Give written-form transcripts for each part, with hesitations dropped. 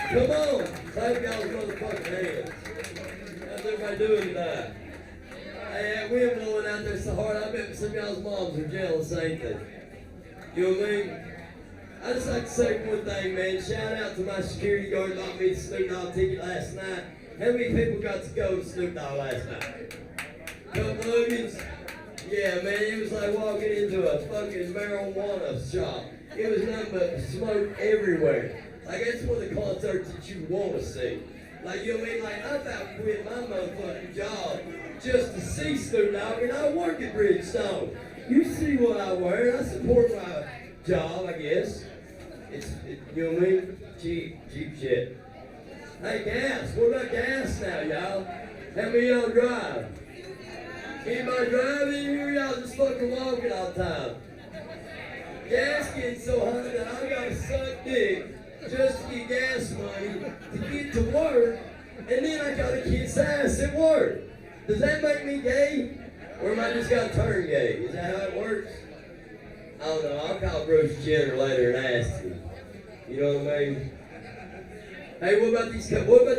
Come on, clap y'all's motherfucking hands. How's everybody doing tonight? Hey, that wind blowing out there so hard, I bet some of y'all's moms are jealous, ain't they? You know what I mean? I just like to say one thing, man. Shout out to my security guard bought me the Snoop Dogg ticket last night. How many people got to go to Snoop Dogg last night? Couple Logan's? Yeah, man, it was like walking into a fucking marijuana shop. It was nothing but smoke everywhere. Like, that's one of the concerts that you want to see. Like, you know what I mean? Like, I about quit my motherfucking job just to see Snoop Dogg, and I work at Bridgestone. You see what I wear, I support my job, I guess. You know what I mean? Cheap shit. Hey, gas, what about gas now, y'all? How many y'all drive? Anybody driving in here? Y'all just fucking walking all the time. Gas getting so high that I gotta suck dick just to get gas money to get to work, and then I gotta kiss ass at work. Does that make me gay? Or am I just gotta turn gay? Is that how it works? I don't know. I'll call Bruce Jenner later and ask him. You know what I mean? Hey, what about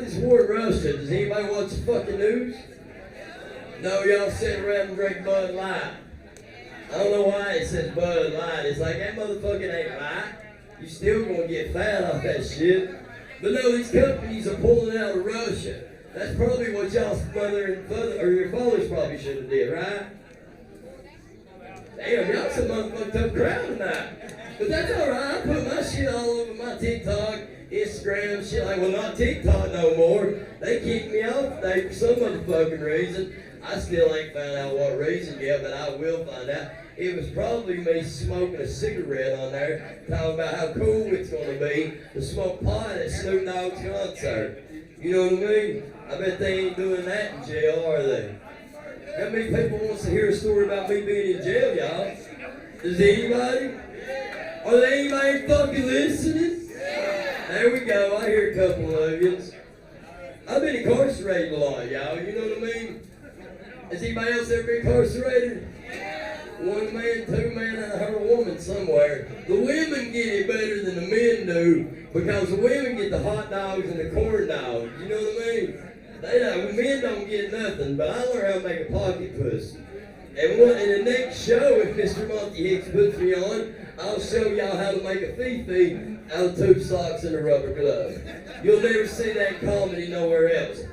this war in Russia? Does anybody watch the fucking news? No, y'all sit around and drink Bud Light. I don't know why it says Bud Light. It's like, that motherfucking ain't light. You still gonna get fat off that shit. But no, these companies are pulling out of Russia. That's probably what y'all's mother and father, or your fathers probably should have did, right? Damn, y'all some motherfucked up crowd tonight. But that's alright, I put my shit all over my TikTok, Instagram, shit like, well, not TikTok no more. They kicked me off today for some motherfucking reason. I still ain't found out what reason yet, but I will find out. It was probably me smoking a cigarette on there, talking about how cool it's gonna be to smoke pot at Snoop Dogg's concert. You know what I mean? I bet they ain't doing that in jail, are they? How many people wants to hear a story about me being in jail, y'all? Does anybody? Are there anybody fucking listening? There we go, I hear a couple of you. I've been incarcerated a lot, y'all, you know what I mean? Has anybody else ever been incarcerated? One man, two men, and I heard a woman somewhere. The women get it better than the men do because the women get the hot dogs and the corn dogs. You know what I mean? The men don't get nothing, but I learned how to make a pocket pussy. And in the next show, if Mr. Monty Hicks puts me on, I'll show y'all how to make a fee-fee out of tube socks and a rubber glove. You'll never see that comedy nowhere else.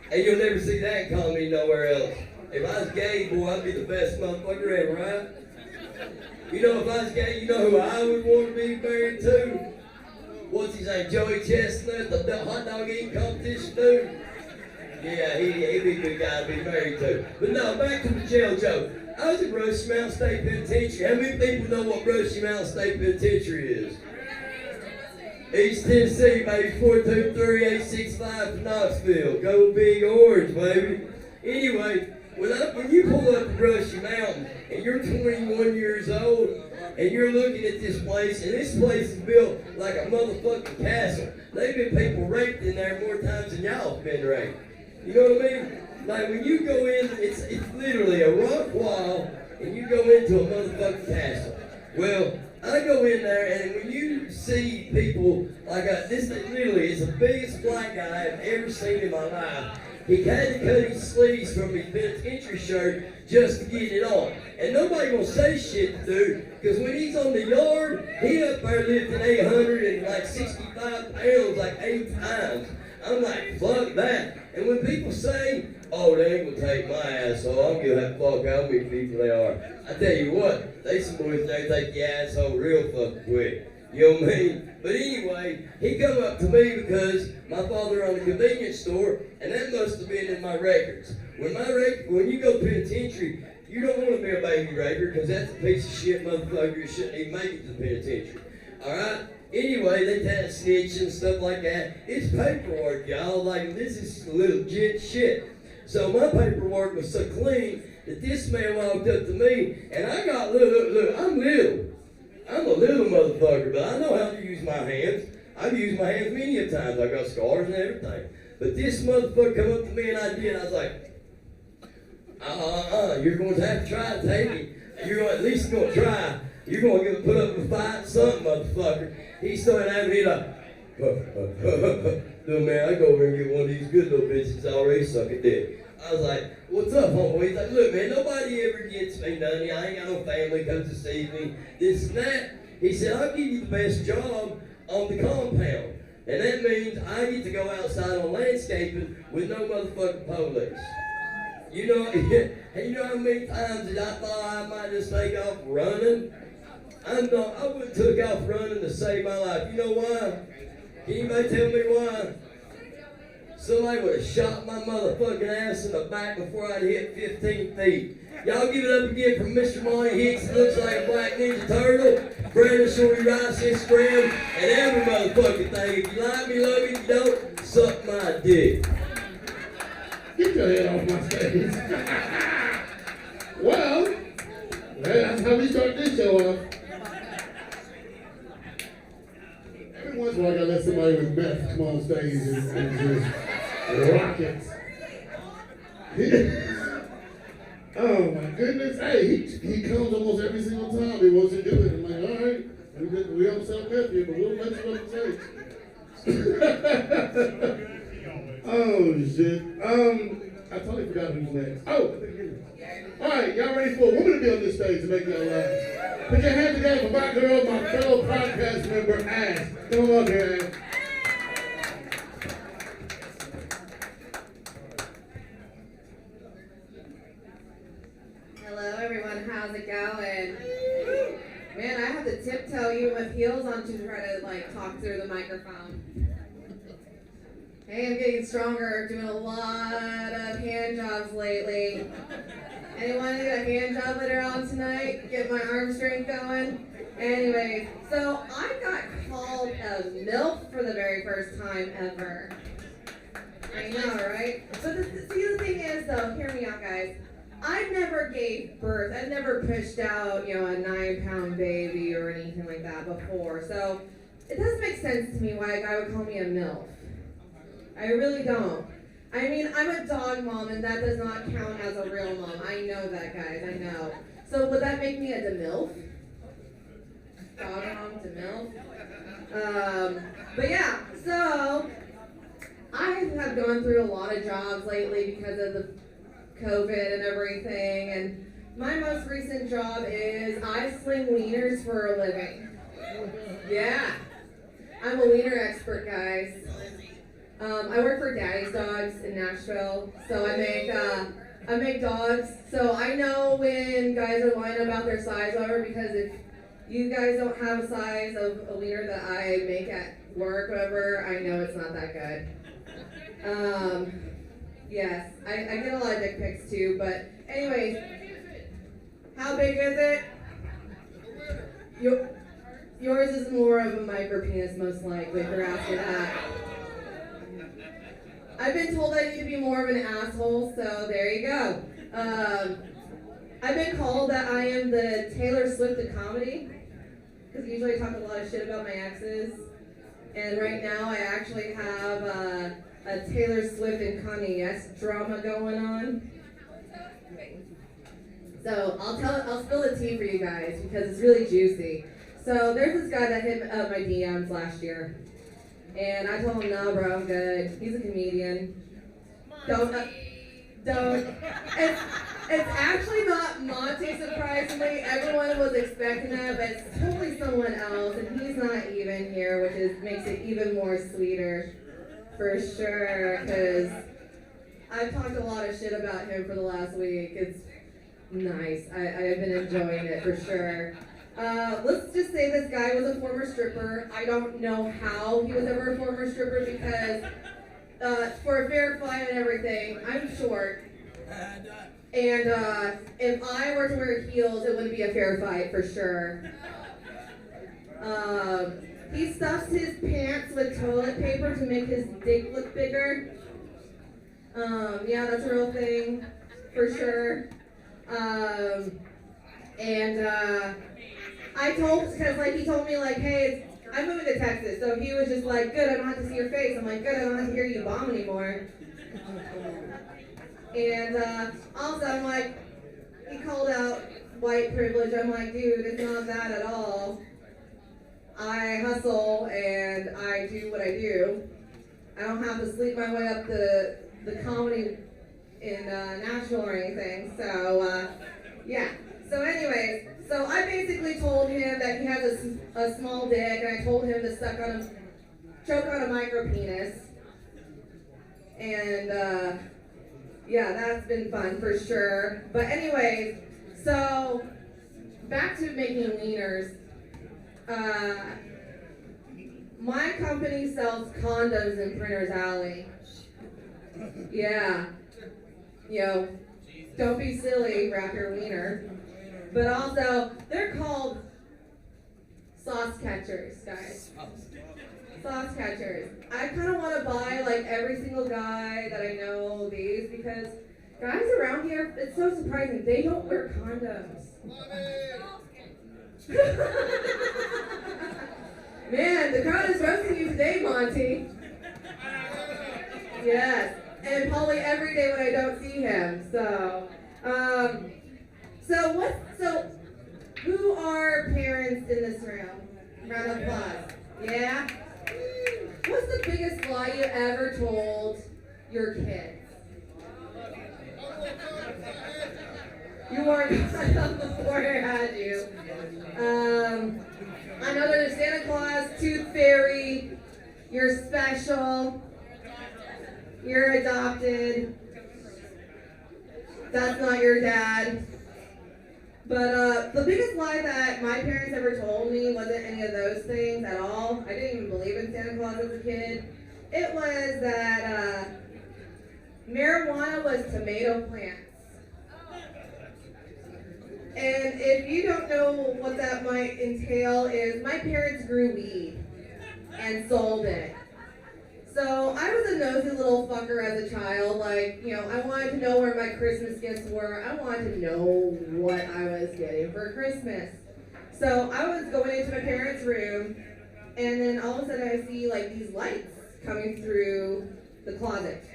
And you'll never see that comedy nowhere else. If I was gay, boy, I'd be the best motherfucker ever, right? You know, if I was gay, you know who I would want to be married to? What's his name? Joey Chestnut, the hot dog eating competition dude? Yeah, he'd be a good guy to be married to. But no, back to the jail joke. I was at Brushy Mountain State Penitentiary. How many people know what Brushy Mountain State Penitentiary is? East Tennessee, baby, 423-865 from Knoxville. Go Big Orange, baby. Anyway, when you pull up to Brushy Mountain and you're 21 years old and you're looking at this place, and this place is built like a motherfucking castle. They've been people raped in there more times than y'all have been raped. You know what I mean? Like when you go in, it's literally a rock wall and you go into a motherfucking castle. Well, I go in there, and when you see people like this, literally is the biggest black guy I've ever seen in my life. He had to cut his sleeves from his penitentiary shirt just to get it on. And nobody gonna say shit to do, because when he's on the yard, he up there lifting 865 pounds like 8 times. I'm like, fuck that. And when people say, oh, they ain't gonna take my asshole, I'm gonna have to fuck how many people they are. I tell you what, they some boys they take your asshole real fucking quick. You know what I mean? But anyway, he come up to me because my father owned a convenience store, and that must have been in my records. When you go penitentiary, you don't want to be a baby raper because that's a piece of shit motherfucker who shouldn't even make it to the penitentiary. Alright? Anyway, they had snitch and stuff like that. It's paperwork, y'all. Like, this is legit shit. So my paperwork was so clean that this man walked up to me, and I got, look, I'm little. I'm a little motherfucker, but I know how to use my hands. I've used my hands many a times. I got scars and everything. But this motherfucker come up to me and I did. I was like, you're going to have to try to take it. You're at least going to try. You're going to put up a fight, something, motherfucker. He started having me like, No, man, I go over and get one of these good little bitches that's already sucking dick. I was like, what's up, homeboy? He's like, look, man, nobody ever gets me none. I ain't got no family comes to see me, this and that. He said, I'll give you the best job on the compound. And that means I get to go outside on landscaping with no motherfucking police. You know, and you know how many times that I thought I might just take off running? I wouldn't took off running to save my life. You know why? Can anybody tell me why? Somebody would have shot my motherfucking ass in the back before I'd hit 15 feet. Y'all give it up again for Mr. Monty Hicks, looks like a Black Ninja Turtle, Brandon Shorty Rice, Instagram, and every motherfucking thing. If you like me, love me. If you don't, suck my dick. Get your head off my stage. Well, that's how we start this show off. Every once in a while, I gotta let somebody with meth come on stage and just rock it. Oh my goodness! Hey, he comes almost every single time he wants to do it. I'm like, all right, we don't sell meth here, but we'll let you on stage. Oh shit! I totally forgot who's next. Oh, all right, y'all ready for a woman to be on this stage to make y'all laugh? Put your hands together for my girl, my fellow podcast member, Ash. Come on here, Ash. Hello everyone, how's it going? Man, I have to tiptoe even with heels on to try to like talk through the microphone. Hey, I'm getting stronger, doing a lot of hand jobs lately. Anyone get a hand job later on tonight? Get my arm strength going? Anyway, so I got called a MILF for the very first time ever. I know, right? But the thing is though, hear me out guys. I never gave birth. I never pushed out, a 9-pound baby or anything like that before. So it doesn't make sense to me why a guy would call me a MILF. I really don't. I mean, I'm a dog mom, and that does not count as a real mom. I know that, guys. I know. So would that make me a DeMilf? Dog mom, DeMilf? But yeah, so I have gone through a lot of jobs lately because of the COVID and everything, and my most recent job is I sling wieners for a living. Yeah, I'm a wiener expert, guys. I work for Daddy's Dogs in Nashville, so I make dogs. So I know when guys are lying about their size, however, because if you guys don't have a size of a wiener that I make at work, whatever, I know it's not that good. Yes, I get a lot of dick pics too, but anyways, how big is it? Yours is more of a micro penis, most likely, if you're asking that. I've been told I need to be more of an asshole, so there you go. I've been called that I am the Taylor Swift of comedy, because usually I talk a lot of shit about my exes, and right now I actually have a Taylor Swift and Kanye West drama going on. So I'll spill the tea for you guys because it's really juicy. So there's this guy that hit up my DMs last year. And I told him, no, bro, I'm good. He's a comedian. Don't. It's actually not Monty, surprisingly. Everyone was expecting that, but it's totally someone else, and he's not even here, which makes it even more sweeter, for sure, because I've talked a lot of shit about him for the last week. It's nice. I've been enjoying it, for sure. Let's just say this guy was a former stripper. I don't know how he was ever a former stripper because for a fair fight and everything, I'm short. And if I were to wear heels, it wouldn't be a fair fight for sure. He stuffs his pants with toilet paper to make his dick look bigger. Yeah, that's a real thing for sure. I told, because he told me hey, I'm moving to Texas, so he was just like, good, I don't have to see your face. I'm like, good, I don't have to hear you bomb anymore. And also, I'm like, he called out white privilege. I'm like, dude, it's not that at all. I hustle and I do what I do. I don't have to sleep my way up the comedy in Nashville or anything. So, yeah. So anyways, so I basically told him that he has a small dick, and I told him to choke on a micro penis. And, yeah, that's been fun for sure. But anyways, so back to making wieners. My company sells condoms in Printer's Alley. Yeah. Don't be silly, wrap your wiener. But also, they're called sauce catchers, guys. Sauce catchers. I kind of want to buy like every single guy that I know these because guys around here, it's so surprising, they don't wear condoms. Man, the crowd is roasting you today, Monty. Yes, and probably every day when I don't see him. So, so who are parents in this room? Round of applause. Yeah? What's the biggest lie you ever told your kids? You weren't before I had you. I know there's Santa Claus, Tooth Fairy, you're special, you're adopted, that's not your dad. But the biggest lie that my parents ever told me wasn't any of those things at all. I didn't even believe in Santa Claus as a kid. It was that marijuana was tomato plants. And if you don't know what that might entail is my parents grew weed and sold it. So I was a nosy little fucker as a child. Like, I wanted to know where my Christmas gifts were. I wanted to know what I was getting for Christmas. So I was going into my parents' room, and then all of a sudden I see like these lights coming through the closet.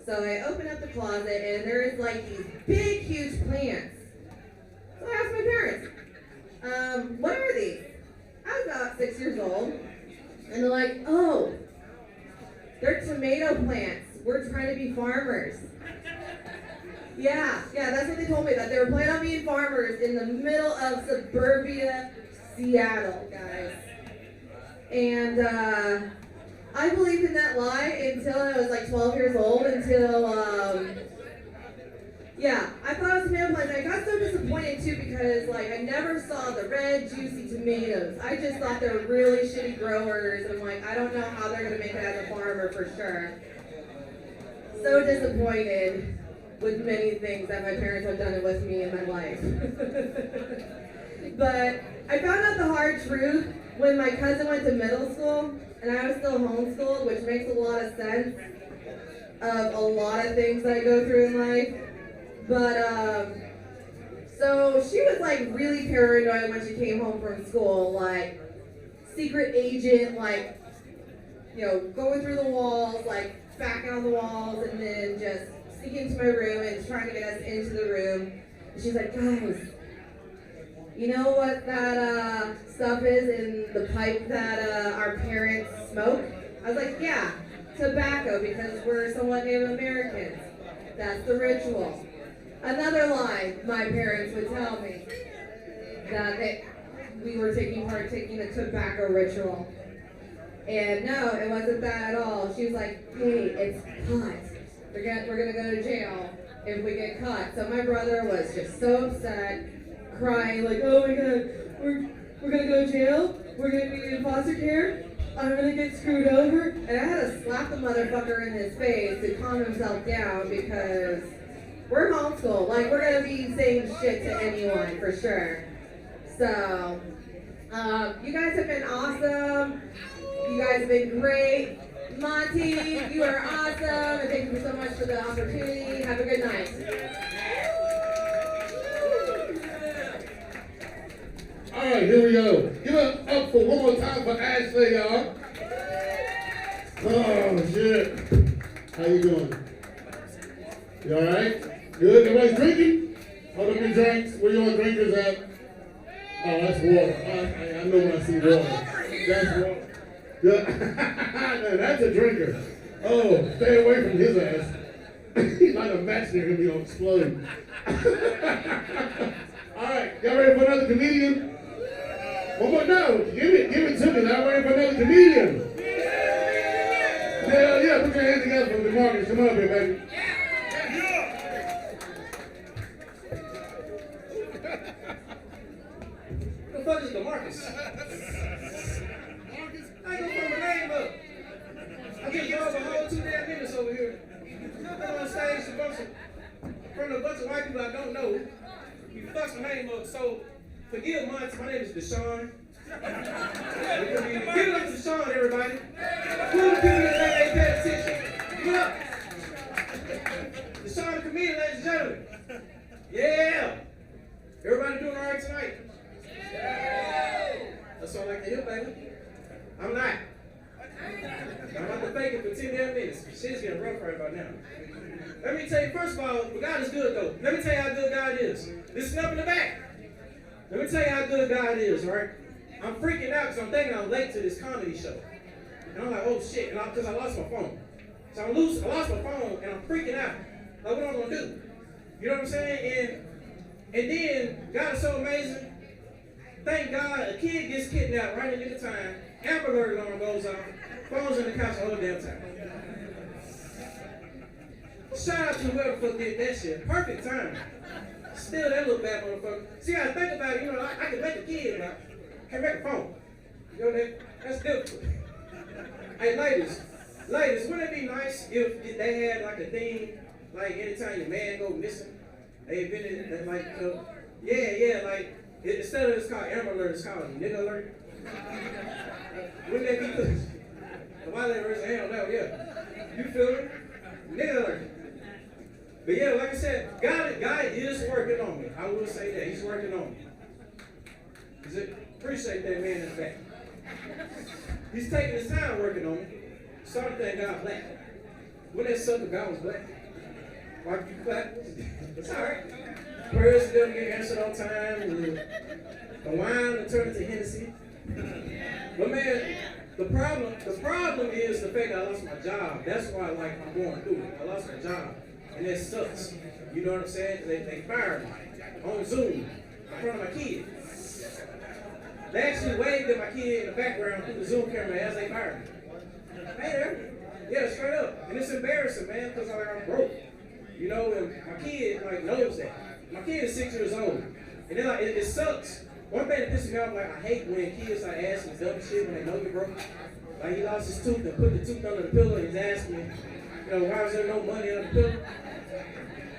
So I open up the closet, and there's like these big, huge plants. So I asked my parents, what are these? I was about 6 years old, and they're like, oh, they're tomato plants. We're trying to be farmers. Yeah, that's what they told me, that they were planning on being farmers in the middle of suburbia Seattle, guys. And I believed in that lie until I was like 12 years old, until, I thought it was tomato plants. I got so disappointed too because like I never saw the red juicy tomatoes. I just thought they were really shitty growers, and I'm like, I don't know how they're gonna make it as a farmer for sure. So disappointed with many things that my parents have done with me in my life. But I found out the hard truth when my cousin went to middle school and I was still homeschooled, which makes a lot of sense of a lot of things that I go through in life. But, so she was like really paranoid when she came home from school, like secret agent, like, going through the walls, like backing on the walls, and then just sneaking into my room and trying to get us into the room. And she's like, guys, you know what that stuff is in the pipe that our parents smoke? I was like, yeah, tobacco, because we're somewhat Native Americans. That's the ritual. Another lie my parents would tell me, that we were partaking a tobacco ritual. And no, it wasn't that at all. She was like, hey, it's pot. We're gonna go to jail if we get caught. So my brother was just so upset, crying like, oh my god, we're gonna go to jail? We're gonna be in foster care? I'm gonna get screwed over? And I had to slap the motherfucker in his face to calm himself down because we're homeschooled. Like, we're gonna be saying shit to anyone for sure. So, you guys have been awesome. You guys have been great. Monty, you are awesome. And thank you so much for the opportunity. Have a good night. All right, here we go. Give it up for one more time for Ashley, y'all. Oh, shit. How you doing? You all right? Good? Everybody's drinking? Hold up your drinks. Where you want drinkers at? Oh, that's water. I know when I see water. That's one. Now, that's a drinker. Oh, stay away from his ass. He's like a match near him, he'll explode. All right, y'all ready for another comedian? One more, no, give it to me. Y'all ready for another comedian? Hell yeah, put your hands together for DeMarcus. Come on up here, baby. Who the fuck is DeMarcus? I ain't gonna put my name up. I get y'all a whole 2 damn minutes over here. I'm on stage in front of a bunch of white people I don't know. You fucked my name up, so forgive mine. My name is Deshaun. Give it up to Deshaun, everybody. Who the people that ain't pay attention? Give it up. Deshaun the comedian, ladies and gentlemen. Yeah. Everybody doing all right tonight? That's all I like to hear, baby. I'm not. I'm about to fake it for 10 damn minutes. Shit's getting rough right about now. Let me tell you, first of all, God is good though. Let me tell you how good God is. Listen up in the back. Let me tell you how good God is, right? I'm freaking out because I'm thinking I'm late to this comedy show. And I'm like, oh shit, because I lost my phone. So I lost my phone and I'm freaking out. Like, what am I gonna do? You know what I'm saying? And then, God is so amazing. Thank God, a kid gets kidnapped right in the time. Amber Alert alarm goes off. Phone's in the couch all the damn time. Shout out to whoever the fuck did that shit. Perfect timing. Still that little bad motherfucker. See, I think about it, you know, I can make a kid, but I can't make a phone. You know that? That's difficult. Hey, ladies, wouldn't it be nice if they had like a thing, like anytime your man go missing, they invented like, like, instead of it's called Amber Alert, it's called Nigga Alert. Wouldn't that be good? The white lady raised her hand on that, yeah. You feel me? Nigga Alert. But yeah, like I said, God is working on me. I will say that. He's working on me. Appreciate that man in the back. He's taking his time working on me. Started that guy black. When that sucker guy was black. Why you clap? It's alright. Prayers still get answered on time. The wine will turn into Hennessy. But man, the problem is the fact that I lost my job. That's why I'm going through it. I lost my job. And that sucks. You know what I'm saying? They fired me on Zoom in front of my kid. They actually waved at my kid in the background through the Zoom camera as they fired me. Hey there. Yeah, straight up. And it's embarrassing, man, because I'm broke. You know, and my kid knows that. My kid is 6 years old. And then it sucks. One thing that pisses me off, I hate when kids ask me dumb shit when they know you're broke. Like he lost his tooth and put the tooth under the pillow and he's asking me, why is there no money on the pillow?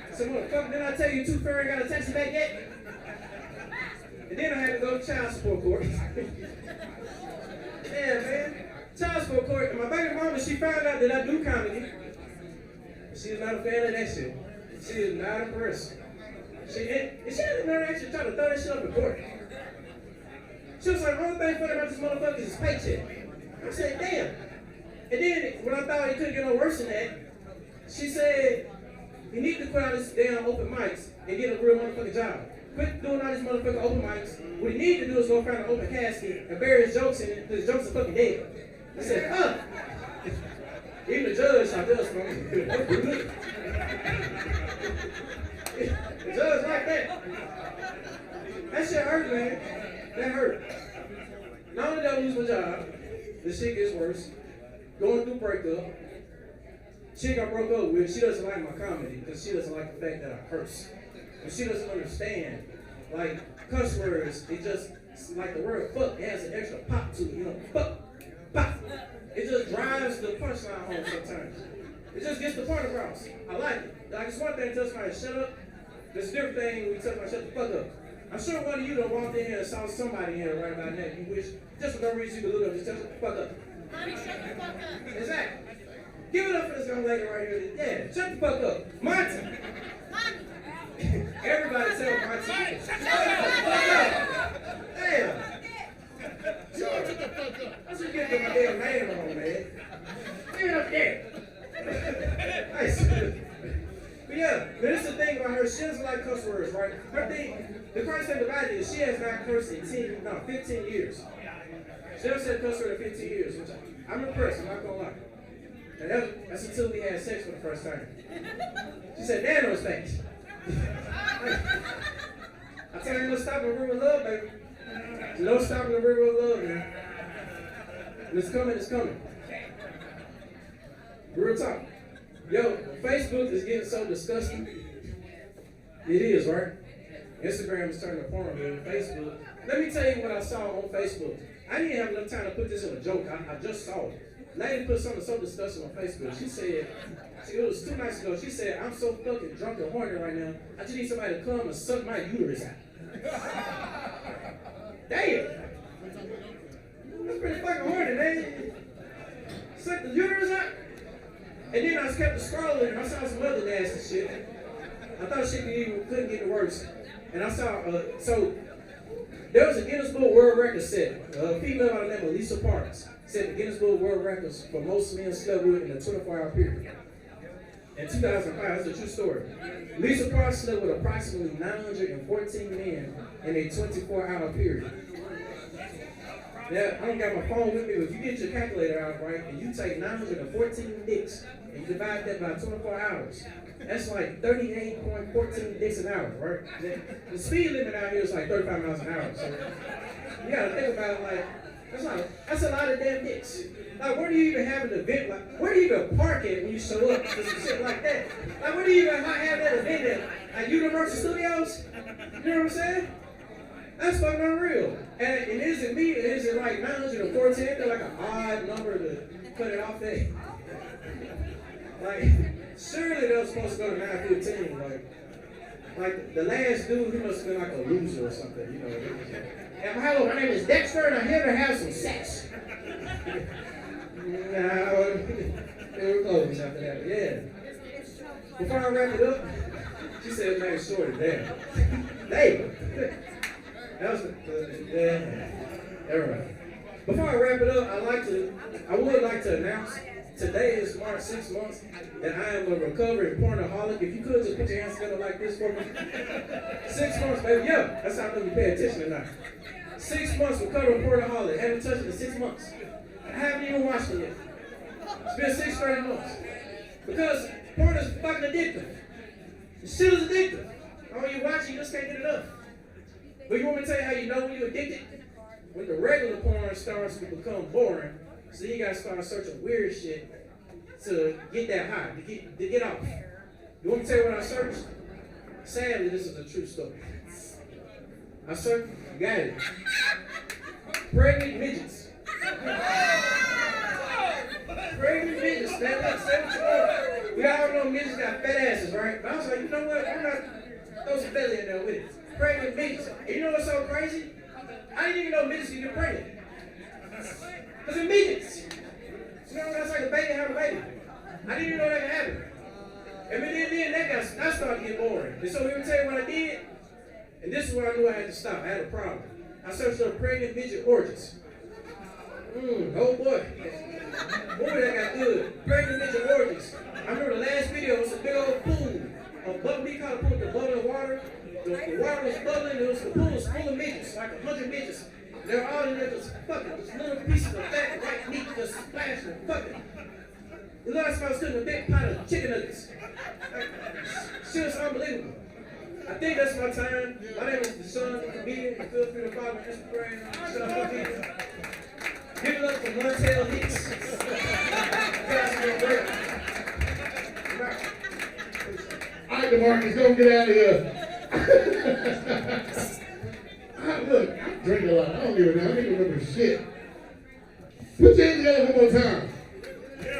I said, motherfucker, didn't I tell you tooth fairy ain't got a taxi back yet? And then I had to go to child support court. Yeah, man. Child support court. And my baby mama, she found out that I do comedy. She is not a fan of that shit. She is not a person. She didn't never actually try to throw that shit up in court. She was like, the only thing funny about this motherfucker is his paycheck. I said, damn. And then, when I thought it couldn't get no worse than that, she said, you need to quit all this damn open mics and get a real motherfucking job. Quit doing all these motherfucking open mics. What you need to do is go find an open casket and bury his jokes in it, because his jokes are fucking dead. I said, huh. Even the judge shot us from me. The judge like that. That shit hurt, man. That hurt. Not only did I lose my job, the shit gets worse. Going through breakup. Chick I broke up with, she doesn't like my comedy because she doesn't like the fact that I curse. And she doesn't understand. Like, cuss words, it just, like the word fuck, it has an extra pop to it, fuck, pop. It just drives the punchline home sometimes. It just gets the point across. I like it. Like, it's one thing to tell somebody to shut up. There's a different thing when you tell somebody shut the fuck up. I'm sure one of you done walked in here and saw somebody in here right about now. You wish, just for no reason, you could look up and just tell shut the fuck up. Mommy, shut the fuck up. Exactly. Give it up for this young lady right here. Yeah, shut the fuck up. Monty. Mommy. Everybody tell Monty. Shut the fuck up. Damn. Shut the fuck up. I should get my damn name wrong, man. Give it up there. Nice. But yeah, but this is the thing about her. She doesn't like cuss words, right? Her thing, the crazy thing about it is she has not cursed in 15 years. Still said cuss word in 15 years, which I'm impressed, I'm not gonna lie. And that's until we had sex for the first time. She said, "Damn those things." I tell you, no stopping the river of love, baby. No stopping the river of love, man. And it's coming, it's coming. Real talk. Yo, Facebook is getting so disgusting. It is, right? Instagram is turning to porn, man. Facebook. Let me tell you what I saw on Facebook. I didn't have enough time to put this in a joke. I just saw it. Lady put something so disgusting on Facebook. She said, it was 2 nights ago, she said, "I'm so fucking drunk and horny right now, I just need somebody to come and suck my uterus out." Damn! That's pretty fucking horny, man. Suck the uterus out? And then I kept scrolling and I saw some other nasty shit. I thought shit couldn't get worse. And I saw, so there was a Guinness Book World Record set. A female by the name of Lisa Parks set the Guinness Book World Records for most men slept with in a 24-hour period. In 2005, that's a true story. Lisa Parks slept with approximately 914 men in a 24-hour period. Now, I don't got my phone with me, but if you get your calculator out, right, and you take 914 dicks and you divide that by 24 hours, that's like 38.14 dicks an hour, right? The speed limit out here is like 35 miles an hour, so you gotta think about it like, that's a lot of damn dicks. Like, where do you even have an event? Like, where do you even park it when you show up to some shit like that? Like, where do you even have that event at? Like Universal Studios? You know what I'm saying? That's fucking unreal. And it isn't me, it isn't like 914, they're like an odd number to cut it off there. Like, surely they were supposed to go to 915. Like the last dude, he must have been like a loser or something, you know. And hello, my name is Dexter, and I'm here to have some sex. No, they were close after that. Yeah. Before I wrap it up, she said her name is Shorty. Damn. That was everybody. Before I wrap it up, I would like to announce today is March 6 months that I am a recovering pornaholic. If you could just put your hands together like this for me. 6 months, baby. Yeah, that's how I know you pay attention tonight. 6 months recovering pornaholic. Haven't touched it in 6 months. I haven't even watched it yet. It's been 6 straight months. Because porn is fucking addictive. The shit is addictive. All you watch, you just can't get enough. But you want me to tell you how you know when you're addicted? When the regular porn starts to become boring, so you gotta start searching weird shit to get that high, to get off. You want me to tell you what I searched? Sadly, this is a true story. I searched, got it. Pregnant midgets. Pregnant midgets. Stand up, say what you want. We all know midgets got fat asses, right? But I was like, you know what? Why not throw some belly in there with it? Pregnant midgets. And you know what's so crazy? I didn't even know midgets could get pregnant. Because they're midgets. You know, that's like a baby having a baby. I didn't even know that could happen. And then that started to get boring. And so let me tell you what I did. And this is where I knew I had to stop. I had a problem. I searched up pregnant midget orgies. Oh boy. Boy, that got good. Pregnant midget orgies. I remember the last video was a big old pool. A bubble, we call it pool, the bubbling water. The water was bubbling, the pool was full of midgets, like 100 midgets. They're all in there just fucking, just little pieces of fat white meat just splashing and fucking. The last time I was cooking a big pot of chicken nuggets. Shit was unbelievable. I think that's my time. My name is Deshaun, the comedian. Feel free to follow me on Instagram. Give it up for Montel Hicks. All right, DeMarcus, go get out of here. Look, I drink a lot. I don't give a damn. I don't even remember shit. Put your hands together one more time.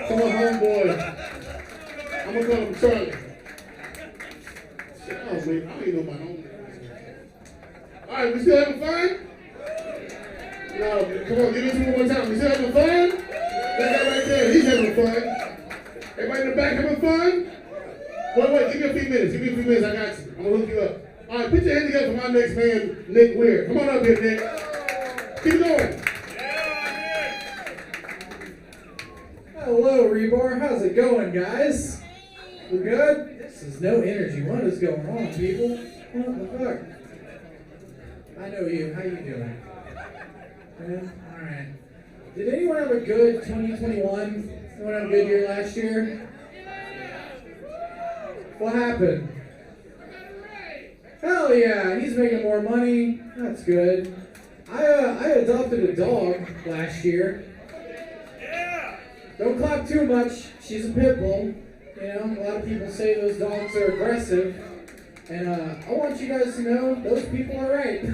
For my homeboy. I'm going to call him Charlie. Shit, I don't even know my homeboy. All right, we still having fun? No, come on, give it to me one more time. We still having fun? That guy right there, he's having fun. Everybody in the back having fun? Wait, give me a few minutes. Give me a few minutes, I got you. I'm gonna hook you up. All right, put your hands together for my next man, Nick Weir. Come on up here, Nick. Keep going. Hello, Rebar. How's it going, guys? We good? This is no energy. What is going on, people? What the fuck? I know you. How you doing? Good? Alright. Did anyone have a good 2021? Anyone have a good year last year? What happened? Hell yeah, he's making more money. That's good. I adopted a dog last year. Don't clap too much. She's a pit bull. You know, a lot of people say those dogs are aggressive. And I want you guys to know, those people are right.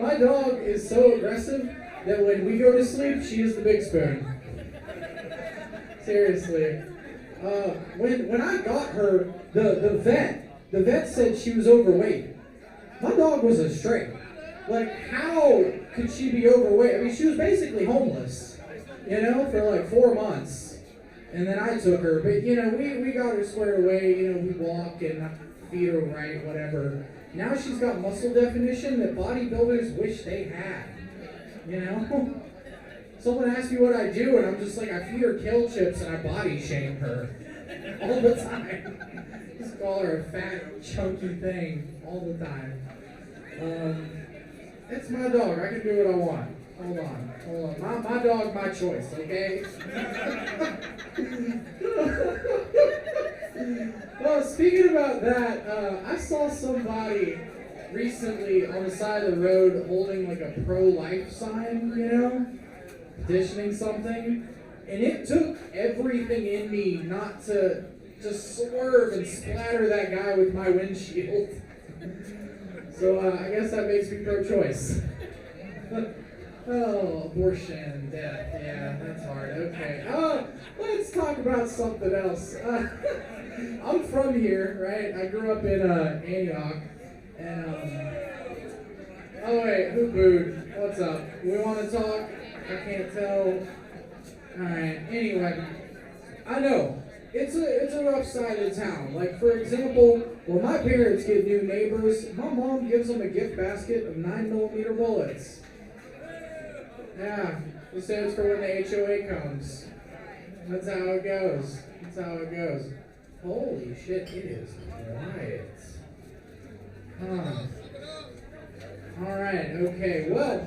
My dog is so aggressive that when we go to sleep, she is the big spoon. Seriously. When I got her, the vet said she was overweight. My dog was a stray. Like, how could she be overweight? I mean, she was basically homeless, you know, for like 4 months. And then I took her, but you know, we got her squared away, you know, we walk and feed her right, whatever. Now she's got muscle definition that bodybuilders wish they had, you know? Someone asks me what I do, and I'm just like, I feed her kale chips and I body shame her all the time. Just call her a fat, chunky thing all the time. It's my dog. I can do what I want. Hold on. My dog, my choice, okay? Well, speaking about that, I saw somebody recently on the side of the road holding like a pro-life sign, you know? Petitioning something. And it took everything in me not to just swerve and splatter that guy with my windshield. So I guess that makes me pro-choice. Oh, abortion, death, yeah, that's hard, okay. Let's talk about something else. I'm from here, right? I grew up in Antioch, and oh wait, who booed? What's up? We want to talk? I can't tell. Alright, anyway, I know. It's a rough side of town. Like, for example, when my parents get new neighbors, my mom gives them a gift basket of 9mm bullets. Yeah, they say it's for when the HOA comes. That's how it goes. Holy shit, it is quiet. Alright, okay, well,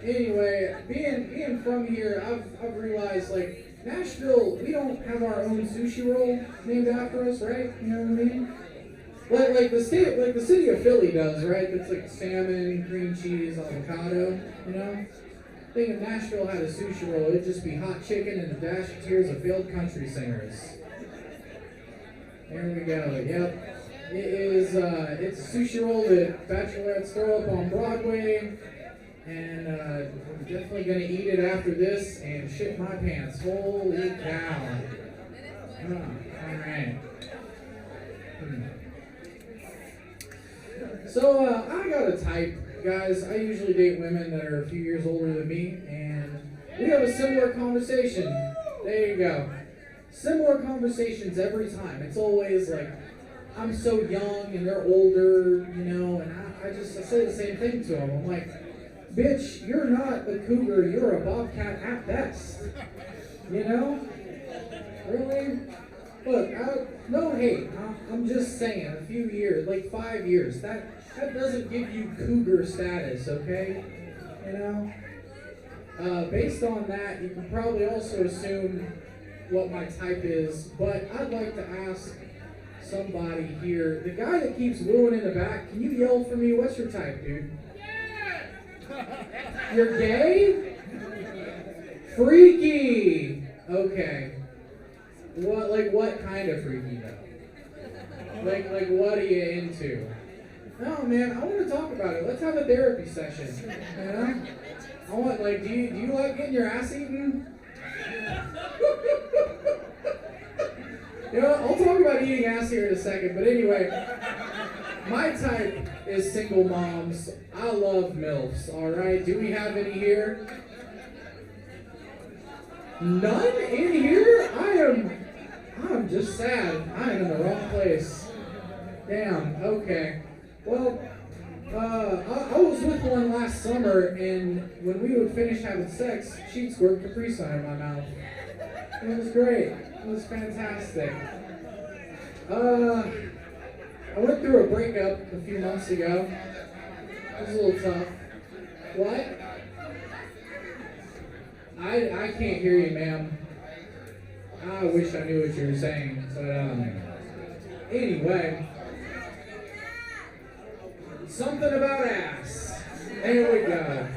anyway, being from here, I've realized, like, Nashville, we don't have our own sushi roll named after us, right? You know what I mean? Like the city of Philly does, right? It's like salmon, cream cheese, avocado, you know? I think if Nashville had a sushi roll, it'd just be hot chicken and a dash of tears of failed country singers. There we go, yep. It's a sushi roll that bachelorettes throw up on Broadway. And I'm definitely going to eat it after this and shit my pants. Holy cow. Alright. So, I got a type, guys. I usually date women that are a few years older than me, and we have a similar conversation. There you go. Similar conversations every time. It's always like, I'm so young and they're older, you know, and I say the same thing to them. I'm like, bitch, you're not a cougar, you're a bobcat at best. You know? Really? Look, no hate. I'm just saying, a few years, like 5 years, that doesn't give you cougar status, okay? You know? Based on that, you can probably also assume what my type is, but I'd like to ask somebody here, the guy that keeps wooing in the back, can you yell for me? What's your type, dude? You're gay? Freaky! Okay. What kind of freaky though? Like what are you into? No man, I want to talk about it. Let's have a therapy session. You know? I want, like, do you like getting your ass eaten? You know, I'll talk about eating ass here in a second, but anyway, my type is single moms. I love MILFs, alright? Do we have any here? None in here? I'm just sad. I am in the wrong place. Damn, okay. Well, I was with one last summer, and when we would finish having sex, she'd squirt Capri Sun in my mouth. It was great. It was fantastic. I went through a breakup a few months ago. It was a little tough. What? I can't hear you, ma'am. I wish I knew what you were saying, but anyway, something about ass. There we go.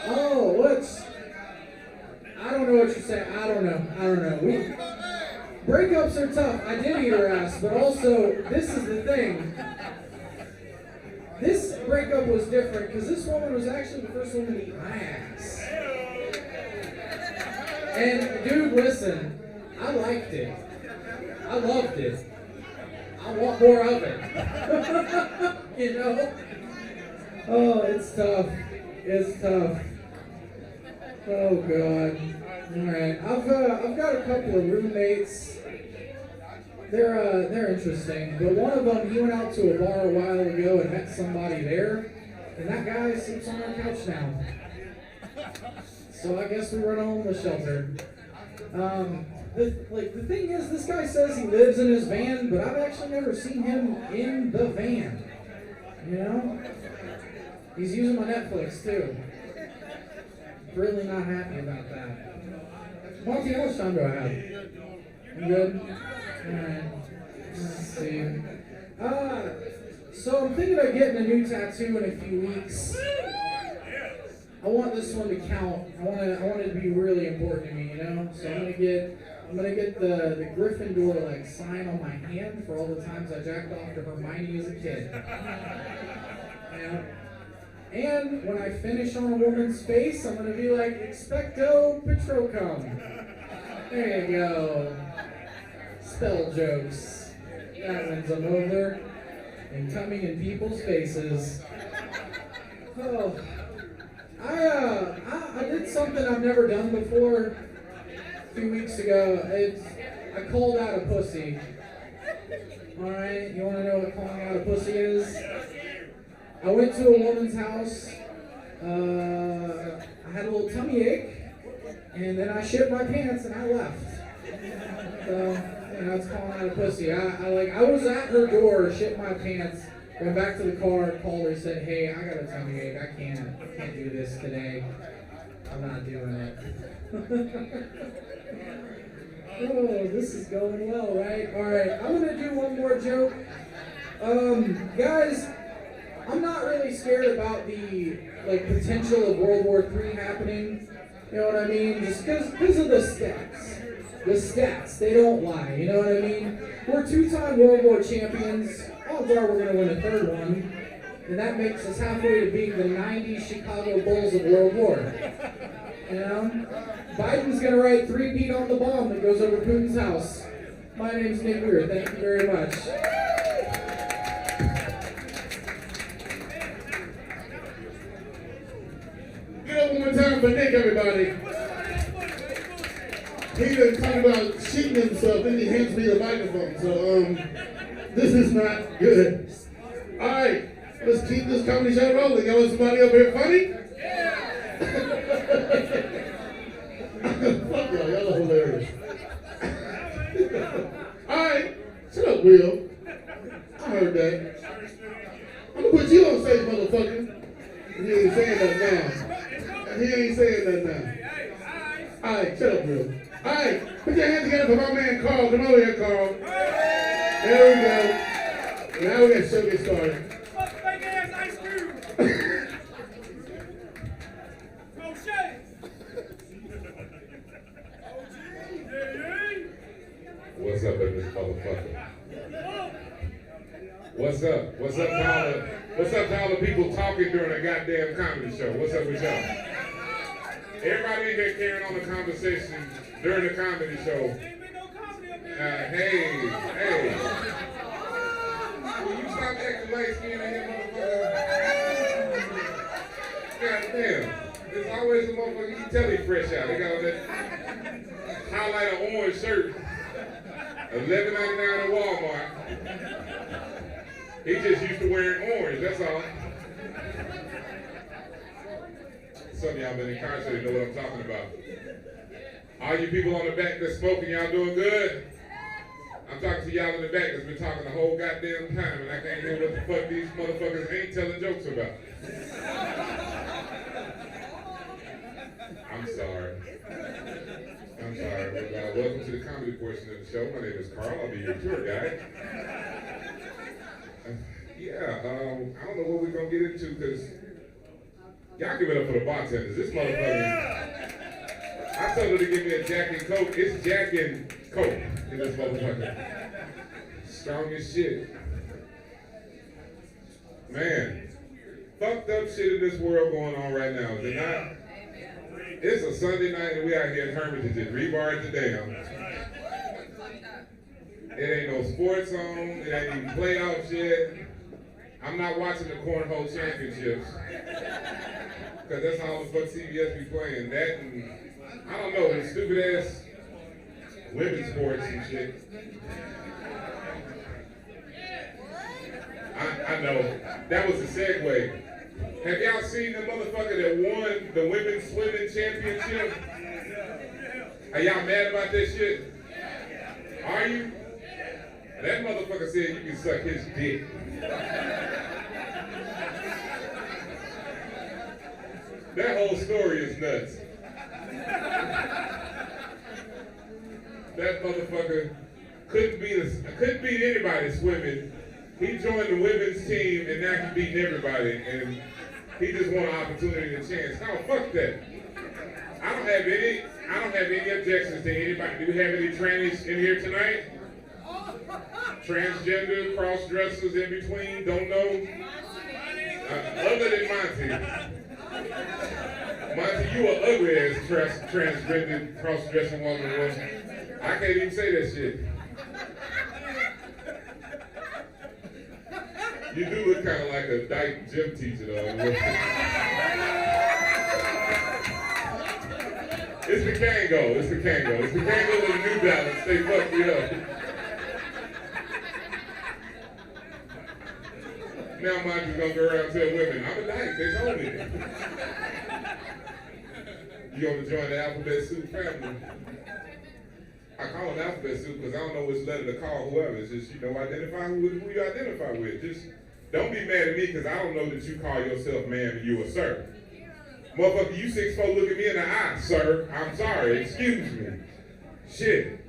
Oh, what's? I don't know what you're saying. I don't know. Breakups are tough. I did eat her ass, but also this is the thing. This breakup was different because this woman was actually the first woman to eat my ass. And dude, listen, I liked it. I loved it. I want more of it. You know? Oh, it's tough. It's tough. Oh God. Alright. I've got a couple of roommates. They're interesting. But one of them, he went out to a bar a while ago and met somebody there. And that guy sleeps on our couch now. So I guess we run a homeless shelter. The thing is, this guy says he lives in his van, but I've actually never seen him in the van. You know? He's using my Netflix too. Really not happy about that. Monty, how much time do I have? You good? Alright. Let's see. So I'm thinking of getting a new tattoo in a few weeks. I want this one to count. I want it to be really important to me, you know? So I'm gonna get the Gryffindor like sign on my hand for all the times I jacked off to Hermione as a kid. Yeah. And when I finish on a woman's face, I'm gonna be like, expecto patronum. There you go. Spell jokes. That wins them over. And coming in people's faces. Oh. I did something I've never done before a few weeks ago. I called out a pussy. Alright, you wanna know what calling out a pussy is? I went to a woman's house. I had a little tummy ache, and then I shit my pants and I left. So, you know, it's calling out a pussy. I was at her door, shit my pants, went back to the car, called her, said, hey, I got a tummy ache. I can't do this today. I'm not doing it. Oh, this is going well, right? All right, I'm gonna do one more joke. Guys, I'm not really scared about the potential of World War III happening. You know what I mean? Just because of the stats. The stats, they don't lie. You know what I mean? We're two-time World War champions. Odds are we're going to win a third one. And that makes us halfway to being the 90s Chicago Bulls of World War. You know? Biden's going to write 3-peat on the bomb that goes over Putin's house. My name's Nick Weir. Thank you very much. Give it one more time for Nick, everybody. He done talking about shitting himself, then he hands me the microphone. So, this is not good. All right, let's keep this comedy show rolling. Y'all want somebody up here funny? Yeah. Fuck y'all are hilarious. All right, shut up, Will. I heard that. I'm gonna put you on stage, motherfucker. He ain't saying that now. He ain't saying that now. All right, shut up, Will. All right, put your hands together for my man Carl. Come over here, Carl. There we go. Now we got to show get started. Fuck fake ass ice cream. Go shake. What's up with this motherfucker? What's up? What's up to all the people talking during a goddamn comedy show? What's up with y'all? Everybody in here carrying on the conversation during the comedy show. Hey. Will you stop acting light skinned in here, motherfucker? God damn. There's always a motherfucker, you can tell he fresh out. They got on that highlighter orange shirt. $11.99 at Walmart. He just used to wearing orange, that's all. Some of y'all been incarcerated know what I'm talking about. All you people on the back that's smoking, y'all doing good? I'm talking to y'all in the back that's been talking the whole goddamn time, and I can't hear what the fuck these motherfuckers ain't telling jokes about. I'm sorry. I'm sorry. Well, welcome to the comedy portion of the show. My name is Carl. I'll be your tour guide. I don't know what we're going to get into because y'all give it up for the bartenders. This motherfucker, I told her to give me a Jack and Coke. It's Jack and Coke in this motherfucker. Strong as shit. Man, fucked up shit in this world going on right now, is it not? It's a Sunday night and we out here in Hermitage at Rebar at the Dam. It ain't no sports on, it ain't even playoff shit. I'm not watching the Cornhole Championships. Cause that's all the fuck CBS be playing. That and, I don't know, the stupid ass women's sports and shit. I know, that was a segue. Have y'all seen the motherfucker that won the women's swimming championship? Are y'all mad about that shit? Are you? That motherfucker said you can suck his dick. That whole story is nuts. That motherfucker couldn't beat anybody swimming. He joined the women's team and now he's beating everybody and he just want an opportunity and a chance. No, fuck that. I don't have any objections to anybody. Do we have any trannies in here tonight? Transgender, cross-dressers in between, don't know? Other than Monty. Monty, you an ugly ass transgender, cross-dressing woman. I can't even say that shit. You do look kind of like a dyke gym teacher, though. It's the Kango. It's the Kango. It's the Kango with a New Balance. They fucked me up. Now Monty's gonna go around and tell women, I'm a dyke. They told me. You gonna join the Alphabet Soup family? I call them Alphabet Soup because I don't know which letter to call whoever. It's just, identify who you identify with. Just don't be mad at me because I don't know that you call yourself ma'am and you a sir. Motherfucker, you 6'4", look at me in the eye, sir. I'm sorry, excuse me. Shit.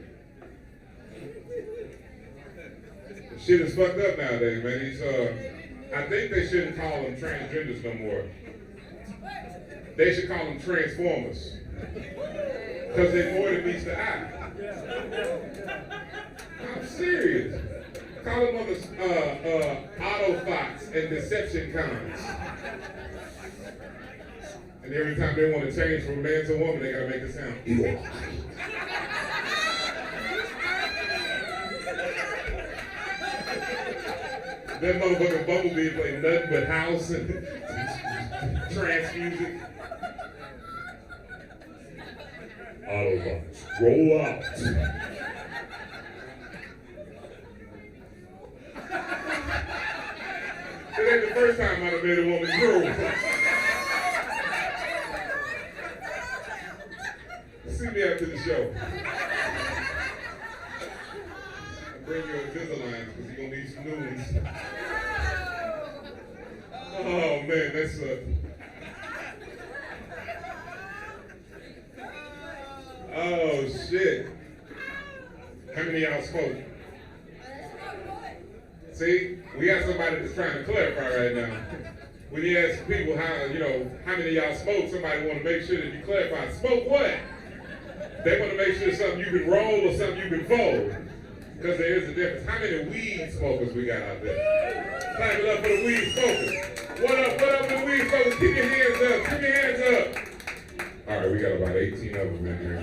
Shit is fucked up nowadays, man. I think they shouldn't call them transgenders no more. They should call them transformers. Because they're more than meets the eye. I'm serious. Call them others Autobots and Decepticons. And every time they want to change from a man to a woman, they gotta make the sound. That motherfucking Bumblebee played nothing but house and trance music. Autobots, roll out. It ain't the first time I'd have made a woman drool. See me after the show. I'll bring you a Invisalign because you're going to need some new ones. Oh man, that's oh shit. How many of y'all smoke? See, we got somebody that's trying to clarify right now. When you ask people how many of y'all smoke, somebody want to make sure that you clarify. Smoke what? They want to make sure it's something you can roll or something you can fold. Because there is a difference. How many weed smokers we got out there? Clap it up for the weed smokers. What up for the weed smokers? Keep your hands up. Keep your hands up. All right, we got about 18 of them in here.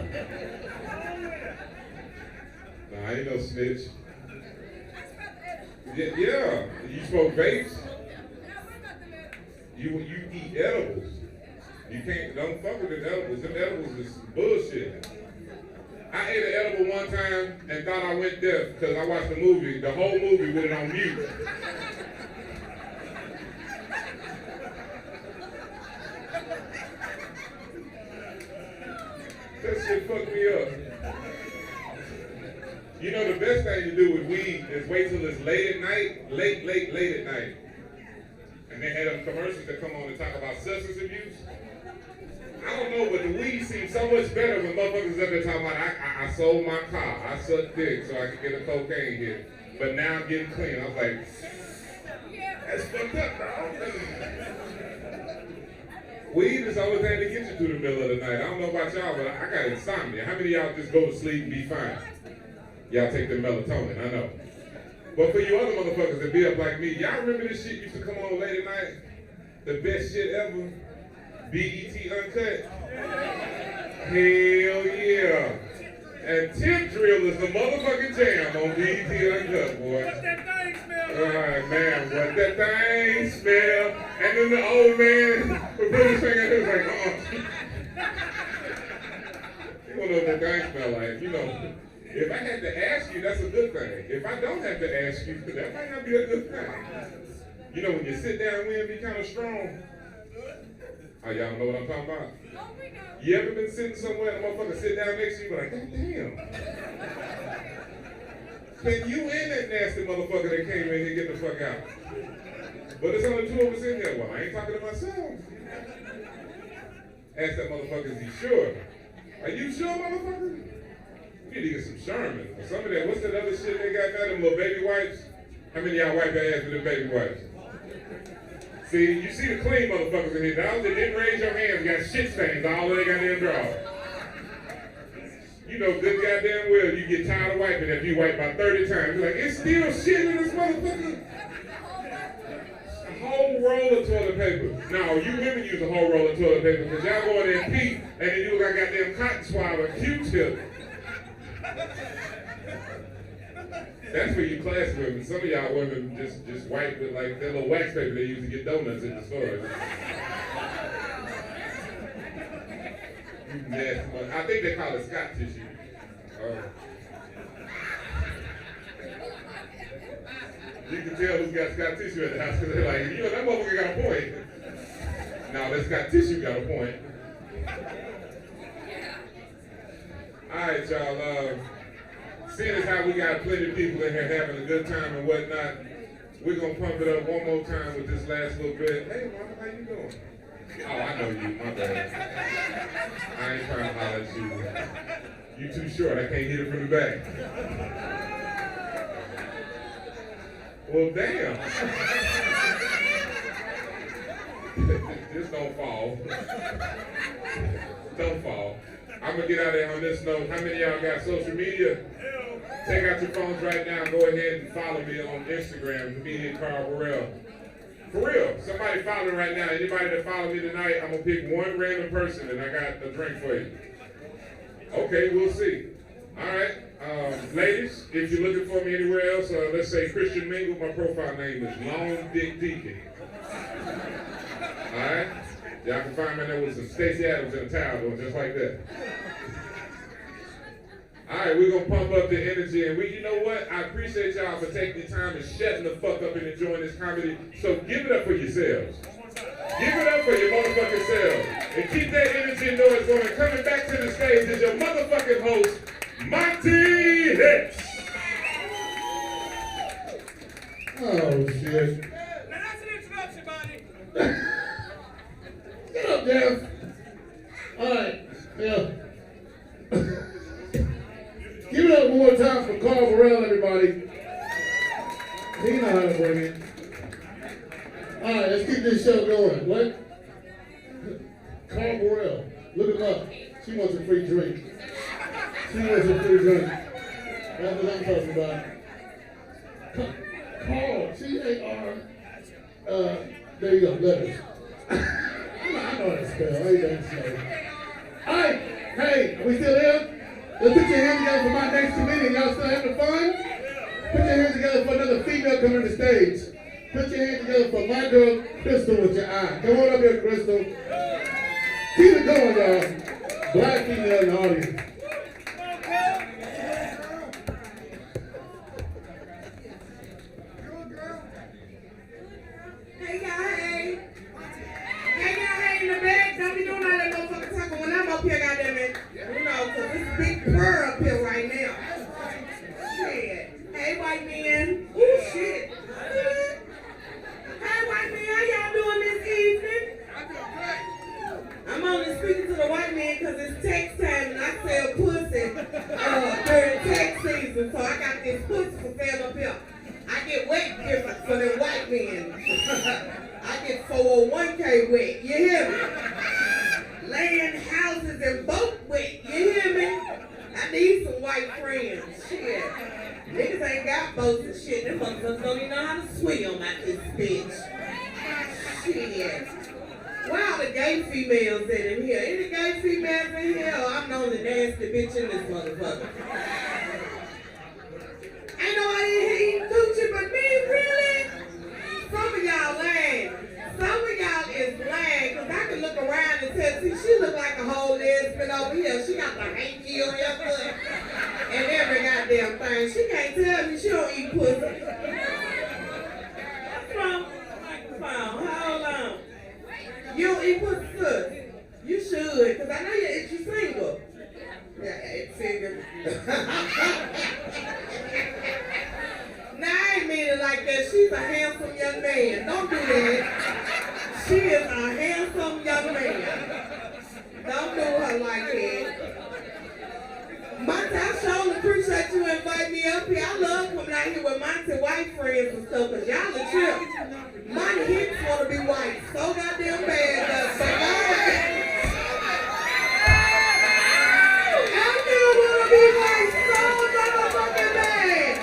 Nah, I ain't no snitch. Yeah. You smoke vapes? You eat edibles. You don't fuck with them edibles. Them edibles is bullshit. I ate an edible one time and thought I went deaf because I watched the movie, the whole movie with it on mute. That shit fucked me up. You know the best thing to do with weed is wait till it's late at night, late at night. And they had them commercials that come on and talk about substance abuse. I don't know, but the weed seems so much better when motherfuckers up there talking about, I sold my car, I sucked dick so I could get a cocaine hit, but now I'm getting clean. I was like, that's fucked up, bro. Weed is the only thing to get you through the middle of the night. I don't know about y'all, but I got insomnia. How many of y'all just go to sleep and be fine? Y'all take the melatonin, I know. But for you other motherfuckers that be up like me, y'all remember this shit used to come on late at night? The best shit ever? BET Uncut? Hell yeah. And Tip Drill is the motherfucking jam on BET Uncut, boy. What's that thing smell? Alright, man, what that thing smell? And then the old man would put his finger in his like, you don't know what that thing smell like, you know. If I had to ask you, that's a good thing. If I don't have to ask you, that might not be a good thing. You know, when you sit down and win, be kind of strong. Oh, y'all know what I'm talking about? You ever been sitting somewhere and a motherfucker sit down next to you, like, God damn. Can you and that nasty motherfucker that came in here get the fuck out? But there's only two of us in here. Well, I ain't talking to myself. Ask that motherfucker, is he sure? Are you sure, motherfucker? You need to get some Sherman or some of that. What's that other shit they got now? Them little baby wipes? How many of y'all wipe their ass with them baby wipes? See, you see the clean motherfuckers in here. Those that didn't raise your hands got shit stains all in their goddamn drawers. You know good goddamn well you get tired of wiping if you wipe about 30 times. You're like, it's still shit in this motherfucker. A whole roll of toilet paper. No, you women use a whole roll of toilet paper because y'all go in there and pee and then you look like goddamn cotton swab or Q-tip. That's for you class women. Some of y'all women just wipe with like that little wax paper they use to get donuts in the store. You nasty. I think they call it Scott tissue. You can tell who's got Scott tissue at the house because they're like, you know, that motherfucker got a point. No, that Scott tissue got a point. All right, y'all. Seeing as how we got plenty of people in here having a good time and whatnot, we're going to pump it up one more time with this last little bit. Hey, mama, how you doing? Oh, I know you. My bad. I ain't trying to holler at you. You too short. I can't hit it from the back. Well, damn. Just don't fall. Don't fall. I'm going to get out of here on this note. How many of y'all got social media? Take out your phones right now and go ahead and follow me on Instagram, Comedian Carl Burrell. For real, somebody follow me right now. Anybody that follow me tonight, I'm going to pick one random person and I got a drink for you. Okay, we'll see. All right, ladies, if you're looking for me anywhere else, let's say Christian Mingle, my profile name is Long Dick Deacon. All right? Y'all can find me there with some Stacey Adams in a towel doing just like that. All right, we're going to pump up the energy. And you know what? I appreciate y'all for taking the time and shutting the fuck up and enjoying this comedy. So give it up for yourselves. Give it up for your motherfucking selves. And keep that energy and noise going. Coming back to the stage is your motherfucking host, Monty Hicks. Oh, shit. Now that's an introduction, buddy. Get up, Jeff. All right. Yeah. Give it up one more time for Carl Burrell, everybody. He know how to bring it. All right, let's keep this show going. What? Carl Burrell. Look him up. She wants a free drink. She wants a free drink. That's what I'm talking about. Carl, C-A-R. There you go, letters. I know how to spell. I ain't that slow. All right. Hey, are we still here? Let's put your hands together for my next comedian. Y'all still having fun? Put your hands together for another female coming to the stage. Put your hands together for my girl, Crystal, with your eye. Come on up here, Crystal. Keep it going, y'all. Black female in the audience. Hey, y'all, hey. Hey, y'all, hey, in the back. Don't be doing all that motherfucking talking when I'm up here, goddammit. You know, because it's big purr up here right now. Shit. Hey, white man. Ooh, shit. Hey, white man, how y'all doing this evening? I'm on the season, so I got this pussy for sale up here. I get wet different for the white men. I get 401k wet, you hear me? Laying houses and boat wet, you hear me? I need some white friends, shit. Niggas ain't got boats and shit. Them motherfuckers don't even know how to swim out this bitch. Shit. Where are the gay females in here? Any gay females in here? Or I'm the only nasty bitch in this motherfucker. Ain't nobody in here eating coochie but me, really? Some of y'all lying. Some of y'all is lying, because I can look around and tell, see, she look like a whole lesbian over here. She got the hanky on her foot and every goddamn thing. She can't tell me she don't eat pussy. What's wrong? Microphone, hold on. You don't eat pussy, sis? You should, because I know you're single. Yeah, it's single. Now, I ain't mean it like that. She's a handsome young man. Don't do that. She is a handsome young man. Don't do her like that. Monty, I sure appreciate you inviting me up here. I love coming out here with Monty white friends and stuff, because y'all are trip. My hips want to be white so goddamn bad. I still want to be white so motherfucking bad.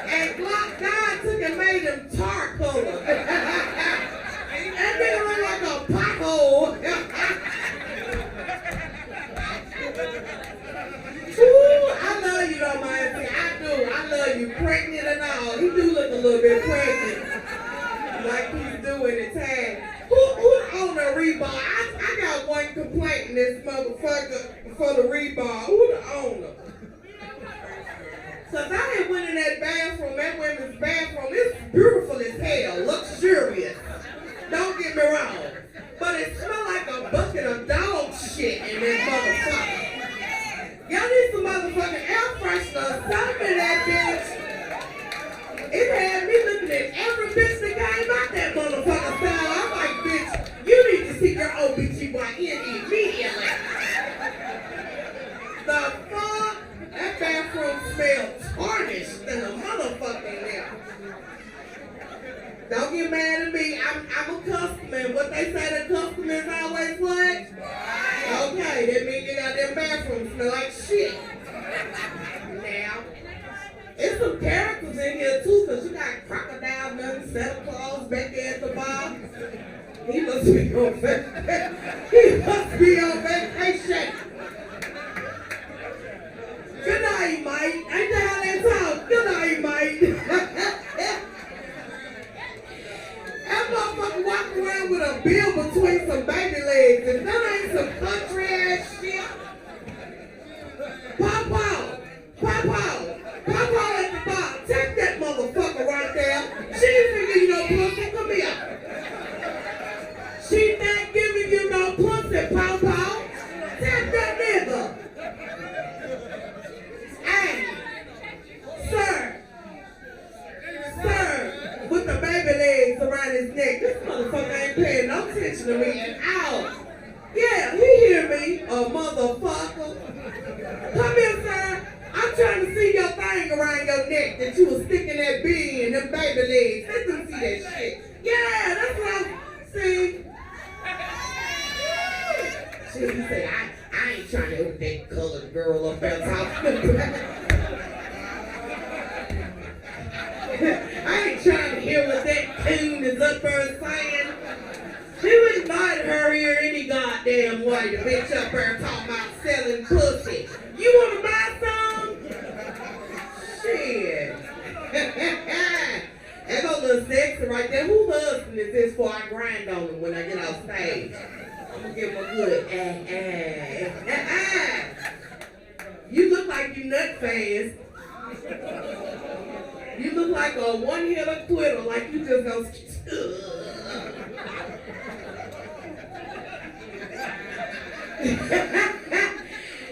And God took and made him tar color. That nigga look like a pothole. Ooh, I love you though, Monty. I do. I love you, pregnant and all. He do look a little bit pregnant. Like he's doing his time. Who owner of Rebar? I got one complaint in this motherfucker for the Rebar. Who the owner? Cause I had went in that bathroom, that women's bathroom. It's beautiful as hell, luxurious. Don't get me wrong. But it smelled like a bucket of dog shit in that motherfucker. Y'all need some motherfucking air freshener or something in that bitch. It had me looking at every bitch that came out that motherfucker style. I'm like, bitch, you need to see your OBGYN immediately. The fuck? That bathroom smelled tarnished than a motherfucking there. Don't get mad at me. I'm a customer. What they say the customer is always what? Okay, that means you got them bathrooms smell like shit. Now, there's some characters in here too, because you got Crocodile Dundee, Santa Claus back there at the bar. He must be on vacation. He must be on vacation. Good night, Mike. Ain't that how they talk? Good night, Mike. That motherfucker walking around with a bill between some baby legs. If that ain't some country ass shit. Pop-Pop. Pop-Pop. Pop-Pop at the bar. Take that motherfucker right there. She ain't giving you no pussy. Come here. She not giving you no pussy, Pop-Pop. Take that nigga. Hey. Sir, with the baby legs around his neck, this motherfucker ain't paying no attention to me at all. Yeah, he hear me, a motherfucker. Come here, sir. I'm trying to see your thing around your neck that you was sticking that bean in them baby legs. Let them see that shit. Yeah, that's what I'm see. Shit, he said, I ain't trying to hook that colored girl up there top. I ain't trying to hear what that tune is up there saying. She was not her here any goddamn way. The bitch up there talking about selling pussy. You wanna buy some? Shit. That go a little sexy right there. Who husband is this before I grind on him when I get off stage? I'm gonna give him a good You look like you nut fast. You look like a one-hitter quitter, like you just go.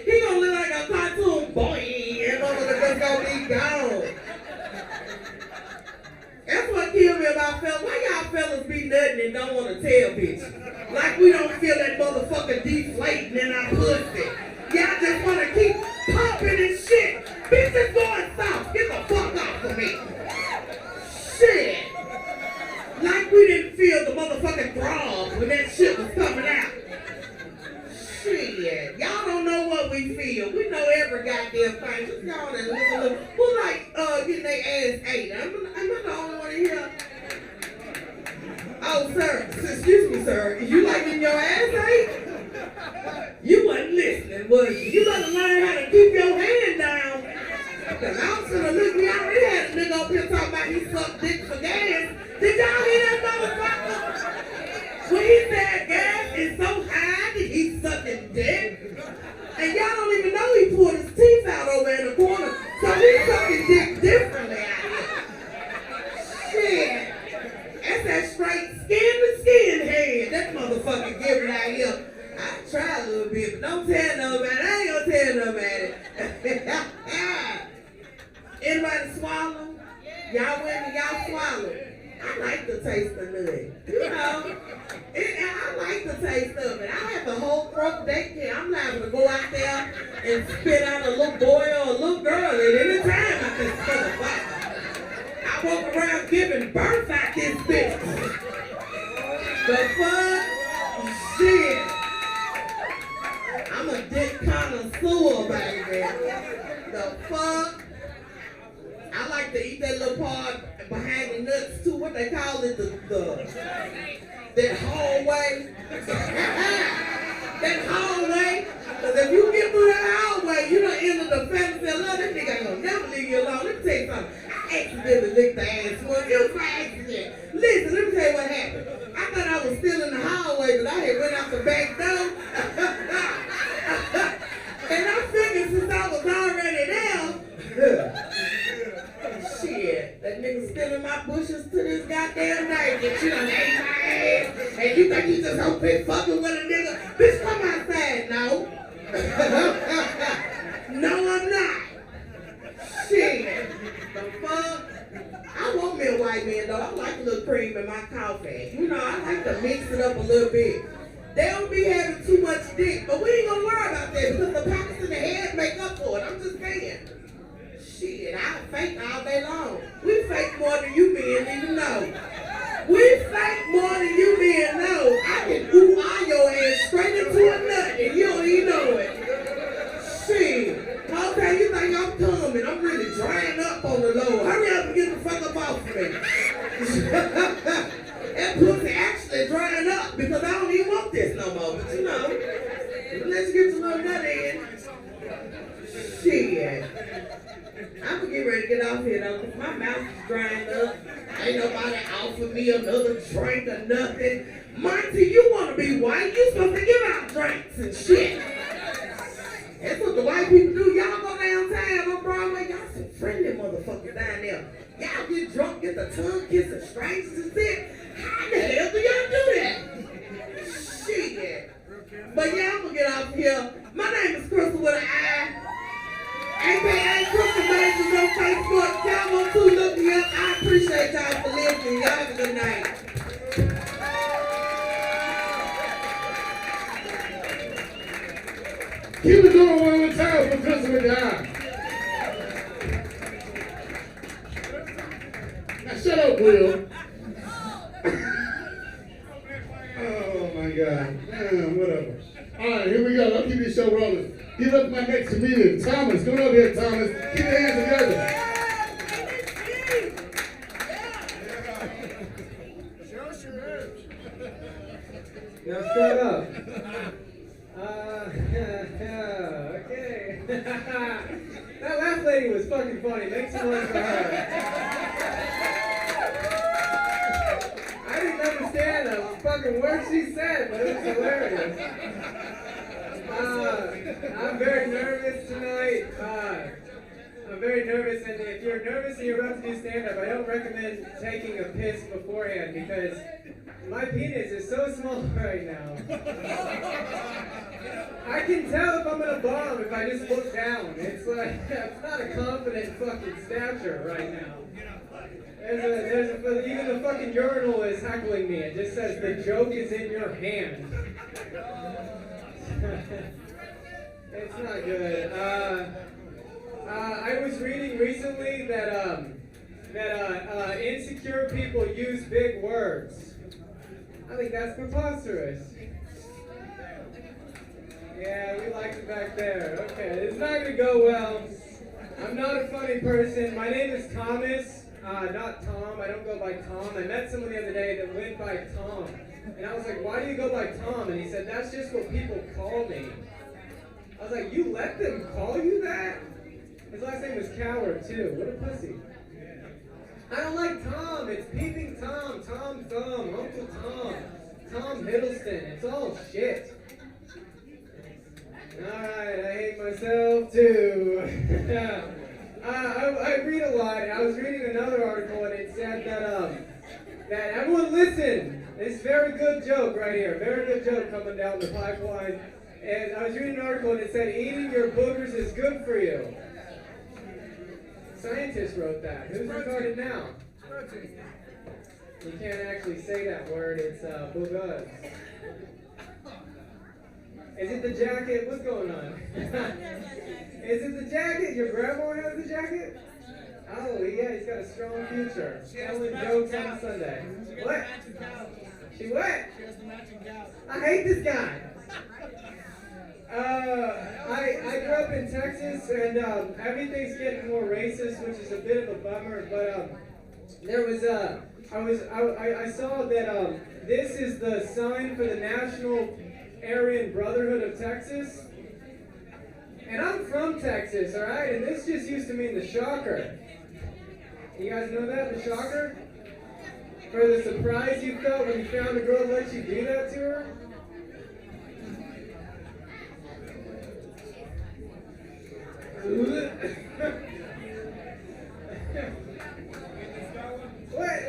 He gonna look like a cartoon boy, and motherfucker just gonna be gone. That's what killed me about fellas. Why y'all fellas be nutting and don't want to tell bitches? Like we don't feel that motherfucker deflating in our pussy. Y'all just want to keep pumping and shit. Bitches going soft. here. We know every goddamn thing. Just go on and look. Who like getting their ass ate? Am I the only one in here? Oh, sir. Excuse me, sir. You like getting your ass ate? You wasn't listening, was you? You better learn how to keep your hand down. Cause I was gonna look, we already had a nigga up here talking about he sucked dick for gas. Did y'all hear that motherfucker? When he said gas is so high that he's sucking dick. And y'all don't even know he pulled his teeth out over in the corner. So he's sucking dick differently out here. Shit. That's that straight skin to skin head. That motherfucker giving out here. I try a little bit, but don't tell nobody. I ain't gonna tell nobody. Anybody swallow? Y'all women, y'all swallow. I like the taste of nut. You know, I like the taste of it. I have a whole throat daycare. I'm liable to go out there and spit out a little boy or a little girl at any time I can spit a fuck. I walk around giving birth out this bitch. The fuck? Shit. I'm a dick connoisseur, baby. The fuck? I like to eat that little part behind the nuts too. What they call it, that hallway. That hallway. Cause if you get through that hallway, you done enter the fantasy of love. That nigga ain't gonna never leave you alone. Let me tell you something. I accidentally licked the ass once. It was my accident. Listen, let me tell you what happened. I thought I was still in the hallway, but I had went out the back door. And I figured since I was already there, shit, that nigga still in my bushes to this goddamn night. That you done ate my ass, and you think you just so big fucking with a nigga? Bitch, come outside, no. No, I'm not. Shit, the fuck? I want me a white man though. I like a little cream in my coffee. You know, I like to mix it up a little bit. They don't be having too much dick, but we ain't gonna worry about that because the pockets in the head make up for it. I'm just saying. Shit, I fake all day long. We fake more than you men even know. We fake more than you men know. I can ooh all your ass straight into a nut and you don't even know it. Shit. Okay, you think I'm coming. I'm really drying up on the low. Hurry up and get the fuck up off of me. That pussy actually drying up because I don't even want this no more. But you know, let's get your little nut in. Shit. I'm gonna get ready to get off here though, because my mouth is drying up. Ain't nobody offer me another drink or nothing. Monty, you wanna be white? You supposed to give out drinks and shit. That's what the white people do. Y'all go downtown on Broadway, y'all some friendly motherfuckers down there. Y'all get drunk, get the tongue kissing strangers and shit. How the hell do y'all do that? Shit. But yeah, I'm gonna get off here. My name is Crystal with an I. AKA Crystal Majors on Facebook. Y'all want to look me up. I appreciate y'all for listening. Y'all have a good night. Keep it going one more time for Crystal with the eye. Now shut up, Will. Oh my God. Whatever. All right, here we go. I'll keep this show rolling. Give up my next comedian, Thomas. Come over here, Thomas. Keep your hands together. Now shut up. Okay. That last lady was fucking funny. Make some noise for her. I didn't understand a fucking word she said, but it was hilarious. I'm very nervous tonight. I'm very nervous, and if you're nervous and you're about to do stand-up, I don't recommend taking a piss beforehand because my penis is so small right now. I can tell if I'm gonna bomb if I just look down. It's like, it's not a confident fucking stature right now. Even the fucking urinal is heckling me. It just says, the joke is in your hand. It's not good. I was reading recently that insecure people use big words. I think that's preposterous. Yeah, we liked it back there. Okay, it's not gonna go well. I'm not a funny person. My name is Thomas, not Tom. I don't go by Tom. I met someone the other day that went by Tom. And I was like, why do you go by Tom? And he said, that's just what people call me. I was like, you let them call you that? His last name was Coward, too. What a pussy. I don't like Tom. It's Peeping Tom, Tom Thumb, Uncle Tom, Tom Hiddleston. It's all shit. Alright, I hate myself too. I read a lot. I was reading another article and it said that everyone listen. This very good joke right here. Very good joke coming down the pipeline. And I was reading an article and it said eating your boogers is good for you. Scientists wrote that. Who's retarded now? You can't actually say that word. It's boogers. Is it the jacket? What's going on? Is it the jacket? Your grandma has the jacket? Oh, yeah, he's got a strong future. Telling jokes on Sunday. What? She what? I hate this guy. I grew up in Texas, and everything's getting more racist, which is a bit of a bummer. But there was I saw that this is the sign for the National Aryan Brotherhood of Texas. And I'm from Texas, alright? And this just used to mean the shocker. You guys know that, the shocker? For the surprise you felt when you found a girl that let you do that to her?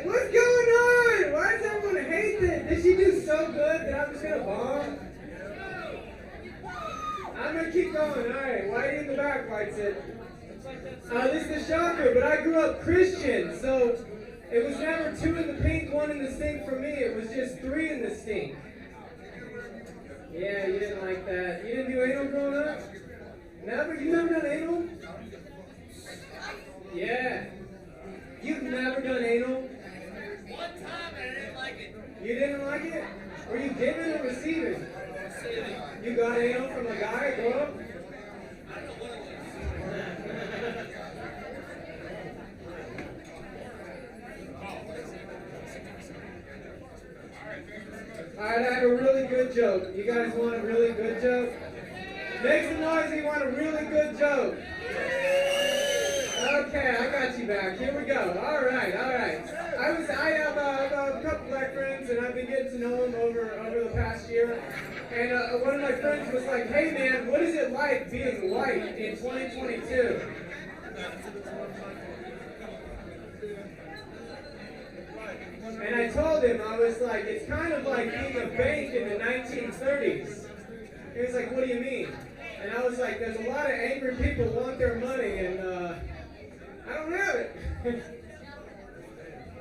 What's going on? Why does everyone hate this? Did she do so good that I'm just gonna bomb? I'm gonna keep going. Alright, Whitey in the back writes it. This is the shocker, but I grew up Christian, so it was never 2 in the pink, 1 in the stink for me. It was just 3 in the stink. Yeah, you didn't like that. You didn't do anal growing up? Never? You never done anal? Yeah. You've never done anal? One time and I didn't like it. You didn't like it? Were you giving or receiving? You got anal from a guy growing up? I don't know what it was. Alright, I have a really good joke. You guys want a really good joke? Make some noise if you want a really good joke. Okay, I got you back. Here we go. Alright. I have a couple black friends and I've been getting to know them over the past year. And one of my friends was like, hey man, what is it like being white in 2022? And I told him, I was like, it's kind of like being a bank in the 1930s. He was like, what do you mean? And I was like, there's a lot of angry people who want their money, and I don't have it.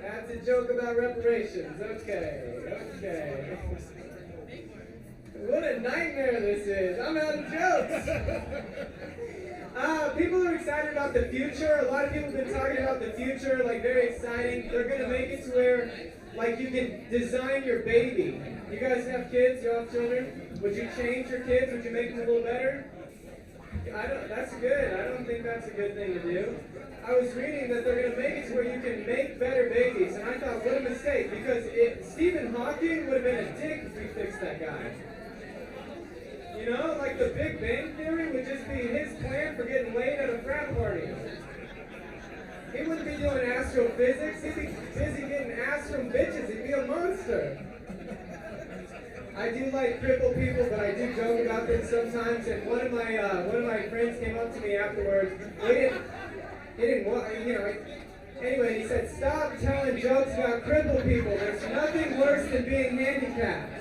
That's a joke about reparations. Okay. What a nightmare this is. I'm out of jokes. People are excited about the future. A lot of people have been talking about the future, like very exciting. They're going to make it to where, like, you can design your baby. You guys have kids? You have children? Would you change your kids? Would you make them a little better? That's good. I don't think that's a good thing to do. I was reading that they're going to make it to where you can make better babies, and I thought, what a mistake, because Stephen Hawking would have been a dick if we fixed that guy. You know, like the Big Bang Theory would just be his plan for getting laid at a frat party. He wouldn't be doing astrophysics, he'd be busy getting ass from bitches, he'd be a monster. I do like crippled people, but I do joke about them sometimes, and one of my friends came up to me afterwards. He didn't want, anyway, he said, stop telling jokes about crippled people. There's nothing worse than being handicapped.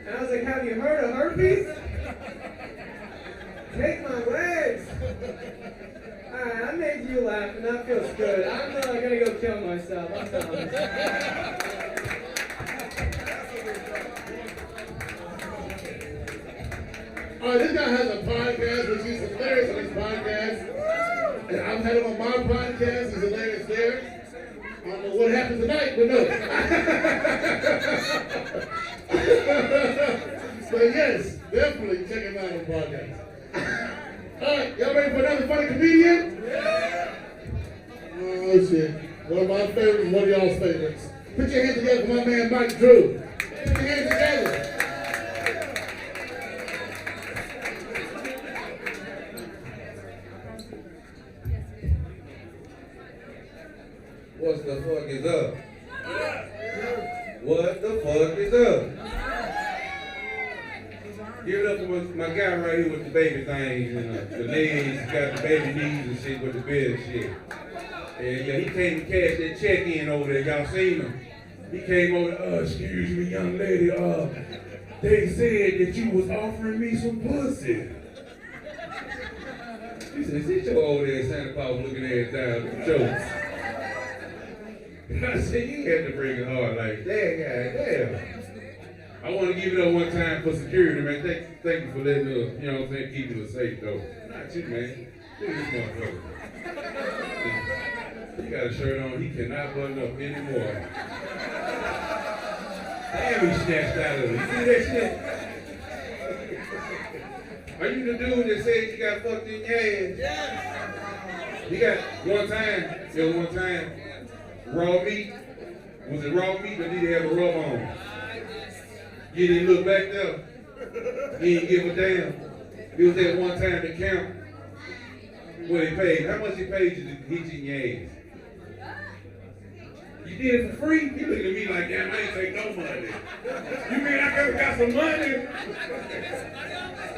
And I was like, have you heard of herpes? Take my legs. Alright, I made you laugh, and that feels good. I'm not gonna go kill myself. I'm done. Alright, this guy has a podcast, which is hilarious on his podcast. And I've had him on my podcast, he's hilarious there. I don't know what happened tonight, but no. But yes, definitely check him out on the podcast. All right, y'all ready for another funny comedian? Yeah. Oh shit. One of my favorites, one of y'all's favorites. Put your hands together for my man Mike Drew. Put your hands together. What the fuck is up? What the fuck is up? Give it up for my guy right here with the baby things and the legs, got the baby knees and shit with the bed and shit. And yeah, he came to cash that check in over there. Y'all seen him? He came over, excuse me, young lady, they said that you was offering me some pussy. She said, sit your old ass Santa Claus looking ass down with the jokes. I said, you had to bring it hard like that, goddamn. I want to give it up one time for security, man. Thank you for letting us, you know what I'm saying, keeping us safe, though. Not you, man. Look at this motherfucker. He got a shirt on, he cannot button up anymore. Damn, he snatched out of it. You see that shit? Are you the dude that said you got fucked in your ass? Yeah. You got one time, raw meat. Was it raw meat or did he have a rub on? You didn't look back there. You didn't give a damn. It was that one time to count what he paid. How much he paid you to hit you in your ass? You did it for free? You looking at me like, damn, I ain't take no money. You mean I could have got some money?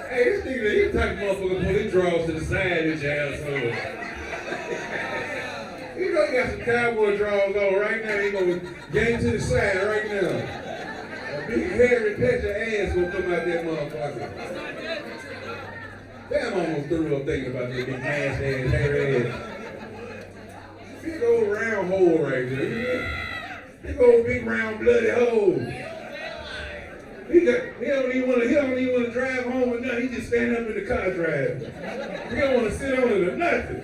Hey, this nigga, he the type of motherfucker pull his drawers to the side with your asshole. You know he got some cowboy drawers on right now. He gonna gang to the side right now. A big hairy patch of ass gonna come out that motherfucker. Damn, I almost threw up thinking about that big nasty ass, hairy ass. Big old round hole right there. Big old big round bloody hole. He don't even want to drive home or nothing. He just stand up in the car driving. He don't want to sit on it or nothing.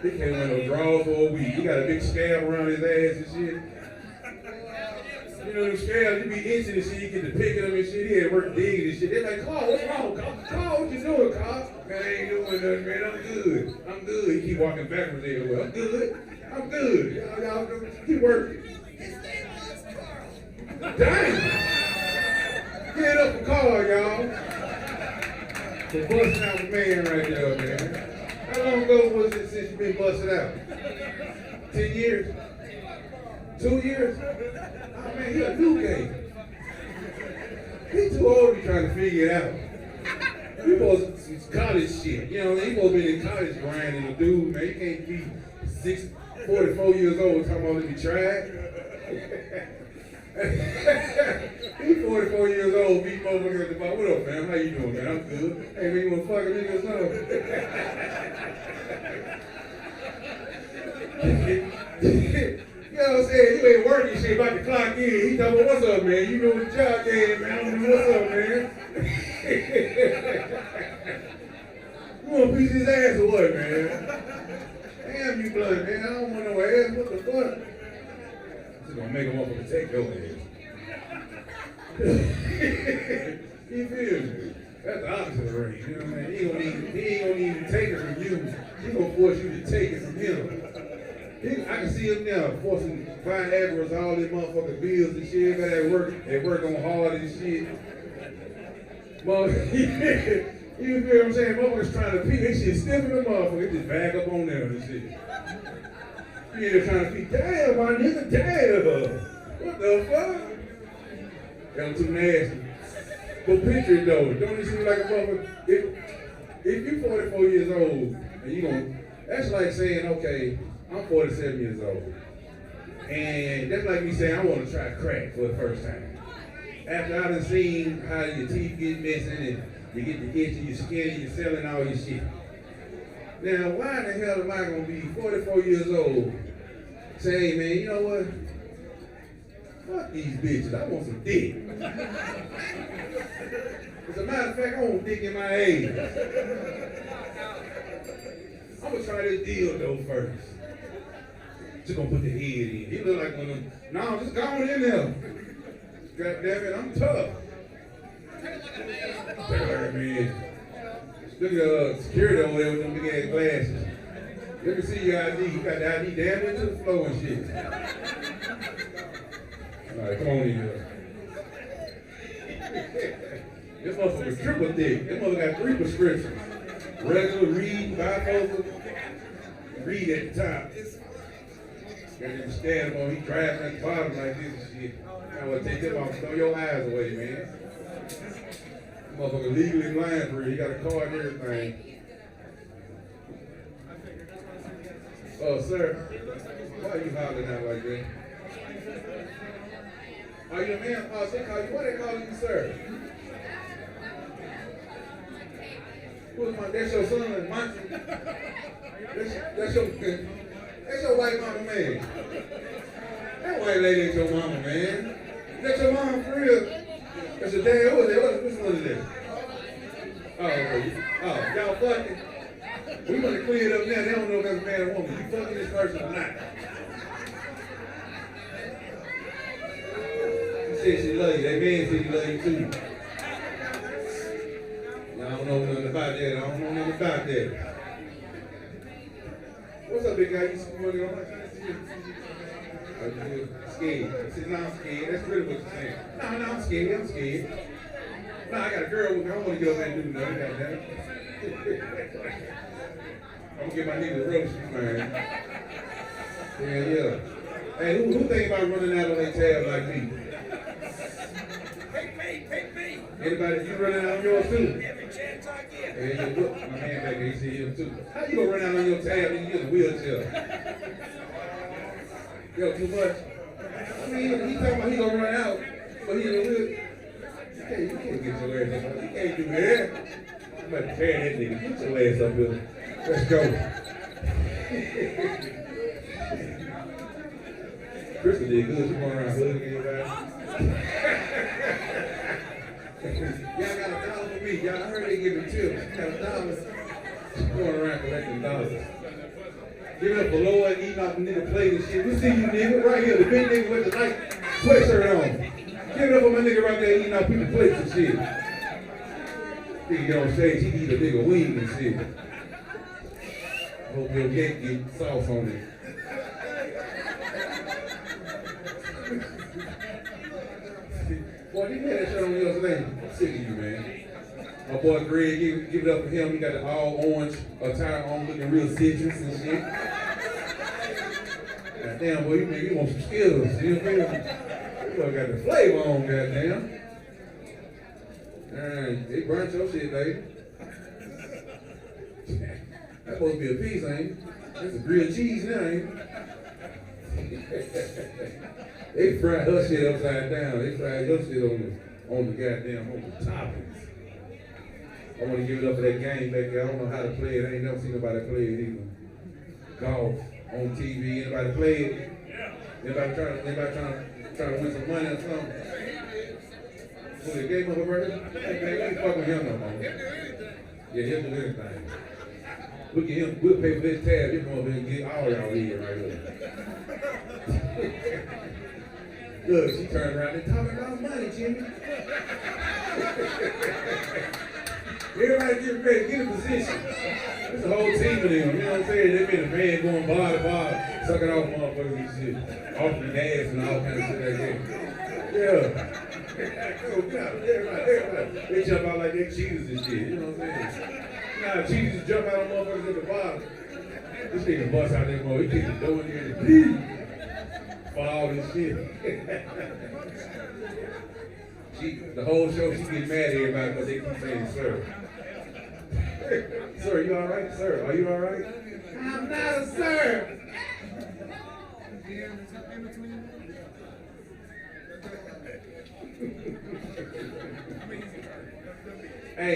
He can't wear no drawers for a week. He got a big scab around his ass and shit. You know them scabs, you be itching and shit, you get to picking them and shit. He had work digging and shit. They're like, Carl, what's wrong, Carl? Carl, what you doing, Carl? Man, I ain't doing nothing, man. I'm good. He keep walking backwards everywhere. I'm good. Y'all keep working. Damn! Get it up for Carl, y'all. For busting out the man right there, man. How long ago was it since you been busted out? 10 years? 2 years? Oh man, he a new game. He too old to be trying to figure it out. He supposed to college shit. You know, he supposed to be in college grinding a dude, man. He can't be 44 years old talking about let me try. He's 44 years old, beating motherfuckers at the bar. What up, man? How you doing, man? I'm good. Hey, man, you wanna fuck a nigga or something? You know what I'm saying? You ain't working shit about to clock in. He told me, what's up, man? You know what the job game, man. I don't know what's up, man. You want to piece his ass or what, man? Damn you blood, man. I don't want no ass. What the fuck? This is gonna make a motherfucker take your ass. You feel me? That's the opposite of race, you know what I mean? He ain't gonna even take it from you. He gonna force you to take it from him. I can see him now forcing Viagra's all these motherfucking bills and shit. They work on hard and shit. You feel what I'm saying? Motherfuckers trying to pee, they shit stiff in the motherfucker. They just back up on there and shit. You ain't trying to pee. Damn, my nigga, damn. What the fuck? That was too nasty. But picture it though. Don't it seem like a motherfucker? If you 44 years old and you gonna, that's like saying, okay, I'm 47 years old. And that's like me saying I want to try crack for the first time. After I done seen how your teeth get missing and you get the itch in your skin and you're selling all your shit. Now, why in the hell am I going to be 44 years old saying, man, you know what? Fuck these bitches, I want some dick. As a matter of fact, I want dick in my ass. I'm going to try this deal though first. Just gonna put the head in. He look like one of them. No, just go on in there. God damn it, I'm tough. Man. Look at security over there with them big ass glasses. Let me see your ID. You got the ID damn into the floor and shit. All right, come on in here. This motherfucker's triple thick. This motherfucker got 3 prescriptions. Regular, read, bifocal, read at the top. Got him stand on, he driving at the bottom like this and shit. I want to take them off, throw your eyes away, man. Motherfucker legally blind for you. He got a card and everything. Oh, sir. Why are you hollering out like that? Are you a man? Oh, they call you. What they calling you, sir? Who's my? That's your son, Monty. That's your white mama, man. That white lady ain't your mama, man. That's your mama for real. That's your dad. Who is that? Which one is that? Oh, okay. Oh, y'all fucking. We want to clear it up now. They don't know if that's a man or woman. You fucking this person or not? She said she love you. That man said he love you too. I don't know nothing about that. What's up, big guy? You see money on my time? Scared. I said, no, I'm scared. That's really what you're saying. No, I'm scared. No, I got a girl with me. I don't want to get over there and do nothing. Goddamn. I'm gonna get my nigga the roast, man. Yeah. Hey, who think about running out on their tab like me? Pick me. Anybody, you running out on yours too? Every chance I get. Yeah, you look, my man back there, he see him too. How you gonna run out on your tab and you in a wheelchair? Yo, too much. I mean, he talking about he gonna run out, but he in a wheelchair. You can't get your ass up. You can't do that. I'm about to tear that nigga. Get your ass up here. Let's go. Krista did good. She going around hugging everybody. Y'all got $1 for me. Y'all heard they give me tips. She got $1. She going around collecting dollars. Give it up for Lord eating off the nigga plate and shit. We see you nigga right here, the big nigga with the light sweatshirt on. Give it up for my nigga right there eating off people's plates and shit. Nigga get on stage, he eat a nigga wing and shit. Hope your neck get sauce on it. Boy, you had that shit on the other day. I'm sick of you, man. My boy Greg, give it up for him. He got the all orange attire on, looking real citrus and shit. Goddamn, boy, you want some skills. You know what I mean? You got the flavor on, goddamn. They burnt your shit, baby. That's supposed to be a piece, ain't it? That's a grilled cheese now, ain't it? They fried her shit upside down. They fried your shit on the toppings. I want to give it up for that game back there. I don't know how to play it. I ain't never seen nobody play it either. Golf on TV. Anybody play it? Anybody trying to win some money or something? Who the game of a brother? Hey, man, let me fuck with him no more. Yeah, he'll do anything. Look at him. We'll pay for this tab. He'll come over and get all y'all here right here. Look, she turned around and talking about money, Jimmy. Everybody get ready, get in position. There's a whole team of them, you know what I'm saying? They been a band going bar to bar, sucking off motherfuckers and shit. Off the gas and all kinds of shit like that. Yeah. Everybody. They jump out like they cheaters and shit, you know what I'm saying? Nah, cheaters jump out on motherfuckers at the bottom. This nigga bust out that mother, he kicked the door in there and for all this shit. The whole show, she get mad at everybody because they keep saying sir. Sir, you all right? Sir, are you all right? I'm not a sir. Hey,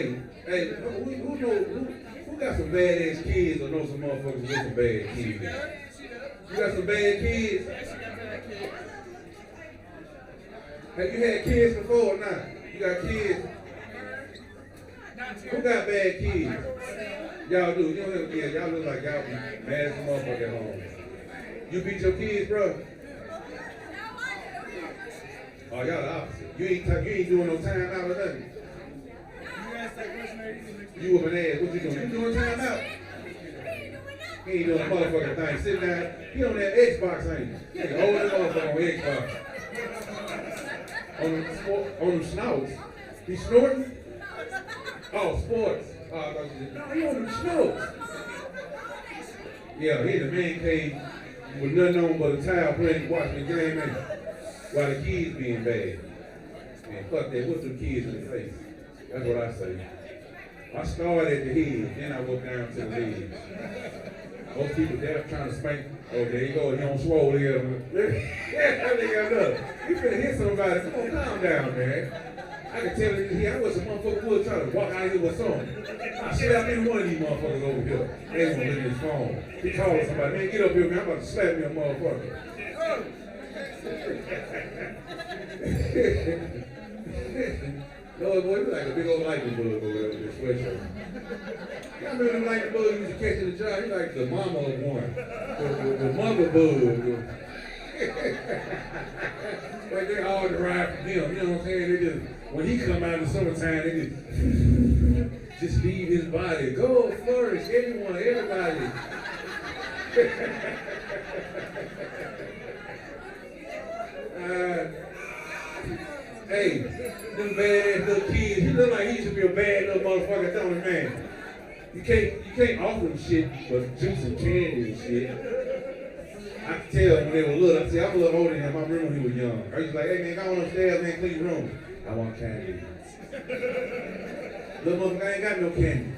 who got some badass kids or know some motherfuckers with some bad kids? You got some bad kids? Have you had kids before or not? You got kids? Who got bad kids? Y'all do. You don't have kids. Y'all look like y'all be mad as a motherfucker at home. You beat your kids, bro? Oh, y'all the opposite. You ain't doing no time out or nothing. You whoop an ass. What you doing? You doing time out? He ain't doing a motherfucking thing. Sitting down. He on that Xbox, ain't he? He holding that motherfucker on Xbox. On them snouts. He snorting? Oh, sports. Oh, I thought you said, no, he on them snorts. Yeah, he in the man cave with nothing on but a towel playing, watching the game, man. While the kids being bad. Man, fuck that. What's them kids in the face? That's what I say. I started at the head, then I walked down to the legs. Most people there trying to spank. Oh, there you go. He on swole here. Yeah, that nigga enough. You finna hit somebody. Come on, calm down, man. I can tell you, I was a motherfucker would try to walk out here with something. I slapped any one of these motherfuckers over here. They was looking at his phone. He called somebody, man, get up here, man. I'm about to slap me a motherfucker. Lord, boy, you like a big old lightning bug over there with this sweatshirt. Y'all remember them lightning bugs you used to catch in the jar? He like the mama of one. The mother bug. Like they all derived from him, you know what I'm saying? They just, when he come out in the summertime, they just leave his body. Go flourish, everyone, everybody. Hey, them bad little kids, he look like he used to be a bad little motherfucker, tell me, man. You can't offer them shit but juice and candy and shit. I could tell when they were little. I said, I'm a little older than him. I remember when he was young. I was like, hey man, go on upstairs, man, clean your room. I want candy. Little motherfucker, I ain't got no candy.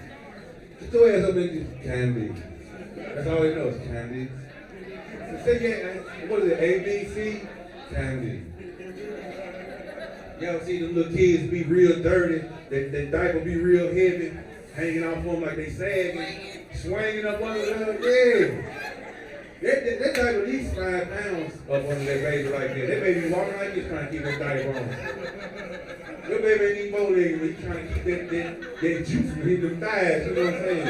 Get your ass up and candy. That's all he knows, candy. Say, what is it, A, B, C? Candy. Y'all see them little kids be real dirty, that diaper be real heavy, hanging off them like they sagging, swinging up under them, yeah. That diaper at least 5 pounds up under that baby like that. That baby walking like this trying to keep that diaper on. Your baby ain't even bow legged, but you trying to keep that juice from hitting them thighs, you know what I'm saying?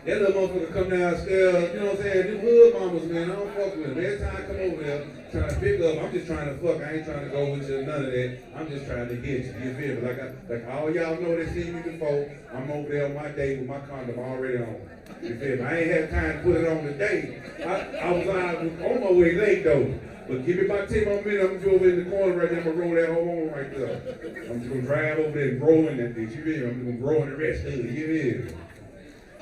That little motherfucker come downstairs, you know what I'm saying? Them hood mamas, man, I don't fuck with them. Every time I come over there, trying to pick up, I'm just trying to fuck. I ain't trying to go with you, none of that. I'm just trying to get you. You feel me? Like all y'all know that seen me before, I'm over there on my date with my condom already on. You feel me? I ain't had time to put it on today. I was on my way late though. But give me about 10 more minutes, I'm gonna go over in the corner right there, I'm gonna roll that whole on right there. I'm just gonna drive over there and grow in that bitch, you feel me? I'm just gonna grow in the rest of it, you feel me?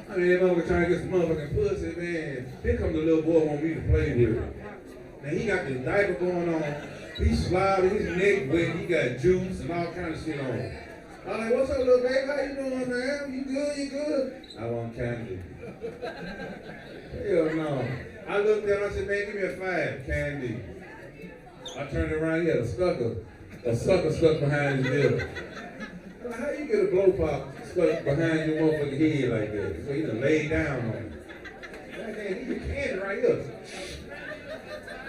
I mean, that motherfucker trying to get some motherfucking pussy, man. Here comes the little boy want me to play with him. Now he got this diaper going on. He's slobbing, his neck wet, he got juice and all kind of shit on. I'm like, what's up, little baby? How you doing, man? You good? You good? I want candy. Hell no. I looked at him, I said, man, give me a 5, candy. I turned around, he had a sucker stuck behind his ear. How you get a blow pop stuck behind your motherfucking head like that? So he done laid down on it. God damn, he get candy right here.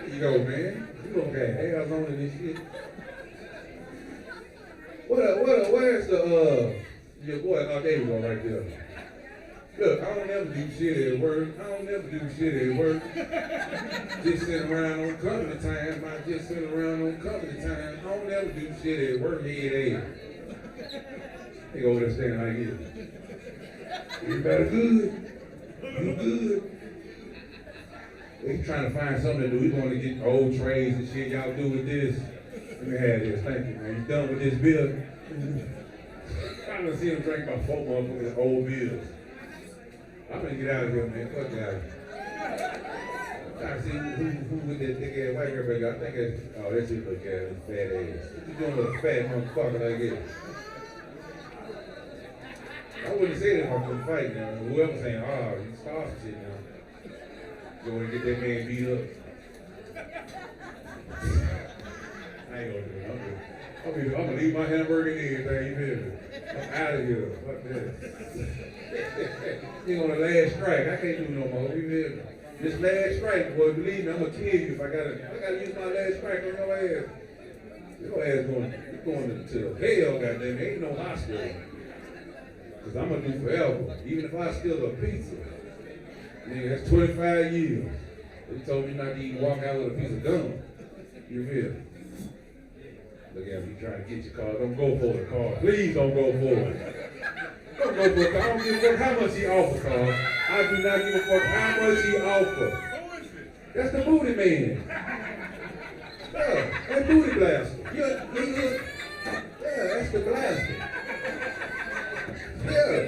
Here you go, man. You don't got hairs on in this shit. Where's your boy? Oh, there you go, right there. Look, I don't ever do shit at work. Just sitting around on company time. I just sitting around on company time. I don't ever do shit at work. They go over there standing like this. Everybody good? You good? They trying to find something to do. We want to get old trays and shit. Y'all do with this. Let me have this. Thank you, man. You done with this bill? I'm gonna see him drink about 4 motherfuckers old bills. I'm gonna get out of here, man. Fuck that. I'm trying to see who with that thick ass white girl back. I think it's, oh, that's it, look at it, fat ass. What you doing with a fat motherfucker like this? I wouldn't say that if I couldn't fight now. Whoever's saying, oh, you start some shit now. Go and get that man beat up. I ain't gonna do it. I'm gonna leave my hamburger and everything, you feel me? I'm out of here. Fuck that. You on the last strike. I can't do no more, you feel me? This last strike, boy, believe me, I'm gonna kill you if I gotta use my last strike on your ass. Your ass going to hell, goddamn. Ain't no hospital. Cause I'm gonna do forever. Even if I steal a pizza. Nigga, that's 25 years. He told me not to even walk out with a piece of gum. You feel? Look at me trying to get your car. Don't go for the car. Please don't go for it. Don't go for it. I don't give a fuck how much he offer, Carl. I do not give a fuck how much he offer. That's the booty man. Yeah, that booty blaster. Yeah, that's the blaster. Yeah.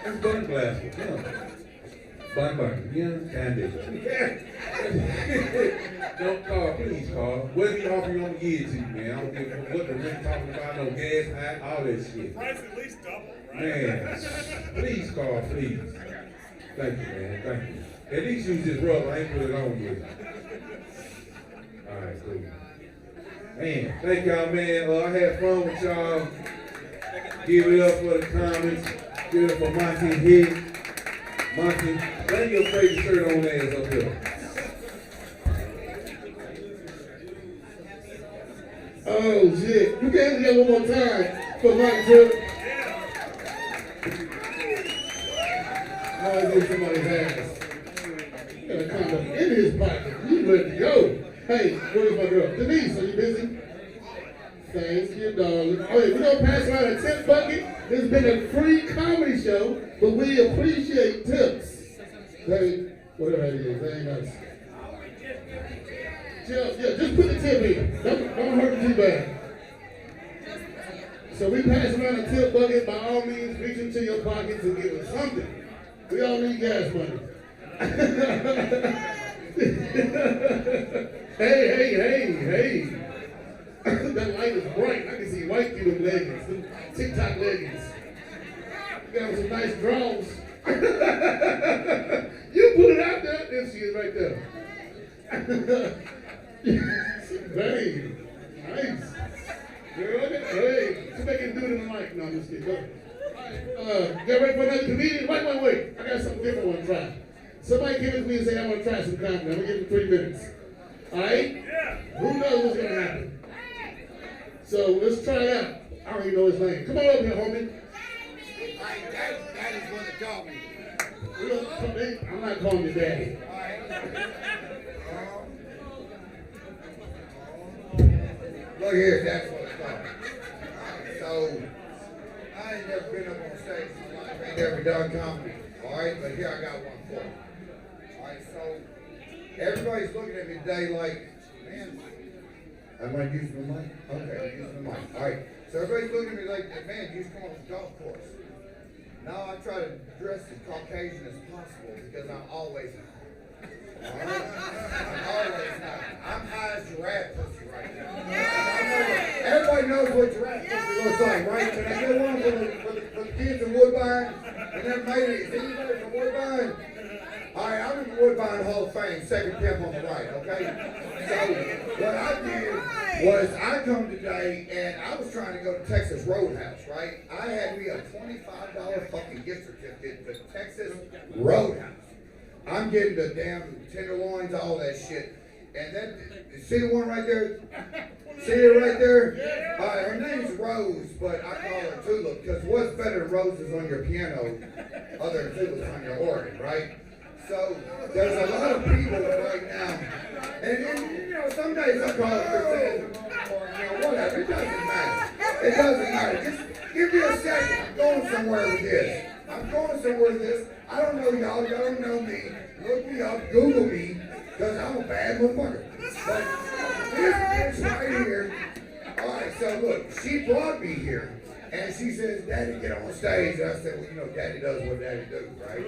That's bun blaster. Yeah. Bun. Yeah, candy. Don't call, please call. Whatever you offer, you want to give it to you, man. I don't give a fuck what the rent talking about, no gas, all that shit. Price at least double, right? Man, please call, please. Thank you, man. Thank you. At least use this rubber. I ain't put it on yet. All right, cool. Man, thank y'all, man. I had fun with y'all. Give it up for the comments. Give it up for Monty Hick. Monty, bring your favorite shirt on ass up here. Oh shit. You guys get one more time for Mike Tip. Oh, there's somebody's ass. He got a condom in his pocket. He's ready to go. Hey, where's my girl? Denise, are you busy? Thank you, darling. Oh, yeah, we're going to pass around a tip bucket. This has been a free comedy show, but we appreciate tips. They, whatever that is, they ain't nice. Yeah, just put the tip in. Don't hurt too bad. So we pass around a tip bucket. By all means, reach into your pockets and give us something. We all need gas money. Hey. That light is bright. I can see white through them leggings, them TikTok leggings. You got some nice draws. You put it out there. There she is right there. Bang. Nice. Girl, hey. Somebody can do it in the mic. No, I'm just kidding. Go. Get ready for another comedian? Wait. I got something different I want to try. Somebody came to me and said, I want to try some comedy. I'm going to give them 3 minutes. All right? Yeah. Who knows what's going to happen? So let's try it out. I don't even know his name. Come on up here, homie. Daddy's going to call me. I'm not calling you daddy. Look here, that's what it's called. So, I ain't never been up on stage. I ain't never done comedy. Alright, but here I got one for you. Alright, so, everybody's looking at me today like, man, am I using the mic? Okay, I'm using the mic. Alright, so everybody's looking at me like, man, you just come on the golf course. Now I try to dress as Caucasian as possible because I'm always high. Alright? I'm always high. I'm high as giraffe pussy right now. Everybody knows what giraffe pussy looks like, right? Can I get one for the kids in Woodbine? And then maybe, is anybody from Woodbine? Alright, I'm in the Woodbine Hall of Fame, second pimp on the right, okay? So, what I did was I come today and I was trying to go to Texas Roadhouse, right? I had me a $25 fucking gift certificate to Texas Roadhouse. I'm getting the damn tenderloins, all that shit. And then, see the one right there? See her right there? Her name's Rose, but I call her Tulip, because what's better than roses on your piano other than tulips on your organ, right? So, there's a lot of people right now, and you know, some days I call it for saying, whatever, it doesn't matter. It doesn't matter. Just give me a second. I'm going somewhere with this. I don't know y'all don't know me. Look me up, Google me, because I'm a bad motherfucker. But this bitch right here, alright, so look, she brought me here. And she says, Daddy, get on stage. And I said, well, you know, Daddy does what Daddy do, right?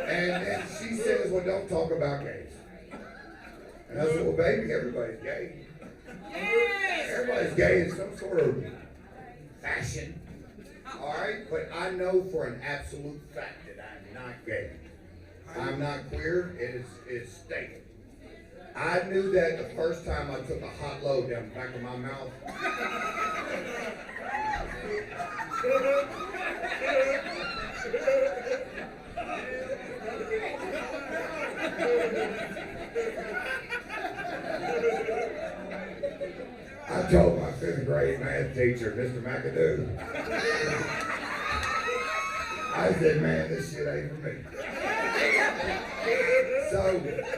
And then she says, well, don't talk about gays. And I said, well, baby, everybody's gay. Everybody's gay in some sort of fashion. All right? But I know for an absolute fact that I'm not gay. I'm not queer. It is stated. I knew that the first time I took a hot load down the back of my mouth. I told my 5th grade math teacher, Mr. McAdoo, I said, man, this shit ain't for me. So,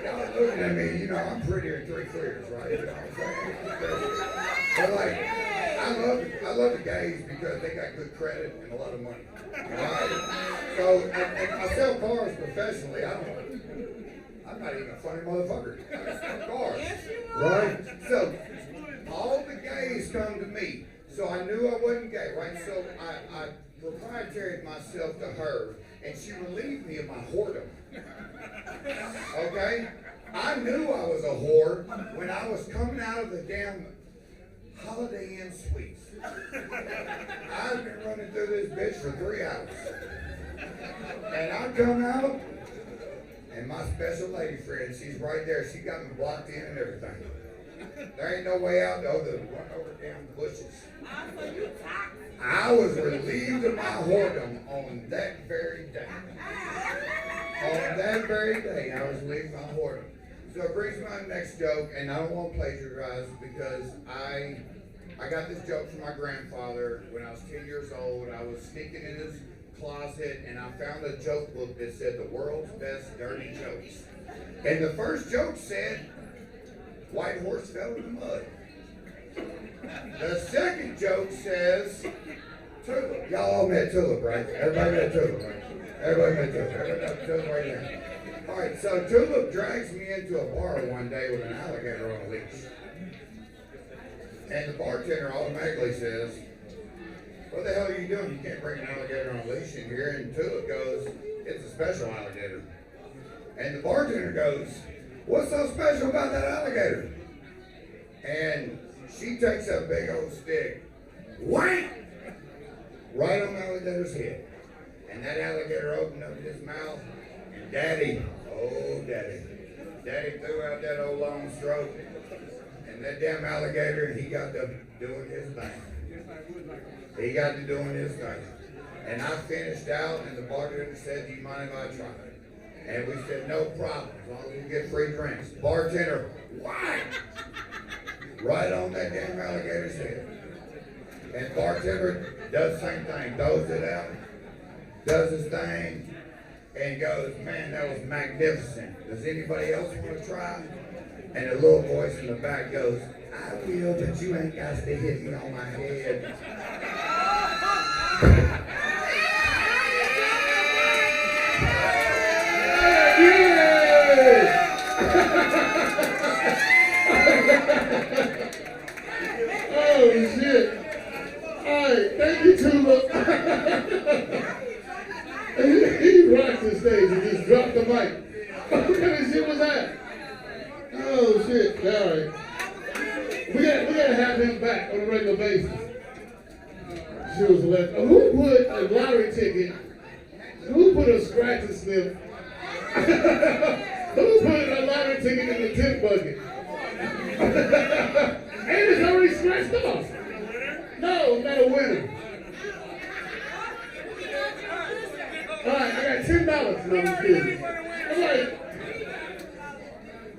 y'all looking at me, you know, I'm prettier than 3 queers, right? You know what I'm saying? But like, I love the gays because they got good credit and a lot of money. Right? So, and I sell cars professionally. I'm not even a funny motherfucker. I sell cars. Right? So, all the gays come to me. So I knew I wasn't gay, right? So I proprietaried myself to her, and she relieved me of my whoredom. Okay? I knew I was a whore when I was coming out of the damn Holiday Inn suites. I've been running through this bitch for 3 hours. And I come out, and my special lady friend, she's right there. She got me blocked in and everything. There ain't no way out other than run over damn bushes. I was relieved of my whoredom on that very day. On that very day, I was relieved of my whoredom. So it brings me to my next joke, and I don't want to plagiarize because I got this joke from my grandfather when I was 10 years old. I was sneaking in his closet, and I found a joke book that said the world's best dirty jokes. And the first joke said, white horse fell in the mud. The second joke says, Tulip. Y'all all met Tulip, right? Everybody met Tulip, right? Everybody met Tulip. Everybody met Tulip right now. All right, so Tulip drags me into a bar one day with an alligator on a leash. And the bartender automatically says, what the hell are you doing? You can't bring an alligator on a leash in here. And Tulip goes, it's a special alligator. And the bartender goes, what's so special about that alligator? And she takes a big old stick, wham! Right on the alligator's head. And that alligator opened up his mouth, and Daddy threw out that old long stroke. And that damn alligator, he got to doing his thing. He got to doing his thing. And I finished out, and the bartender said, do you mind if I try it? And we said, no problem, as long as we get free drinks. Bartender, whack! Right on that damn alligator's head. And bartender does the same thing, throws it out, does his thing, and goes, man, that was magnificent. Does anybody else want to try? And a little voice in the back goes, I will, but you ain't got to hit me on my head. Oh, shit. All right, thank you, Tulip. He rocked the stage and just dropped the mic. What kind of shit was that? Oh, shit. All right. We gotta have him back on a regular basis. She was left. Who put a lottery ticket? Who put a scratch and sniff? Who put a lottery ticket in the tip bucket? And it's already scratched off. No, not a winner. All right, I got $10. No, I'm just kidding. I'm like,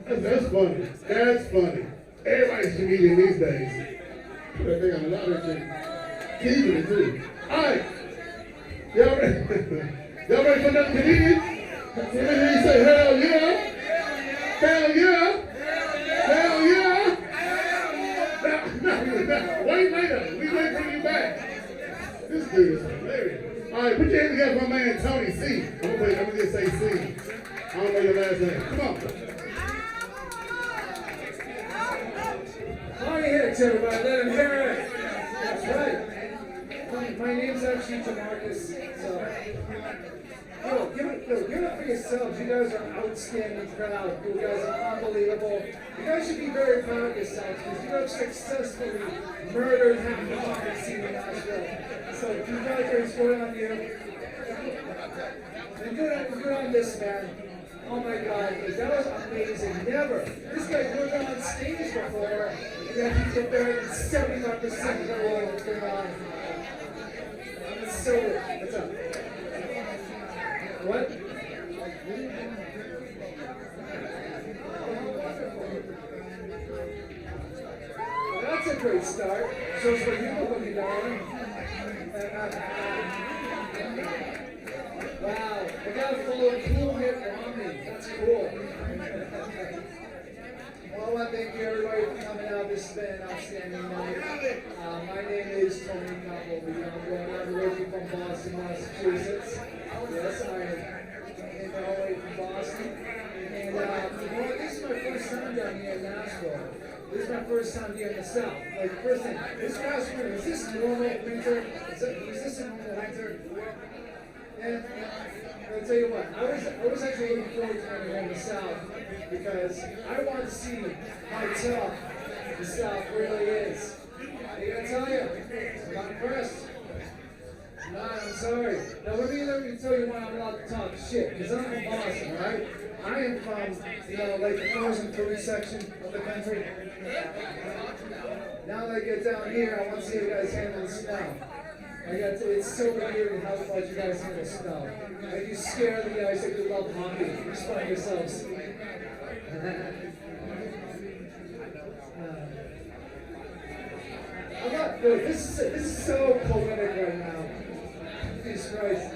that's funny. That's funny. Everybody's comedian these days. Put that thing on the lottery ticket. Keeping it too. All right. Y'all ready? Y'all ready for another comedian? Let me hear you say, hell yeah. Hell yeah. Hell yeah. No. Wait later. We may bring you back. This dude is hilarious. All right, put your hands together for my man Tony C. I'm gonna just say C. I don't know your last name. Come on. Party hits, everybody. Let him hear it. That's right. My name's actually Jamarcus. So, give it up for yourselves. You guys are outstanding crowd. You guys are unbelievable. You guys should be very proud of yourselves because you have successfully murdered half the fucking scene in Nashville. So, congratulations, good on you. And good on this man. Oh my God, that was amazing. Never. This guy's never been on stage before. And then he's prepared 75% of the world. What's going on? So, what's up? What? Well, that's a great start. So it's what you look looking, darling. Wow, I got a full of cool hip Romney. That's cool. Well, I want to thank you everybody for coming out. This has been an outstanding night. My name is Tony Campbell. I'm originally from Boston, Massachusetts. Yes, I came all the way from Boston. And you know what? This is my first time down here in Nashville. This is my first time here in the South. Like, first thing, this past winter, is this normal winter? Is this a normal winter? Yeah. I'll tell you what, I was actually looking forward to coming here in the South because I want to see how tough the South really is. I gotta tell you, I'm not impressed. I'm sorry. Now let me tell you why I'm allowed to talk shit, because I'm from Boston, right? I am from, like the frozen food section of the country. Now that I get down here, I want to see you guys handle the snow. It's so weird how much you guys handle snow. Like you scare the guys that you love hockey. Explain yourselves. Dude, this is so poetic right now. Jesus Christ.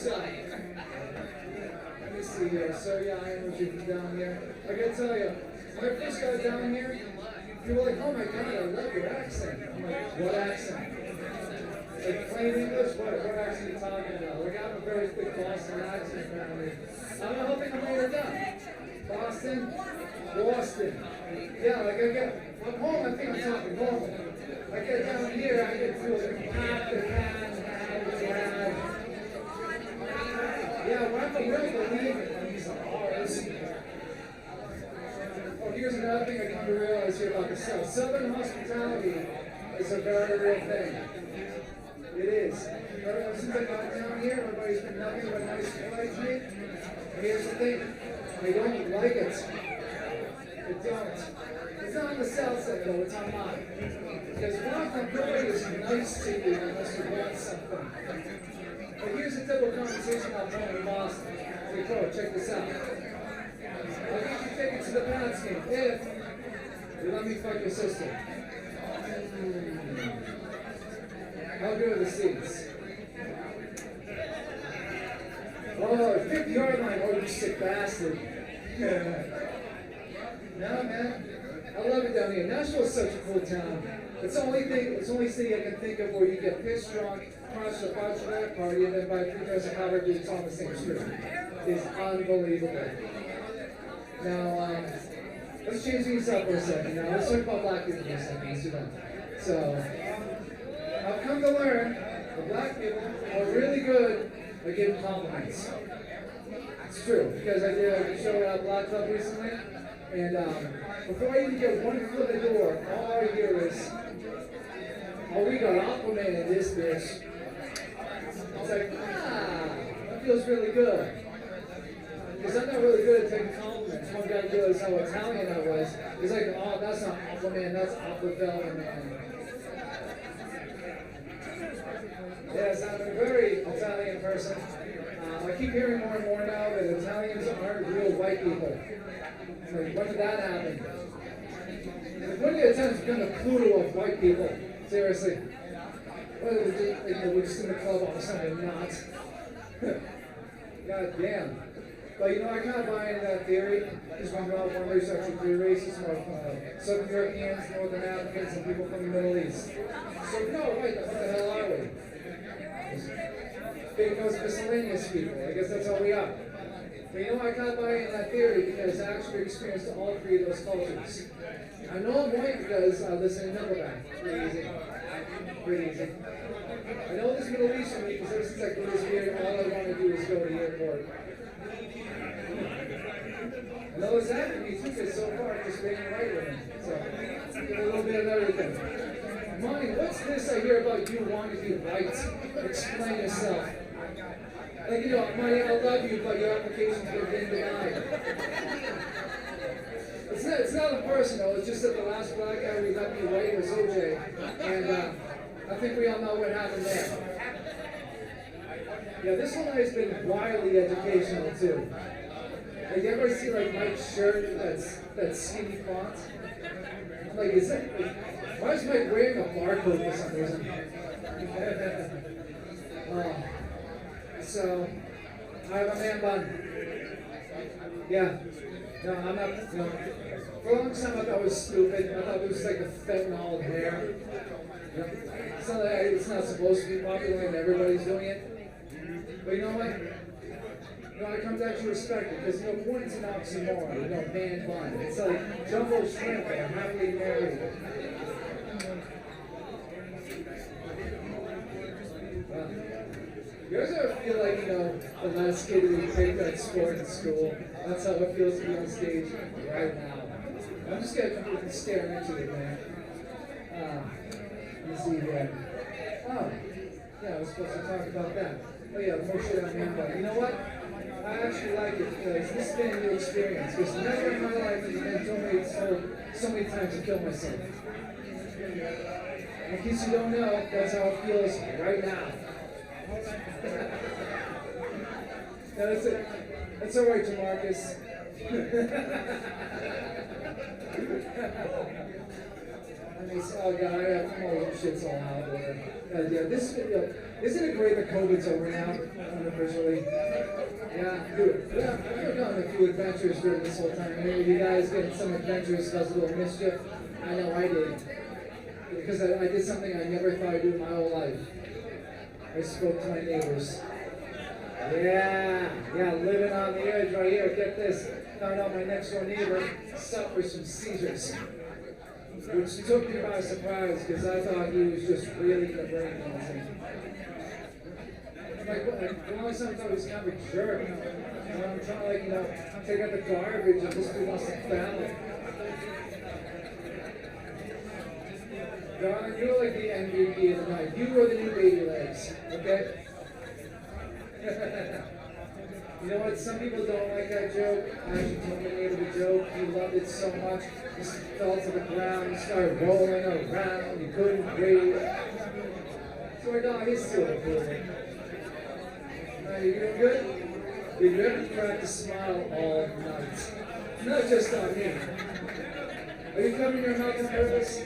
So, let me see here. So yeah, I am from down here. I gotta tell you, when I first got down here, people were like, oh my god, I love your accent. I'm like, what accent? Like plain English? What accent are you talking about? Like I have a very thick Boston accent apparently. I don't know how they can hold it down. Boston? Yeah, like I get, I'm home, I think I'm talking normal. I get down here, I get to like half the can, yeah, when I'm a real believer in these R's. Oh, here's another thing I come to realize here about the South. Southern hospitality is a very real thing. It is. Ever since I got down here, everybody's been nothing but nice to me. And here's the thing, I don't like it. I don't. It's not on the south side though, it's on mine. Because nobody is nice to you unless you want something. But here's a typical conversation I'll have in Boston. Say, bro, check this out. I'll get you tickets to the Pats game if you let me fuck your sister. How good are the seats? Oh, 50-yard line, oh, you sick bastard. No, man. I love it down here. Nashville's such a cool town. It's the only city I can think of where you get pissed drunk, crash a bachelorette party, and then buy 3 pairs of powder boots on the same street. It's unbelievable. Now, let's change these up for a second. Now, let's talk about black people for a second. Let's do that. So, I've come to learn that black people are really good at giving compliments. It's true, because I did a show at Black Club recently, and before I even get one foot in the door, all I hear is, oh, we got Aquaman in this bitch. It's like, that feels really good. Because I'm not really good at taking compliments. One guy realized how Italian I was. He's like, oh, that's not Aquaman, that's Aquavellan, man. Yes, I'm a very Italian person. I keep hearing more and more now that Italians aren't real white people. Like, when did that happen? When did the Italians become the Pluto of white people? Seriously. We're just in the club all of a sudden, not. God damn. But you know, I kind of buy into that theory. There's one researcher theory. It's about Southern Europeans, Northern Africans, and people from the Middle East. So, no, wait, what the hell are we? Because miscellaneous people. I guess that's all we are. But you know, I can't buy into that theory because I actually experienced all 3 of those cultures. I know I'm white because I listen to Nickelback. Pretty easy. I know this Middle Eastern because ever since I grew this beard, all I want to do is go to the airport. I know it's happened to me too, because so far I'm just being white women. So, give a little bit of everything. Monty, what's this I hear about you wanting to be white? Explain yourself. Like, you know, Monty, I love you, but your application's been denied. It's not a person, though. It's just that the last black guy we got me white was OJ. And I think we all know what happened there. Yeah, this one has been wildly educational, too. Like, you ever see, like, Mike's shirt that's skinny font? I'm like, is it... Like, why is Mike wearing a barcode for some reason? So, I have a man bun. Yeah. No, I'm not, no. For a long time I thought it was stupid. I thought it was like a fentanyl hair. You know, it's not like it's not supposed to be popular and everybody's doing it. But you know what? You know, I come to actually respect it because, you know, one's an oxymoron, you know, man bun. It's like jumbo shrimp and happily married. You guys ever feel like, you know, the last kid who played that sport in school? That's how it feels to be on stage right now. I'm just gonna completely stare into it, man. Let me see here. Oh, yeah, I was supposed to talk about that. Oh yeah, more shit on me, but you know what? I actually like it because this has been a new experience. Because never in my life has it been so many times to kill myself. In case you don't know, that's how it feels right now. No, that's it. That's all right, Jamarcus. I mean, oh God, I'm all shit's all out there. Yeah, this, isn't it great that COVID's over now, unofficially? Yeah, dude. Yeah, I've done a few adventures during this whole time. Maybe you guys getting some adventures caused a little mischief. I know I did. Because I did something I never thought I'd do in my whole life. I spoke to my neighbors. Yeah, living on the edge right here. Get this. Found out my next door neighbor suffers from seizures. Which took me by surprise because I thought he was just really in the brain dancing. Like, for a long time I thought he was kind of a jerk. And I'm trying to, like, you know, take out the garbage and this dude wants to foul it. Darling, you're like the MVP of the night. You were the new baby legs, okay? You know what? Some people don't like that joke. I actually told my neighbor the joke. He loved it so much. He fell to the ground. He started rolling around. He couldn't breathe. So my dog is still improving. You doing good? Did you ever practice smile all night? Not just on me. Are you covering your mouth on purpose?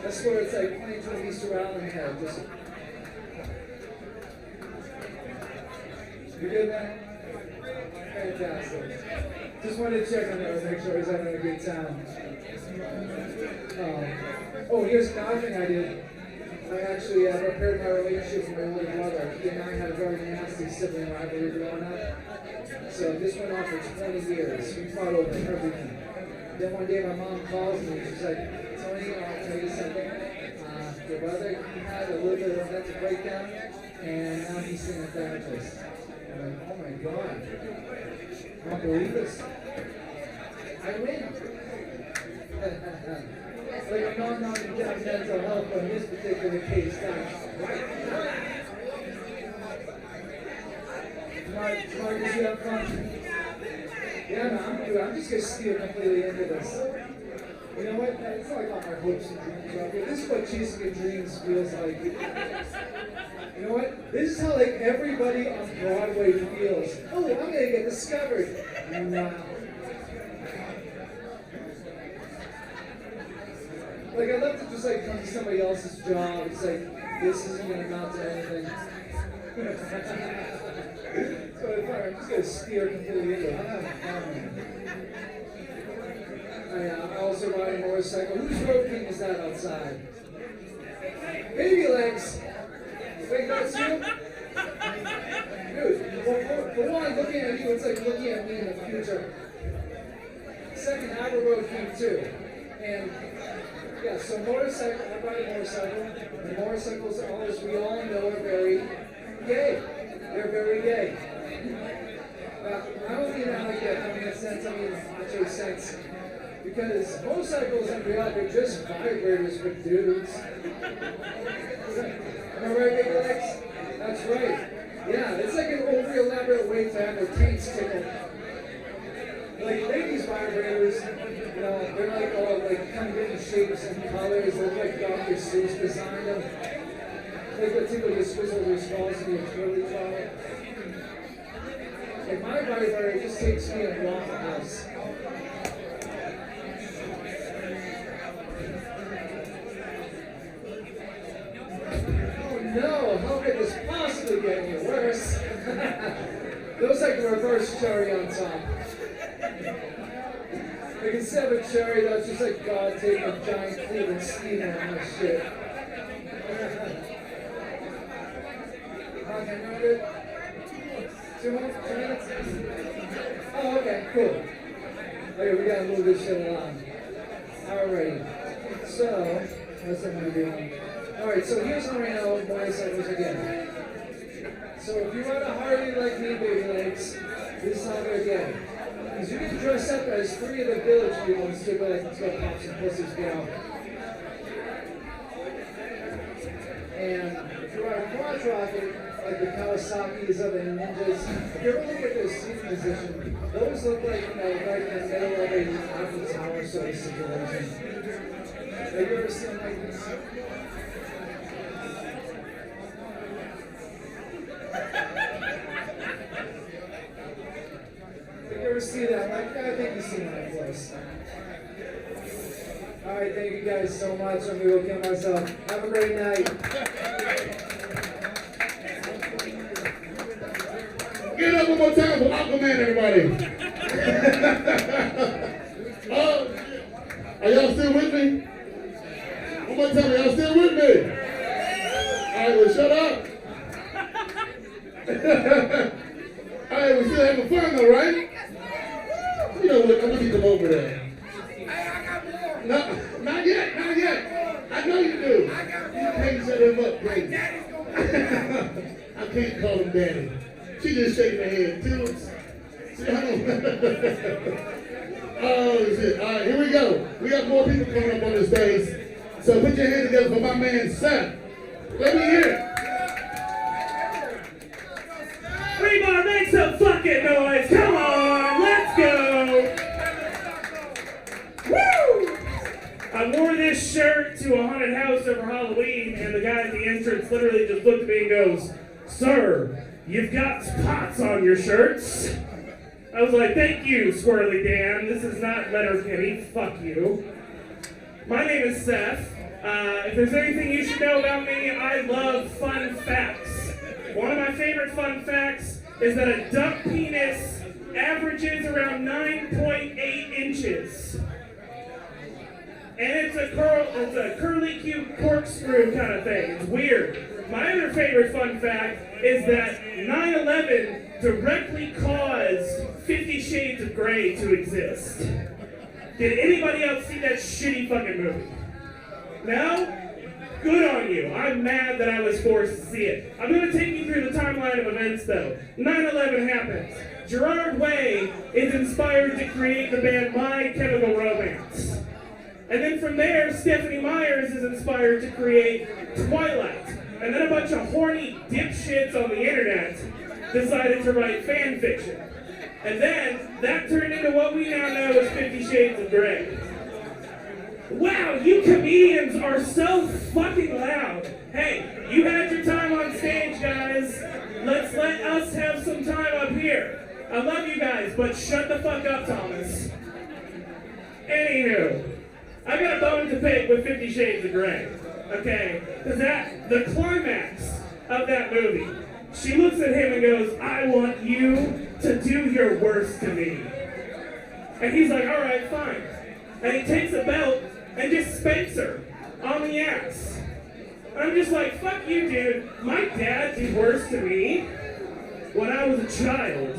That's what it's like playing to an Easter Island head. Just... You good, man? Fantastic. Just wanted to check on him and make sure he's having a good time. Oh, here's another thing I did. I actually repaired my relationship with my older brother. He and I had a very nasty sibling rivalry growing up. So this went on for 20 years. We fought over everything. Then one day my mom calls me and she's like, Tony, I'll tell you something. Your brother, he had a little bit of a mental breakdown and now he's seeing a therapist. I'm like, oh my God. I don't believe this. I win. Like, I'm not to get mental health on this particular case. That's right. Marcus, you have fun? Yeah, man, I'm just going to steer completely into this. You know what? It's not like all my hopes and dreams out there. This is what chasing your dreams feels like. You know what? This is how, like, everybody on Broadway feels. Oh, I'm going to get discovered. Wow. Like, I'd love to just, like, come to somebody else's job. It's like, this isn't going to amount to anything. So I'm just going to steer completely into it. I'm having fun. I also ride a motorcycle. Whose road king is that outside? Baby legs. Wait, that's you? Dude, for one, looking at you, it's like looking at me in the future. Second, I have a road king too. And yeah, so motorcycle, I ride a motorcycle. And motorcycles, as we all know, are very gay. They're very gay. I don't mean that like that. I mean, in a sense, I mean macho sense. Because motorcycles in reality are just vibrators for dudes. Am I right, big legs? That's right. Yeah, it's like an overly elaborate way to have their taints tickled. Like ladies' vibrators, you know, they're like all like kind of different shapes and colors. They look like Dr. Seuss designed them. Like the tickle your swizzle response to your twirly trolley. Like my vibrator just takes me in a Waffle House. Oh no, how could this possibly get any worse? It looks like a reverse cherry on top. Like instead of a cherry, that's just like God taking a giant Cleveland steamer on that shit. Okay, no good? 2 minutes? 2 minutes? Oh, okay, cool. Okay, we gotta move this shit along. Alrighty. So, what's that gonna be on? Alright, so here's how I know motorcycles again. So if you ride a Harley like me, baby legs, this is how I'm gonna get it. Because you can dress up as 3 of the village people and still be like, let's go pop some pussies, get out. And if you ride a crotch rocket, like the Kawasaki's or the Ninjas, if you ever look at their seating position, those look like, you know, right in the middle of a Eiffel Tower sort of situation. Have you ever seen like this? If you ever see that, like, I think you've seen it up close. Alright, thank you guys so much. I'm gonna go kill myself. Have a great night. Give it up one more time for Aquaman, everybody. Oh, are y'all still with me? One more time, are y'all still with me? Alright, well, shut up. Alright, we're still having fun though, right? You know what, I'm gonna keep them over there. No, not yet, not yet. I know you do. You can't set him up, baby. I can't call him daddy. She just shaking her head, too. Oh, shit. All right, here we go. We got more people coming up on the stage. So put your hand together for my man, Seth. Let me hear it. Rebar, make some fucking noise. Come on, let's go. Woo! I wore this shirt to a haunted house over Halloween, and the guy at the entrance literally just looked at me and goes, "Sir, you've got spots on your shirts." I was like, "Thank you, Squirrely Dan. This is not Letterkenny. Fuck you." My name is Seth. If there's anything you should know about me, I love fun facts. One of my favorite fun facts is that a duck penis averages around 9.8 inches. And it's a curly cute corkscrew kind of thing. It's weird. My other favorite fun fact is that 9/11 directly caused 50 Shades of Grey to exist. Did anybody else see that shitty fucking movie? No? Good on you. I'm mad that I was forced to see it. I'm going to take you through the timeline of events though. 9/11 happens. Gerard Way is inspired to create the band My Chemical Romance. And then from there, Stephanie Myers is inspired to create Twilight. And then a bunch of horny dipshits on the internet decided to write fan fiction. And then that turned into what we now know as 50 Shades of Grey. Wow, you comedians are so fucking loud. Hey, you had your time on stage, guys. Let's let us have some time up here. I love you guys, but shut the fuck up, Thomas. Anywho. I got a bone to pick with 50 Shades of Grey, okay? Because the climax of that movie, she looks at him and goes, "I want you to do your worst to me." And he's like, "All right, fine." And he takes a belt and just spanks her on the ass. And I'm just like, fuck you, dude. My dad did worse to me when I was a child.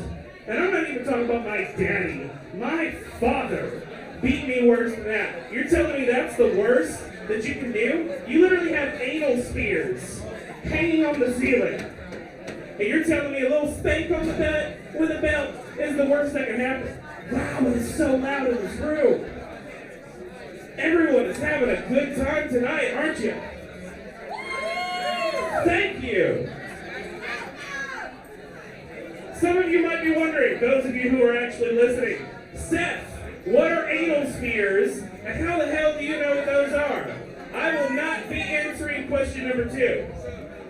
And I'm not even talking about my daddy. My father beat me worse than that. You're telling me that's the worst that you can do? You literally have anal spears hanging on the ceiling. And you're telling me a little spank on the belt with a belt is the worst that can happen? Wow, it is so loud in this room. Everyone is having a good time tonight, aren't you? Thank you. Some of you might be wondering, those of you who are actually listening, Seth, what are anal spheres, and how the hell do you know what those are? I will not be answering question number 2.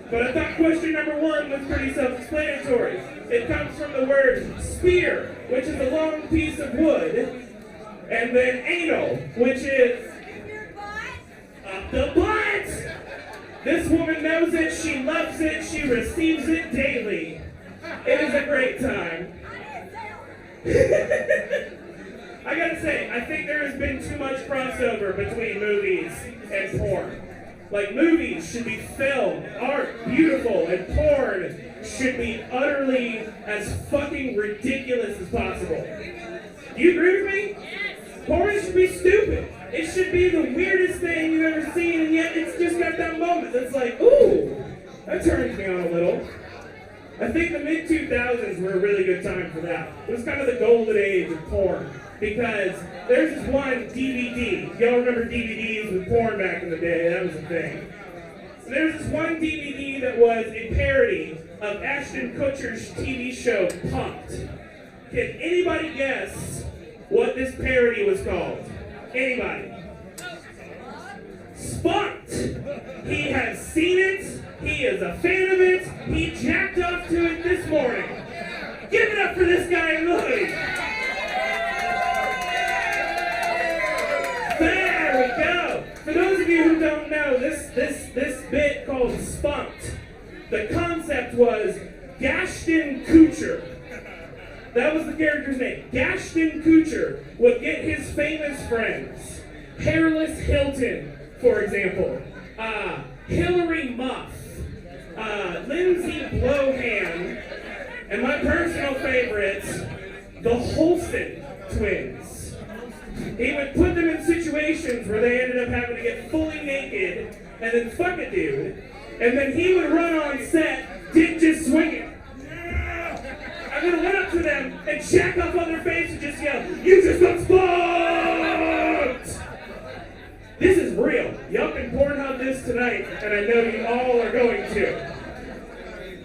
But I thought question number 1 was pretty self-explanatory. It comes from the word spear, which is a long piece of wood, and then anal, which is up the butt. This woman knows it, she loves it, she receives it daily. It is a great time. I gotta say, I think there has been too much crossover between movies and porn. Like, movies should be film, art, beautiful, and porn should be utterly as fucking ridiculous as possible. Do you agree with me? Porn should be stupid. It should be the weirdest thing you've ever seen, and yet it's just got that moment that's like, ooh, that turns me on a little. I think the mid-2000s were a really good time for that. It was kind of the golden age of porn, because there's this one DVD. Y'all remember DVDs with porn back in the day? That was a thing. So there's this one DVD that was a parody of Ashton Kutcher's TV show, Pumped. Can anybody guess what this parody was called? Anybody? Spunked. He has seen it. He is a fan of it. He jacked off to it this morning. Give it up for this guy in the hoodie. There we go. For those of you who don't know, this bit called Spunked, the concept was Ashton Kutcher. That was the character's name. Ashton Kutcher would get his famous friends, Hairless Hilton, for example, Hillary Muff, Lindsay Lohan, and my personal favorite, the Holson twins. He would put them in situations where they ended up having to get fully naked and then fuck a dude, and then he would run on set, dick just swinging. I'm gonna run up to them and jack off on their face and just yell, "You just got spunked!" This is real. Y'all can Pornhub this tonight, and I know you all are going to.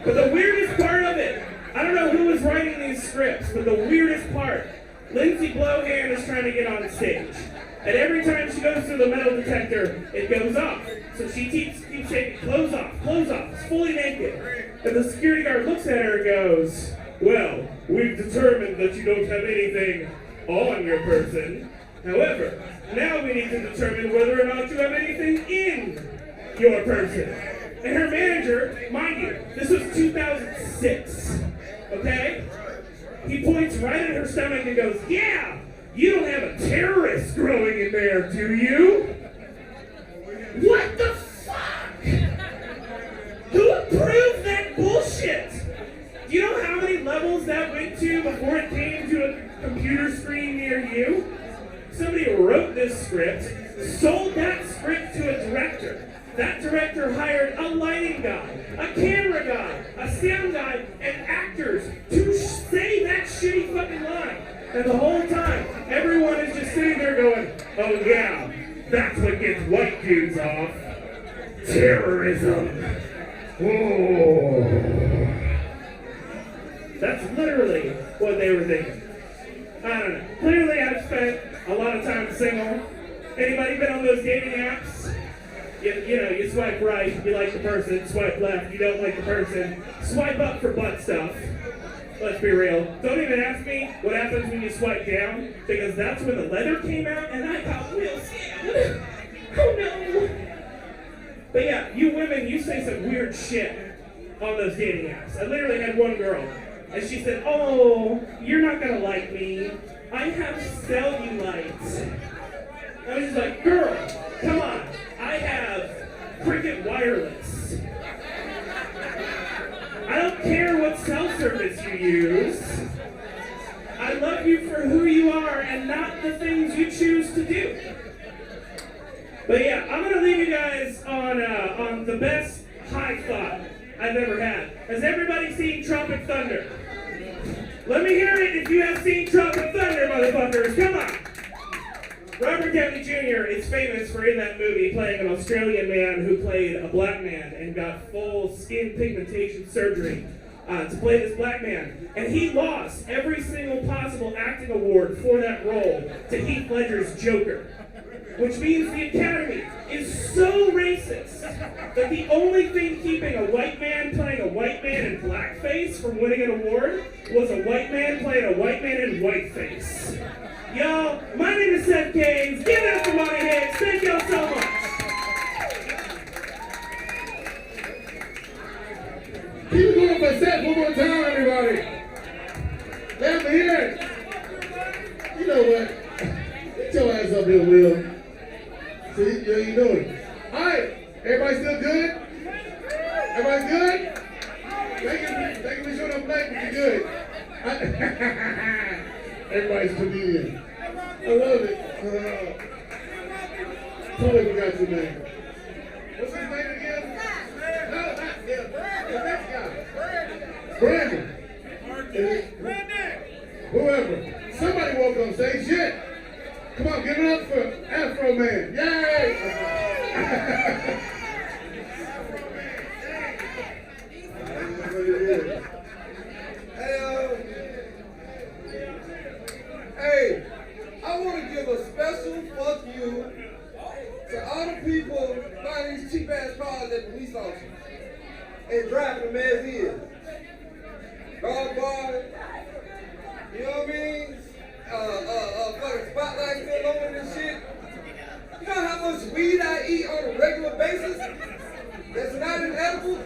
But the weirdest part of it, I don't know who was writing these scripts, but the weirdest part, Lindsay Lohan is trying to get on stage. And every time she goes through the metal detector, it goes off. So she keeps saying, close off, it's fully naked. And the security guard looks at her and goes, "Well, we've determined that you don't have anything on your person. However, now we need to determine whether or not you have anything in your person." And her manager, mind you, this was 2006, okay? He points right at her stomach and goes, "Yeah, you don't have a terrorist growing in there, do you?" What the fuck? Who approved that bullshit? Do you know how many levels that went to before it came to a computer screen near you? Somebody wrote this script, sold that script to a director. That director hired a lighting guy, a camera guy, a sound guy, and actors to say that shitty fucking line. And the whole time, everyone is just sitting there going, "Oh yeah, that's what gets white dudes off. Terrorism." Oh. That's literally what they were thinking. I don't know. Clearly, I've spent a lot of time single. Anybody been on those dating apps? You know, you swipe right, you like the person. Swipe left, you don't like the person. Swipe up for butt stuff. Let's be real. Don't even ask me what happens when you swipe down, because that's when the leather came out, and I got real sad. Oh no. But yeah, you women, you say some weird shit on those dating apps. I literally had one girl. And she said, "Oh, you're not gonna like me. I have cellulite." I was just like, "Girl, come on. I have Cricket Wireless. I don't care what cell service you use. I love you for who you are and not the things you choose to do." But yeah, I'm gonna leave you guys on the best high thought I've ever had. Has everybody seen Tropic Thunder? Let me hear it if you have seen Tropic Thunder, motherfuckers. Come on. Robert Downey Jr. is famous for, in that movie, playing an Australian man who played a black man and got full skin pigmentation surgery to play this black man. And he lost every single possible acting award for that role to Heath Ledger's Joker. Which means the Academy is so racist that the only thing keeping a white man playing a white man in blackface from winning an award was a white man playing a white man in whiteface. Y'all, my name is Seth Gaines. Give it up for Monty Hicks. Thank y'all so much. Keep it going for Seth one more time, everybody. hear it? You know what? Get your ass up here, Will. See, yeah, you know it. All right, everybody still good? Everybody good? Thank you for showing up late, but you good. Everybody's comedian. I love it. Totally forgot your name. What's his name again? No, not him. The next guy. Brandon. Whoever. Somebody woke up stage. Shit. Come on, give it up for Afro Man. Yay! Hey, I want to give a special fuck you to all the people buying these cheap ass cars at police auctions and driving them as is. Dog bar, you know what I mean? Fucking spotlight still on and shit. You know how much weed I eat on a regular basis? That's not inedible.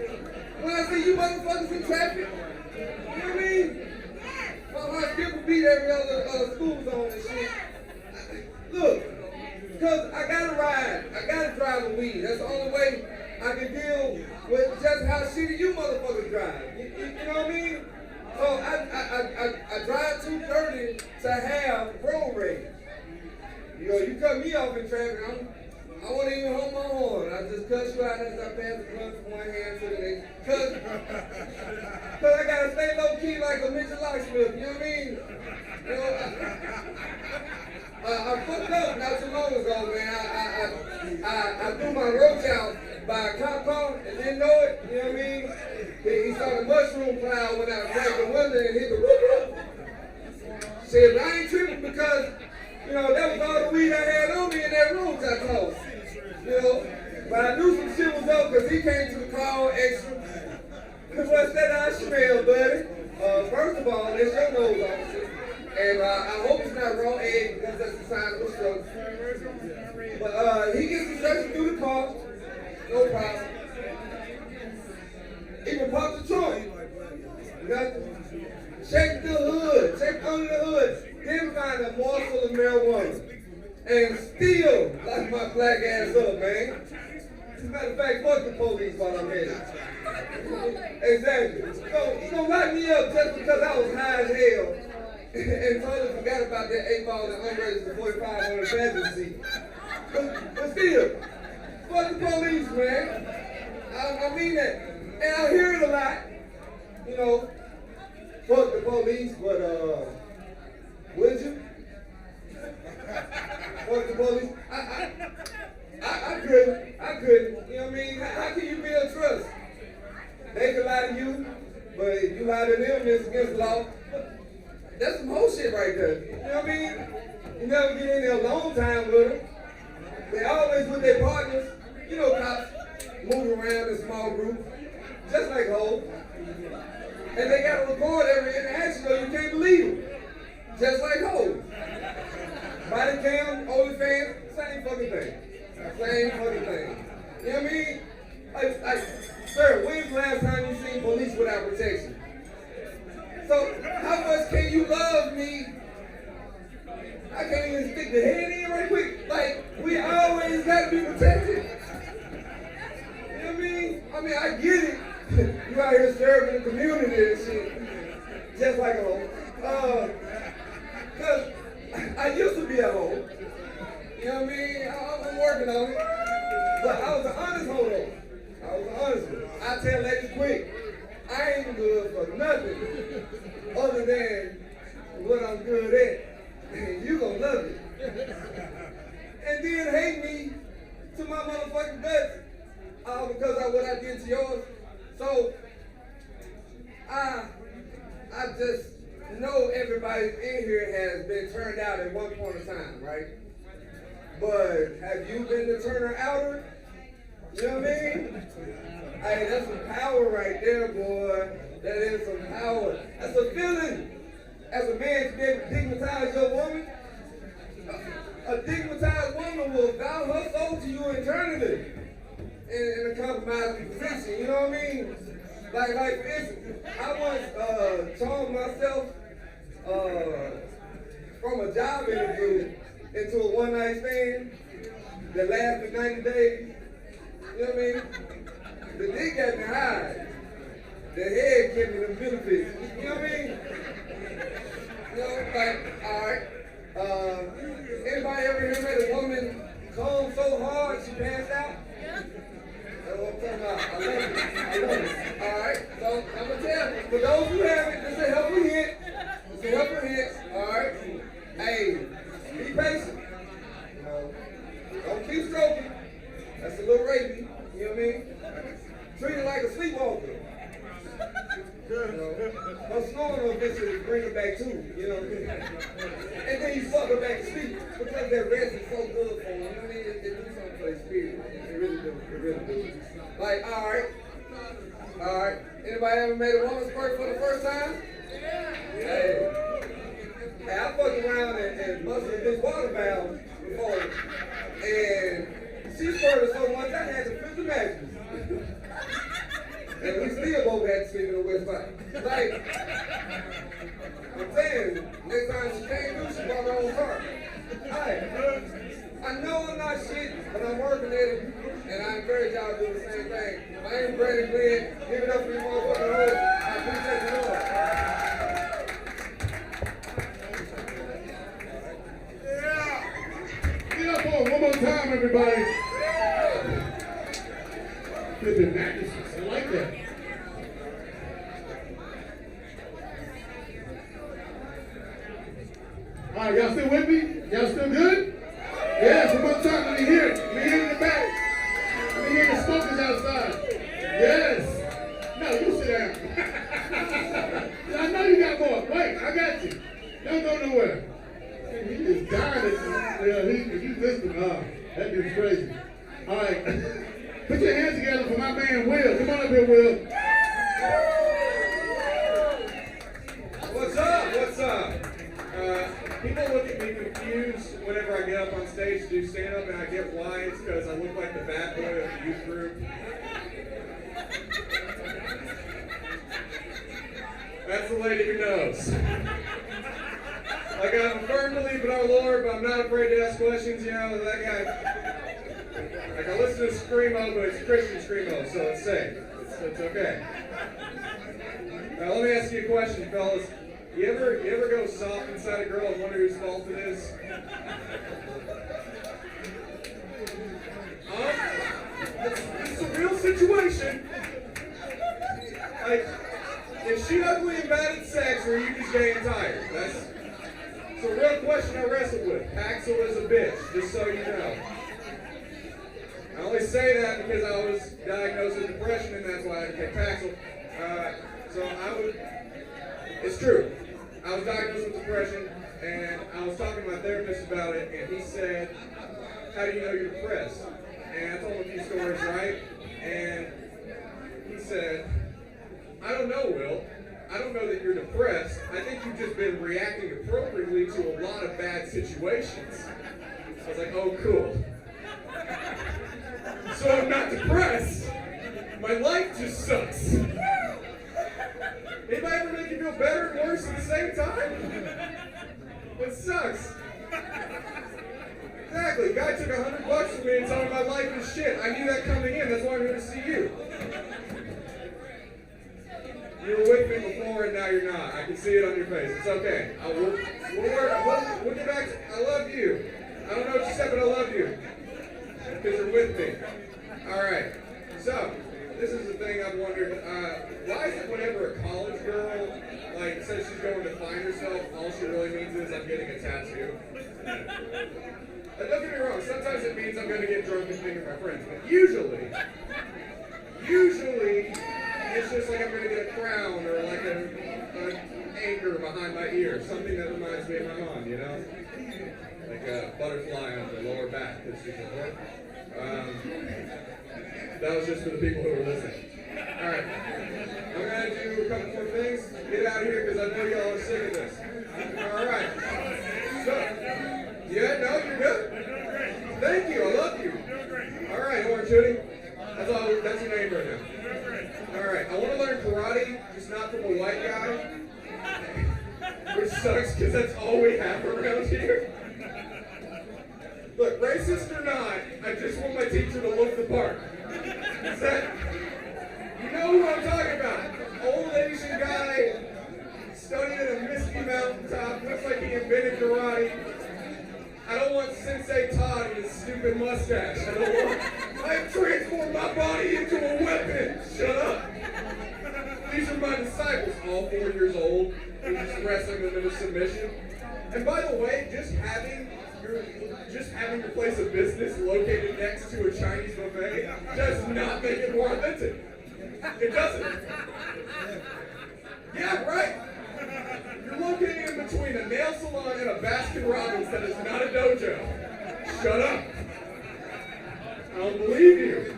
When I see you motherfuckers in traffic, you know what I mean? My heart people beat every other school zone and shit. Look, because I gotta ride, I gotta drive with weed. That's the only way I can deal with just how shitty you motherfuckers drive. You know what I mean? So I drive 230 to have road rage. You know, you cut me off in traffic, I won't even hold my horn. I just cut you out as I pass the blunt from one hand to the next. Cause I gotta stay low key like a Mitchell Locksmith, you know what I mean? You know, I fucked up not too long ago, man. I threw my roach out by a cop car and didn't know it, you know what I mean? He saw the mushroom cloud when I cracked the window and hit the roof. Said, but I ain't tripping because, you know, that was all the weed I had on me in that roach I tossed. You know, but I knew some shit was up because he came to the car extra. What's that I smell, buddy? First of all, that's your nose officer. And I hope it's not raw egg because that's a sign of obstruction. But he gets instructions through the car, no problem. Even pop the trunk. Nothing. Check the hood, check under the hood. Then find a morsel of marijuana. And still lock my black ass up, man. As a matter of fact, fuck the police while I'm here. Exactly. So he gonna lock me up just because I was high as hell and totally forgot about that 8 ball and unregistered 45 on the passenger seat. But still, fuck the police, man. I mean that. And I hear it a lot. You know, fuck the police, but would you? Fuck the police. I couldn't. You know what I mean? How can you build trust? They can lie to you, but if you lie to them, it's against the law. That's some whole shit right there. You know what I mean? You never get in there a long time with them. They always with their partners. You know, cops move around in small groups, just like hoes. And they gotta record every interaction so you can't believe them. Just like hoes. Body cam, OnlyFans, same fucking thing. Same fucking thing. You know what I mean? Like, sir, when's the last time you seen police without protection? So, how much can you love me? I can't even stick the head in right quick. Like, we always gotta be protected. You know what I mean? I get it. You out here serving the community and shit. Just like a hoe. Cause I used to be a hoe. You know what I mean? I'm working on it. But I was an honest hoe though. I was an honest one. I tell ladies quick, I ain't good for nothing other than what I'm good at. And you gonna love it. And then hate me to my motherfucking guts. Because of what I did to yours. So, I just know everybody in here has been turned out at one point in time, right? But have you been the turner outer? You know what I mean? Hey, that's some power right there, boy. That is some power. That's a feeling. As a man to be able to digmatize your woman, a digmatized woman will vow her soul to you eternally in a compromising position. You know what I mean? Like for instance, I once charmed myself from a job interview into a one-night stand that lasted 90 days. You know what I mean? The dick got me high. The head kept me the benefits. You know what I mean? You know, like, alright. Anybody ever here met a woman come so hard she passed out? That's what I'm talking about. I love it. I love it. Alright, so I'm gonna tell you, for those who have it, this is a helpful hint. It's a helpful hint. Alright. Hey, be patient. You know, don't keep stroking. That's a little rapey. You know what I mean? Treat it like a sleepwalker. You know, don't snore on this and bring her back too. You know what I mean? And then you fuck her back to sleep because that rest is so good for them. You know what I mean? It do something for the spirit. It really do. It really do. Like, alright. Anybody ever made a woman squirt for the first time? Hey, I fucked around and busted a big water valve before, and she squirted so much I had to flip the mattress. And we still both had to sleep in the west side. Like, I'm saying, next time she came through, she brought her own car. I know I'm not shit, but I'm working at it, and I encourage y'all to do the same thing. My name is Brandon Glenn. Give it up for you motherfucking hoes. I appreciate the Lord. Get up for it one more time, everybody. Flipping mattresses. I like that. All right, y'all still with me? Y'all still good? Yes, one more time. Let me hear it. Let me hear it in the back. Let me hear the smokers outside. Yes. No, you sit down. I know you got more. Wait, I got you. Don't go nowhere. He is dying. He's listening. That dude's crazy. All right. Put your hands together for my man, Will. Come on up here, Will. What's up? What's up? People look at me confused whenever I get up on stage to do stand-up, and I get why. It's because I look like the bad boy of the youth group. That's the lady who knows. Like, I'm a firm believer in our Lord, but I'm not afraid to ask questions, you know, that guy. Like, I listen to Screamo, but it's Christian Screamo, so it's safe. It's okay. Let me ask you a question, fellas. You ever go soft inside a girl and wonder whose fault it is? It's a real situation. Like, is she ugly and bad at sex, or are you just getting tired? It's a real question I wrestled with. Paxil is a bitch, just so you know. I only say that because I was diagnosed with depression, and that's why I had to take Paxil. It's true. I was diagnosed with depression, and I was talking to my therapist about it, and he said, how do you know you're depressed? And I told him a few stories, right? And he said, I don't know, Will. I don't know that you're depressed. I think you've just been reacting appropriately to a lot of bad situations. I was like, oh, cool. So I'm not depressed. My life just sucks. Anybody ever make you feel better and worse at the same time? It sucks. Exactly. Guy took $100 from me and told me my life is shit. I knew that coming in. That's why I'm here to see you. You were with me before and now you're not. I can see it on your face. It's okay. We'll get back to, I love you. I don't know what you said, but I love you. Because you're with me. Alright. So, this is the thing I've wondered. Why is it whenever a college girl, like, says she's going to find herself, all she really means is I'm getting a tattoo? Don't get me wrong, sometimes it means I'm going to get drunk and think of my friends, but usually, it's just like I'm going to get a crown or like an anchor behind my ear, something that reminds me of my mom, you know? Like a butterfly on the lower back that she can work. That was just for the people who were listening. Alright, I'm going to do a couple more things, get out of here because I know y'all are sick of this. Alright, so, yeah, no, you're good? Thank you, I love you. Alright, Orange Hoodie, that's your name right now. Alright, I want to learn karate, just not from a white guy. Which sucks because that's all we have around here. Look, racist or not, I just want my teacher to look the part. Is that, you know who I'm talking about? Old Asian guy studying at a misty mountaintop, looks like he invented karate. I don't want Sensei Todd and his stupid mustache. I have transformed my body into a weapon. Shut up. These are my disciples, all 4 years old, who just wrestling them into submission. And by the way, just having your place of business located next to a Chinese buffet does not make it more authentic. It doesn't. Yeah, right. You're located in between a nail salon and a Baskin Robbins that is not a dojo. Shut up. I don't believe you.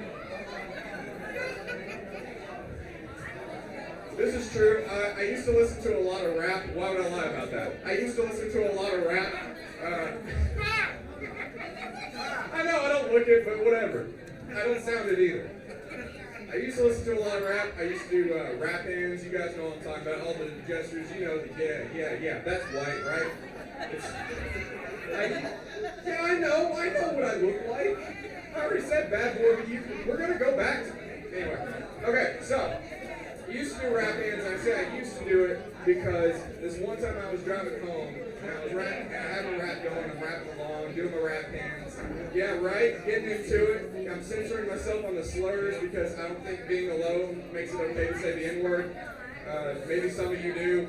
This is true. I used to listen to a lot of rap. Why would I lie about that? I used to listen to a lot of rap. I know I don't look it, but whatever. I don't sound it either. I used to listen to a lot of rap. I used to do rap hands. You guys know what I'm talking about. All the gestures. You know the yeah. That's white, right? I know what I look like. I already said bad boy, but we're gonna go back to it. Anyway. Okay, so. I used to do rap hands, and I say I used to do it because this one time I was driving home, and I had a rap going, I'm rapping along, doing my rap hands. Yeah, right, getting into it. I'm censoring myself on the slurs because I don't think being alone makes it okay to say the N-word. Maybe some of you do.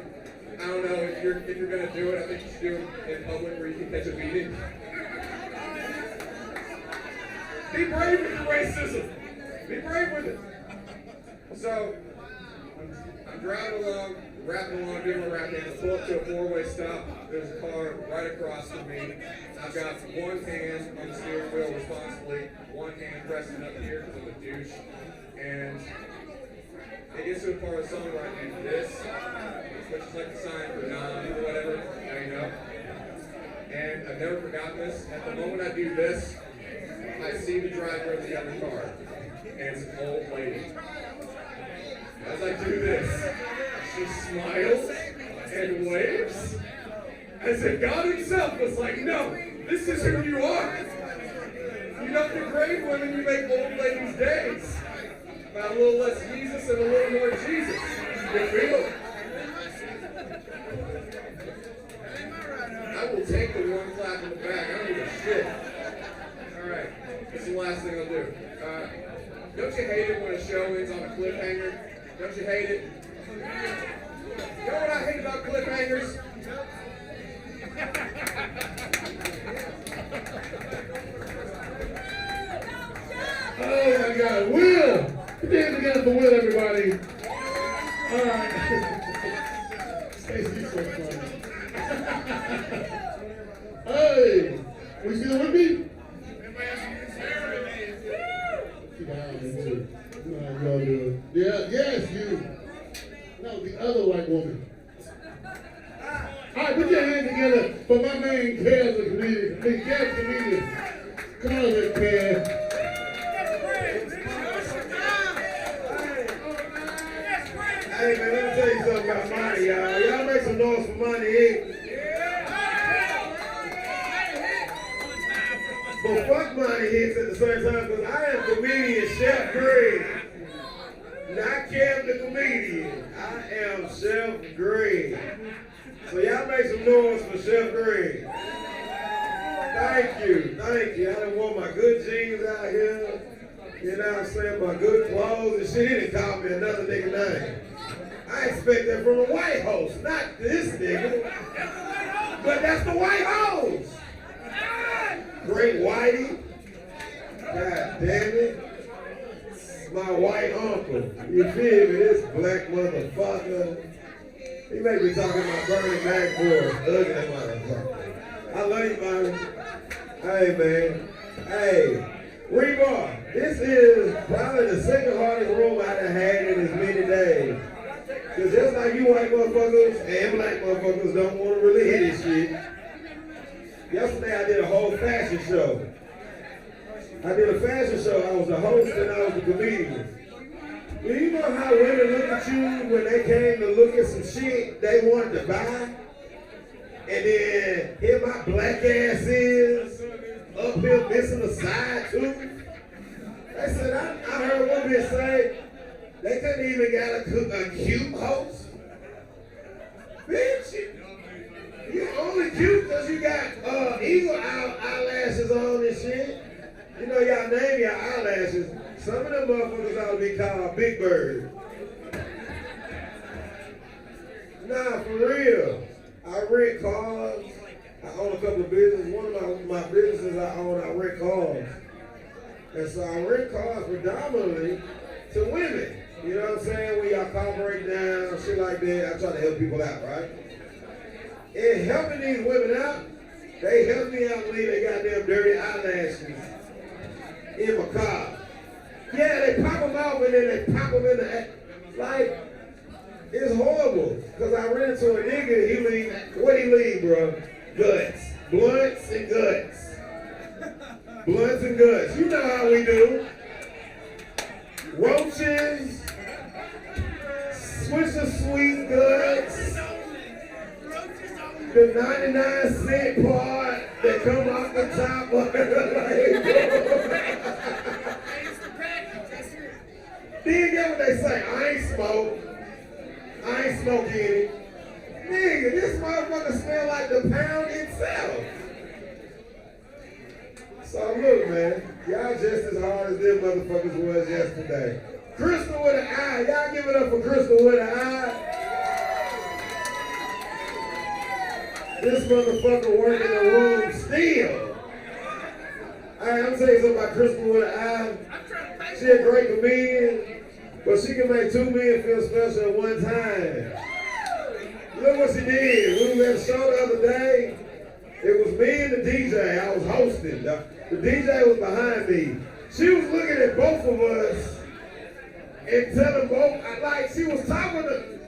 I don't know, if you're gonna do it, I think you should do it in public where you can catch a beating. Be brave with your racism. Be brave with it. So, I'm driving along, rapping along, doing my rap dance. I pull up to a four-way stop. There's a car right across from me. I've got one hand on the steering wheel responsibly, one hand pressing up here because I'm a douche. And it gets to a part of the song where I do this, which is like a sign for non or whatever. Now you know. And I've never forgotten this. At the moment I do this, I see the driver of the other car. And it's an old lady. As I do this, she smiles and waves as if God himself was like, no, this is who you are. You don't degrade women, you make old ladies' days. About a little less Jesus and a little more Jesus. You feel it? I will take the one clap in the back. I don't give a shit. All right, this is the last thing I'll do. Don't you hate it when a show ends on a cliffhanger? Don't you hate it? You know what I hate about cliffhangers? Oh my God, Will! Put your hands together for Will, everybody. All right. Stacey's so funny. Hey, we still with me? Yeah, yes, you. No, the other white woman. All right, put your hands together for my man, Kev, the comedian. Kev, the comedian. Come on, Kev. Hey, man, let me tell you something about money, y'all. Y'all make some noise for money, eh? But fuck money hits at the same time, because I am comedian Chef Greg. Not Kev the comedian. I am Chef Greg. So y'all make some noise for Chef Greg. Thank you. I done wore my good jeans out here. You know what I'm saying? My good clothes and shit. He didn't call me another nigga name. I expect that from a white host, not this nigga. But that's the white host. Great Whitey. God damn it. My white uncle. You feel me? This black motherfucker. He may be talking about Bernie Mac boys. Ugly motherfucker. I love you, man. Hey, man. Hey, Rebar, this is probably the second hardest room I've had in as many days. Because just like you white motherfuckers and black motherfuckers don't want to really hear this shit. Yesterday I did a whole fashion show. I did a fashion show. I was the host and I was the comedian. Do you know how women look at you when they came to look at some shit they wanted to buy? And then here my black ass is up here missing a side tooth. They said, I heard one bitch say they couldn't even got a cute host. Bitch, you only cute because you got eagle eyelashes on and shit. You know, y'all name your eyelashes. Some of them motherfuckers ought to be called Big Bird. Nah, for real. I rent cars. I own a couple of businesses. One of my businesses I own, I rent cars. And so I rent cars predominantly to women. You know what I'm saying? When y'all car break down, shit like that, I try to help people out, right? And helping these women out, they help me out leave their goddamn dirty eyelashes in my car. Yeah, they pop them off and then they pop them in the, like, it's horrible. Because I ran into a nigga, he leave, what he leave, bro? Guts. Blunts and guts. Blunts and guts. You know how we do. Roaches. Swisher sweet guts. The 99-cent part that come off the top of it. Then get what they say, I ain't smoke. I ain't smoking it. Nigga, this motherfucker smell like the pound itself. So look, man, y'all just as hard as them motherfuckers was yesterday. Crystal with an eye. Y'all give it up for Crystal with an eye. This motherfucker work in the room still. Alright, I'm telling you something about Crystal with an eye. She a great comedian, but she can make 2 men feel special at one time. Look what she did. We were at a show the other day. It was me and the DJ. I was hosting. The DJ was behind me. She was looking at both of us and telling both, like she was talking to,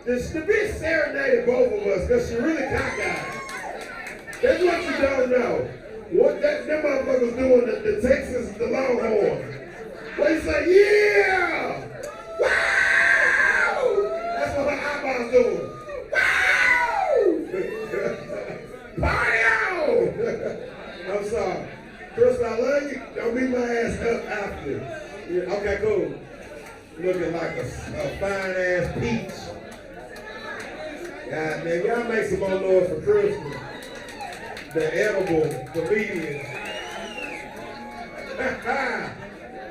the bitch serenaded both of us because she really cockeyed. That's what you don't know. What them motherfuckers doing, the Texas, the Longhorn. They say, yeah! Wow! That's what her eyeballs doing. Wow! Party on! I'm sorry. Crystal, I love you. Don't beat my ass up after. Yeah, okay, cool. Looking like a fine-ass peach. God damn, y'all make some more noise for Crystal. The edible comedian.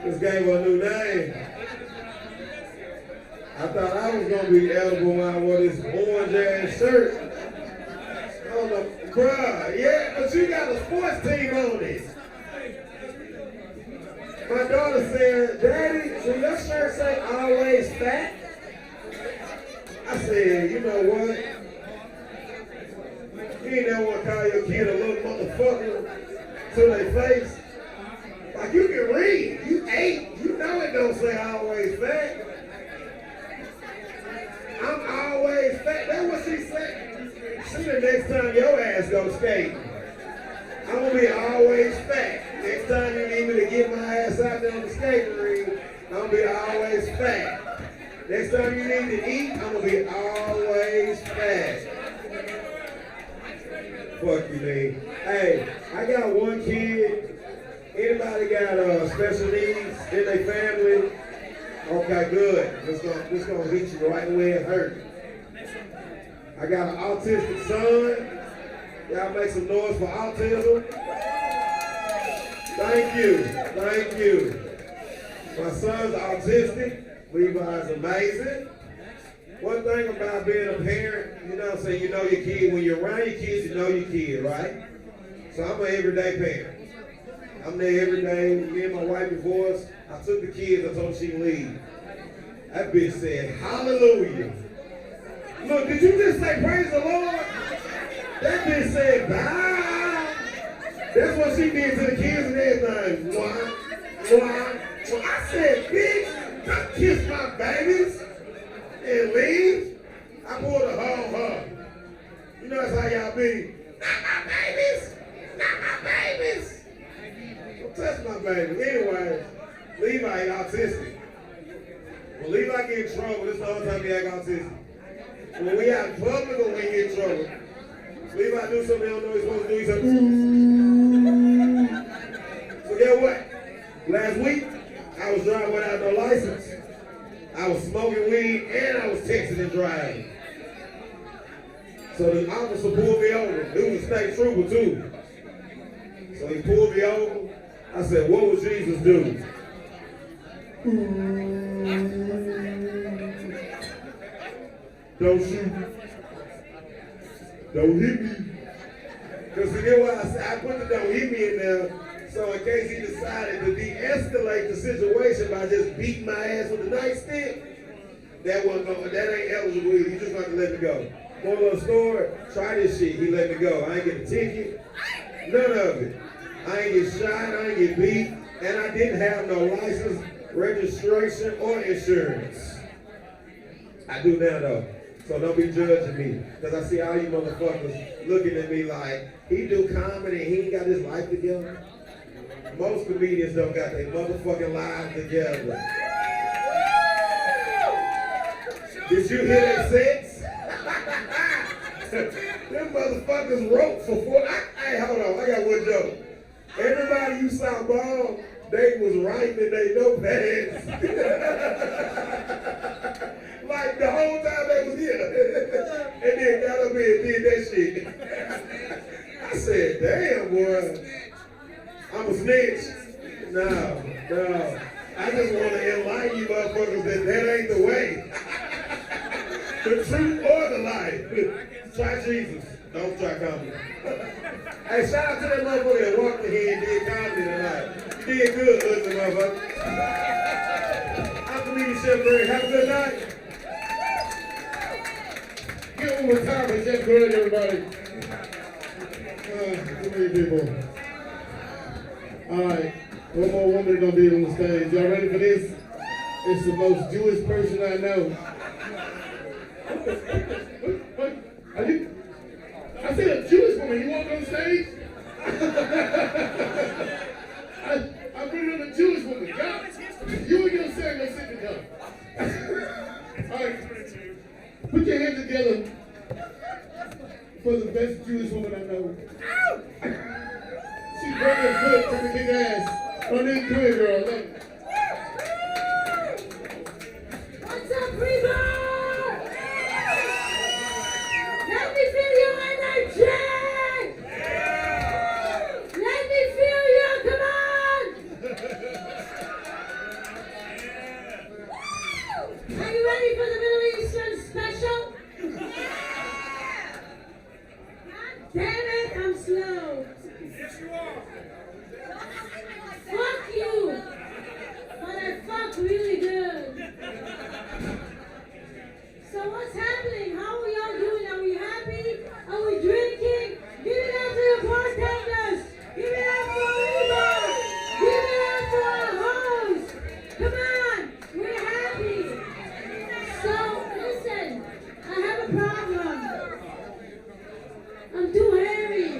Just gave her a new name. I thought I was gonna be edible when I wore this orange ass shirt. I don't know, bruh, yeah, but you got a sports team on it. My daughter said, Daddy, do your shirt say always fat? I said, you know what? You ain't never want to call your kid a little motherfucker to their face. Like, you can read. You 8. You know it don't say always fat. I'm always fat. That's what she said. See the next time your ass go skating. I'm going to be always fat. Next time you need me to get my ass out there on the skating ring, I'm going to be always fat. Next time you need to eat, I'm going to be always fat. Fuck you, man. Hey, I got one kid. Anybody got special needs in their family? Okay, good. This gonna hit you right where it hurt. I got an autistic son. Y'all make some noise for autism. Thank you. Thank you. My son's autistic. Levi's amazing. One thing about being a parent, you know what I'm saying, you know your kid. When you're around your kids, you know your kid, right? So I'm an everyday parent. I'm there every day. Me and my wife divorced. I took the kids. I told her she can leave. That bitch said, hallelujah. Look, did you just say praise the Lord? That bitch said, bye. That's what she did to the kids and everything. Why? Well, I said, bitch, don't kiss my babies and leave. I pulled a hug. You know that's how y'all be. Not my babies. Not my babies. Don't touch my baby. Anyway, Levi ain't autistic. When Levi get in trouble, this is the only time he act autistic. When we out in public or when we get in trouble. Levi do something he don't know he's supposed to do. He's like, So guess what? Last week, I was driving without no license. I was smoking weed and I was texting and driving. So the officer pulled me over. He was a state trooper too. So he pulled me over. I said, what would Jesus do? Don't shoot. Don't hit me. Because you know what I said? I put the don't hit me in there so in case he decided to de-escalate the situation by just beating my ass with a nightstick, that ain't eligible either. You just got to let me go. One little story, try this shit. He let me go. I ain't get a ticket. None of it. I ain't get shot. I ain't get beat. And I didn't have no license, registration, or insurance. I do now though. So don't be judging me. Because I see all you motherfuckers looking at me like, he do comedy and he ain't got his life together. Most comedians don't got their motherfucking lives together. Did you hear that sex? Them motherfuckers wrote for 4. Hey, hold on, I got one joke. Everybody you saw ball, they was writing in their notepads. Like the whole time they was here. And then got up here and did that shit. I said, damn, boy. I'm a snitch. No. I just want to enlighten you motherfuckers that ain't the way. The truth or the life. Try Jesus. Don't try comedy. Hey, shout out to that motherfucker that walked in here and did comedy tonight. You did good, ugly motherfucker. I'm comedian Chef Greg. Have a good night. Give one more time for Chef Greg, everybody. Too many people. All right, one more woman gonna be on the stage. Y'all ready for this? It's the most Jewish person I know. What? Are you? I said a Jewish woman. You walk on stage? I'm bringing on a Jewish woman. You and your son gonna sit together. All right, put your hands together for the best Jewish woman I know. She's very good for the big ass. On this good girl, look. What's up, Rebar? Let me feel your energy! Let me feel you, come on! Are you ready for the Middle Eastern special? God damn it, I'm slow. Yes, you are. Fuck you! But I fuck really good. So what's happening? How are y'all doing? Are we happy? Are we drinking? Give it up to the bartenders! Give it up for Rebar! Give it up for our host! Come on! We're happy! So, listen, I have a problem. I'm too hairy.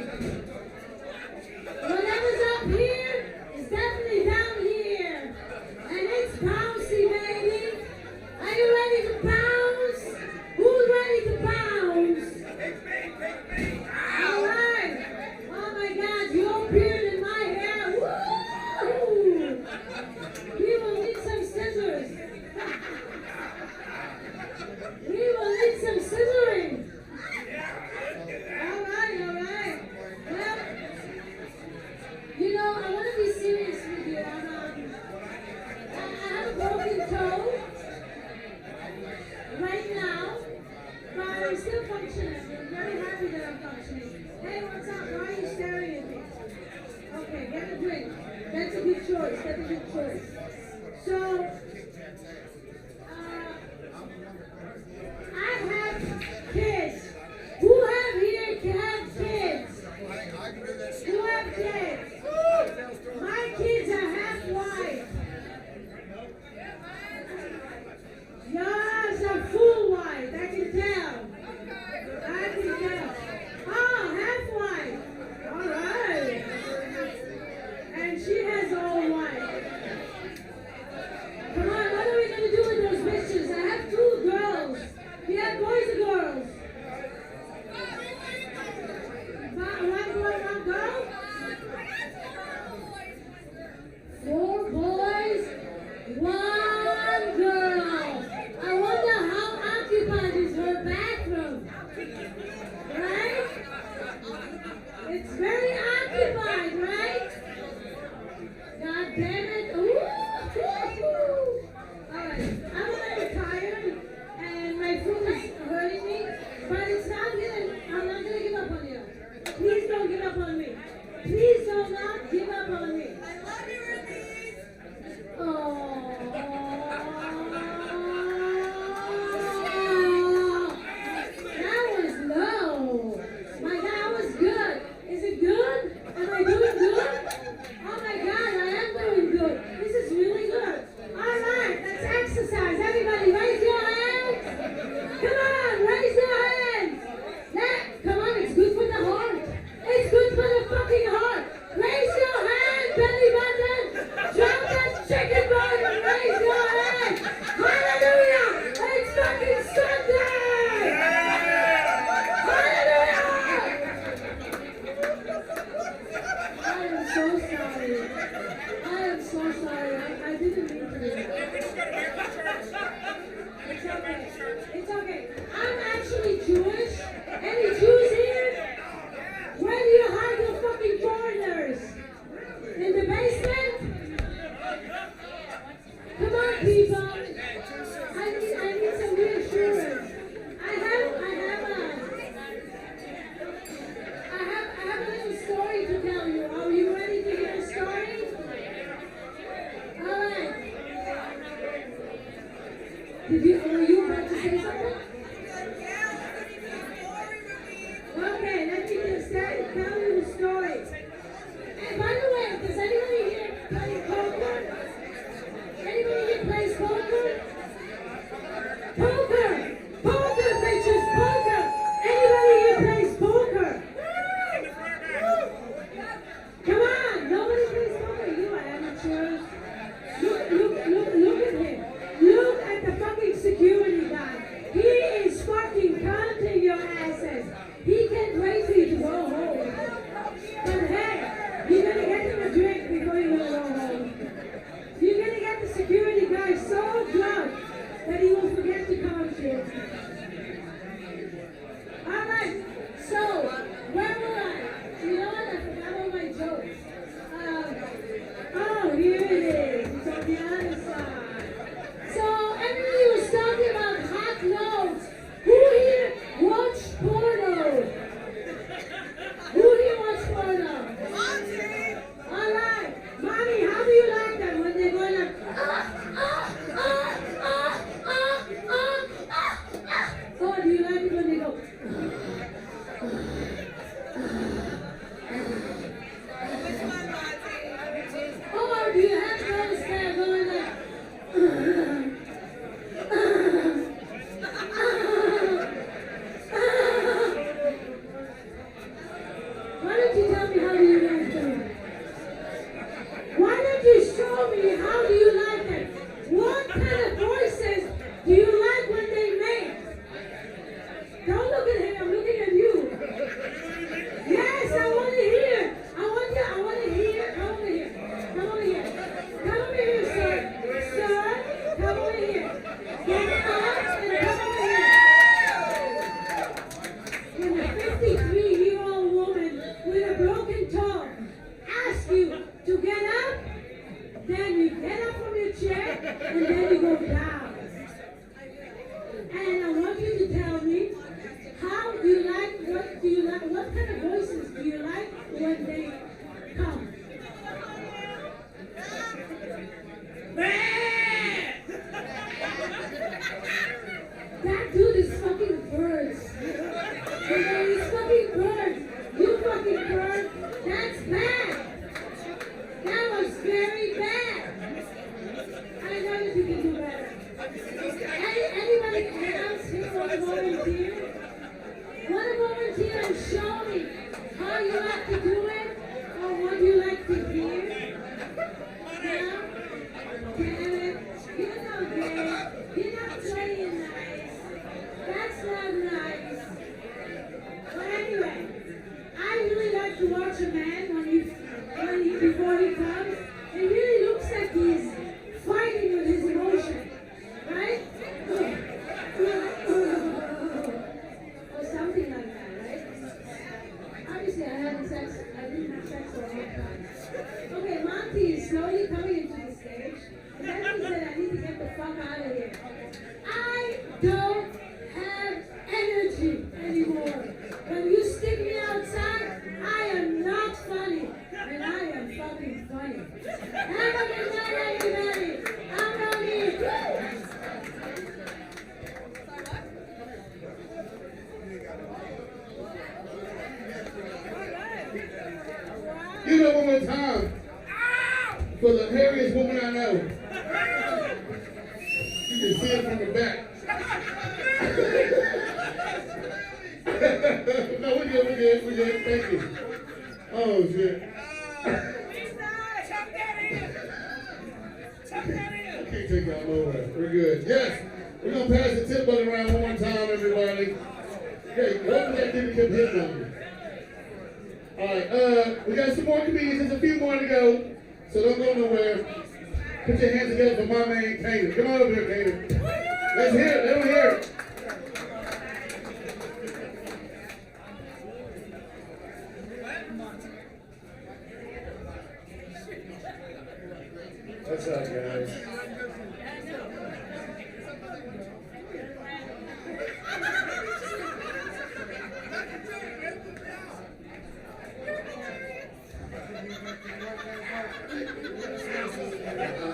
Are you about to say something? Okay, let me just tell you the story. And by the way, does anybody here play poker? Anybody here plays poker? Poker! Poker, bitches! Poker! Anybody here plays poker? Come on! Nobody plays poker. You are amateurs. Look at him. Look at the fucking security guy. He is fucking counting your asses. He can't wait for you to go home. But hey, you're gonna get him a drink before you go home. You're gonna get the security guy so drunk that he will forget to count you. Alright, so where were I? You know what? I forgot all my jokes. Oh, here it is. It's on the other side. So everybody was talking about hot notes. Who here watched porno? Who here watched porno? Alright, mommy, how do you like them when they're going like Oh, do you like it when they go Oh, do you have those that are going like Why don't you tell me how do you like them? Why don't you show me how do you like them? What kind of voices do you like when they make? Don't look at him, I'm looking at you. Yes, I want to hear. I want to hear. Come over here. Come over here. Come over here, sir. Sir, come over here. Get up and come over here. When a 53-year-old woman with a broken toe asks you to get up, then you get up from your chair and then you go down. And I want you to tell me, how do you like, what kind of voices do you like when they come? That dude is fucking birds. He's fucking birds. You fucking bird. That's bad. That was very bad. I know that you can do better. Anybody else here want to volunteer? Want to volunteer and show me how you like to do it or what you like to hear? No? Damn it. You're not gay. You're not playing nice. That's not nice. But anyway, I really like to watch a man before he comes. It really looks like he's fighting with his emotion, right? Or something like that, right? Obviously, I didn't have sex for a long time. Okay, Monty is slowly coming into the stage. And that means that I need to get the fuck out of here. I don't have energy anymore. When you stick me outside, I am not funny. And I am fucking funny. Have a good night, everybody. I'm Romy. Give it one more time for the hairiest woman I know. You can see it from the back. No, we're good. Thank you. Oh, shit. I can't take y'all nowhere. We're good. Yes, we're going to pass the tip button around one more time, everybody. Hey, what was that dude that kept hitting on me? All right, we got some more comedians. There's a few more to go, so don't go nowhere. Put your hands together for my man, Kanan. Come on over here, Kanan. Let's hear it. Let them hear it. What's up, guys?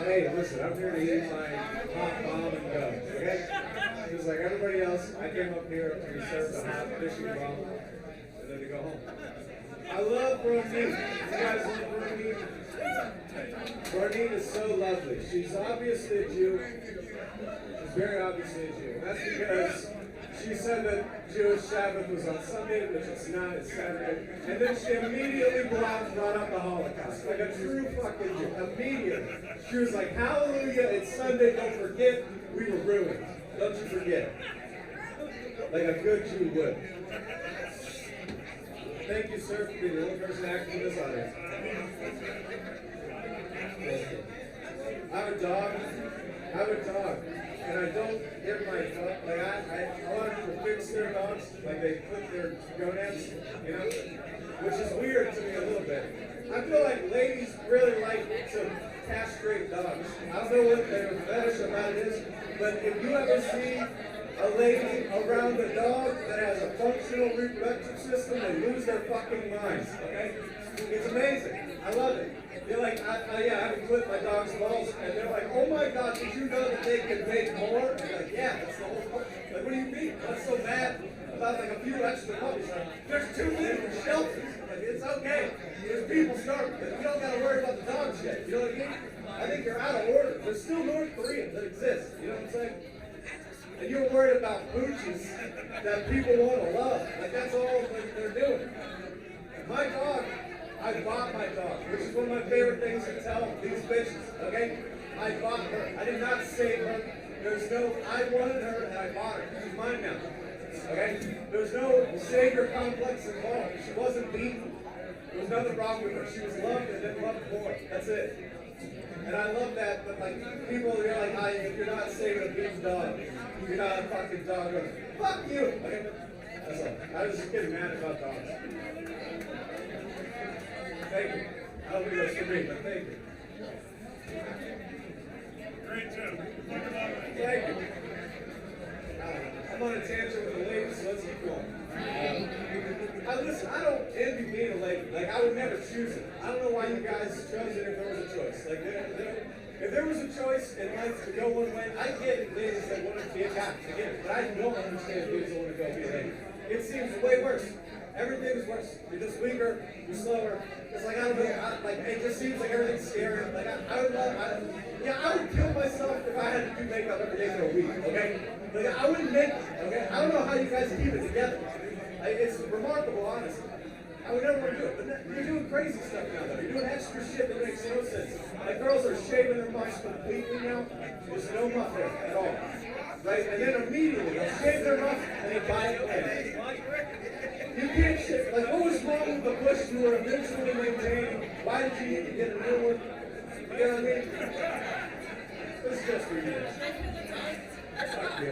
Hey, listen, I'm here to eat my hot bomb and go, okay? just like everybody else, I came up here to be served a hot fishing well and then to go home. I love Bronine. You guys love Bronine? Bronine is so lovely. She's obviously a Jew. She's very obviously a Jew. And that's because she said that Jewish Sabbath was on Sunday, which it's not, it's Saturday. And then she immediately brought up the Holocaust. Like a true fucking Jew. Immediately. She was like, hallelujah, it's Sunday, don't forget, we were ruined. Don't you forget. Like a good Jew would. Thank you, sir, for being the only person acting in this audience. I have a dog. And I don't give my dog, like a lot of people fix their dogs, like they clip their gonads, you know? Which is weird to me a little bit. I feel like ladies really like to castrate dogs. I don't know what their fetish about it is, but if you ever see a lady around a dog that has a functional reproductive system, they lose their fucking minds, okay? It's amazing. I love it. They're like, I haven't clipped my dog's balls, and they're like, oh my God, did you know that they can make more? I'm like, yeah, that's the whole point. Like, what do you mean? What's so bad about like a few extra puppies? Like, there's too many for shelters. Like, it's okay. There's people starving. Like, you don't gotta worry about the dogs yet. You know what I mean? I think you're out of order. There's still North Korea that exists. You know what I'm saying? And you're worried about pooches that people want to love. Like, that's all they're doing. My dog, I bought my dog, which is one of my favorite things to tell these bitches, okay? I bought her. I did not save her. I wanted her and I bought her. She's mine now, okay? There's no savior complex involved. She wasn't beaten. There was nothing wrong with her. She was loved and then loved more. That's it. And I love that, but like, people, you're like, if you're not saving a beaten dog, you're not a fucking dog. Fuck you! Okay? That's all. I was just getting mad about dogs. Thank you. I don't think that's for me, but thank you. Great job. Thank you. I'm on a tangent with the ladies, so let's keep going. Listen, I don't envy being a lady. Like, I would never choose it. I don't know why you guys chose it if there was a choice. Like, if there was a choice in life to go one way, I get ladies that want to be a guy. I get it. But I don't understand ladies that want to go be a lady. It seems way worse. Everything is worse. You're just weaker, you're slower. It's like, I don't know, it just seems like everything's scary. Like, I would kill myself if I had to do makeup every day for a week, okay? Like, I wouldn't make it, okay? I don't know how you guys keep it together. It's remarkable, honestly. I would never want to do it. But you're doing crazy stuff now, though. You're doing extra shit that makes no sense. Like, girls are shaving their butts completely now. There's no muff there at all. Right? And then immediately, they'll shave their muff and they buy it again. You can't shave. Like, what was wrong with the bush you were eventually maintaining? Why did you need to get a new one? You know what I mean? It's just for you. Fuck you.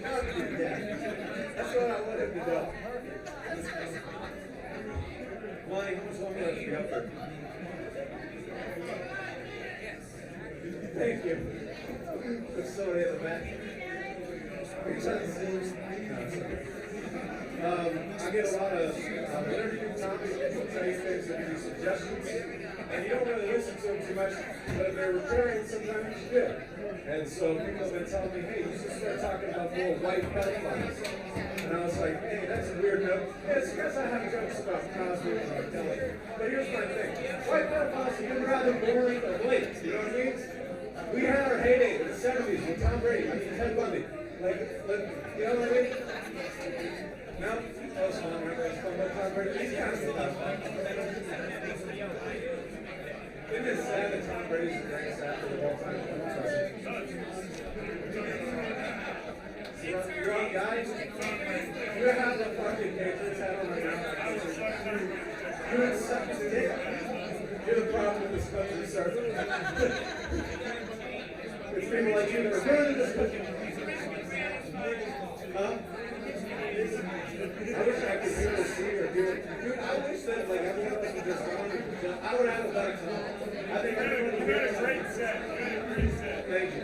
Fuck you, yeah. That's what I want him to do. Money, how much longer do you have for? Thank you. There's somebody in the back. Are you trying to see? I get a lot of interview topics, people tell you things and give you suggestions, and you don't really listen to them too much, but if they're recurring, sometimes you do. And so people have been telling me, hey, you should start talking about more white pedophiles. And I was like, hey, that's a weird note. Yeah, it's because I have jokes about Cosby and R. Kelly. But here's my thing. White pedophiles have been rather boring of late, you know what I mean? We had our heyday in the 70s with Tom Brady, Ted Bundy. Like, you know what I mean? No? Oh, it's fine. It's fun about Tom Brady. He's kind of a Isn't it sad that Tom Brady's the greatest athlete of all time? You're on, guys? You have the fucking Patriots hat on right now. You're such a dick. You're the problem with this country, sir. It's people like you that are ruining this country. Huh? I wish I could hear or see or do it. Dude, I wish that like everyone else would just go on. I would have a better time. I think everyone would have a great set. Thank you.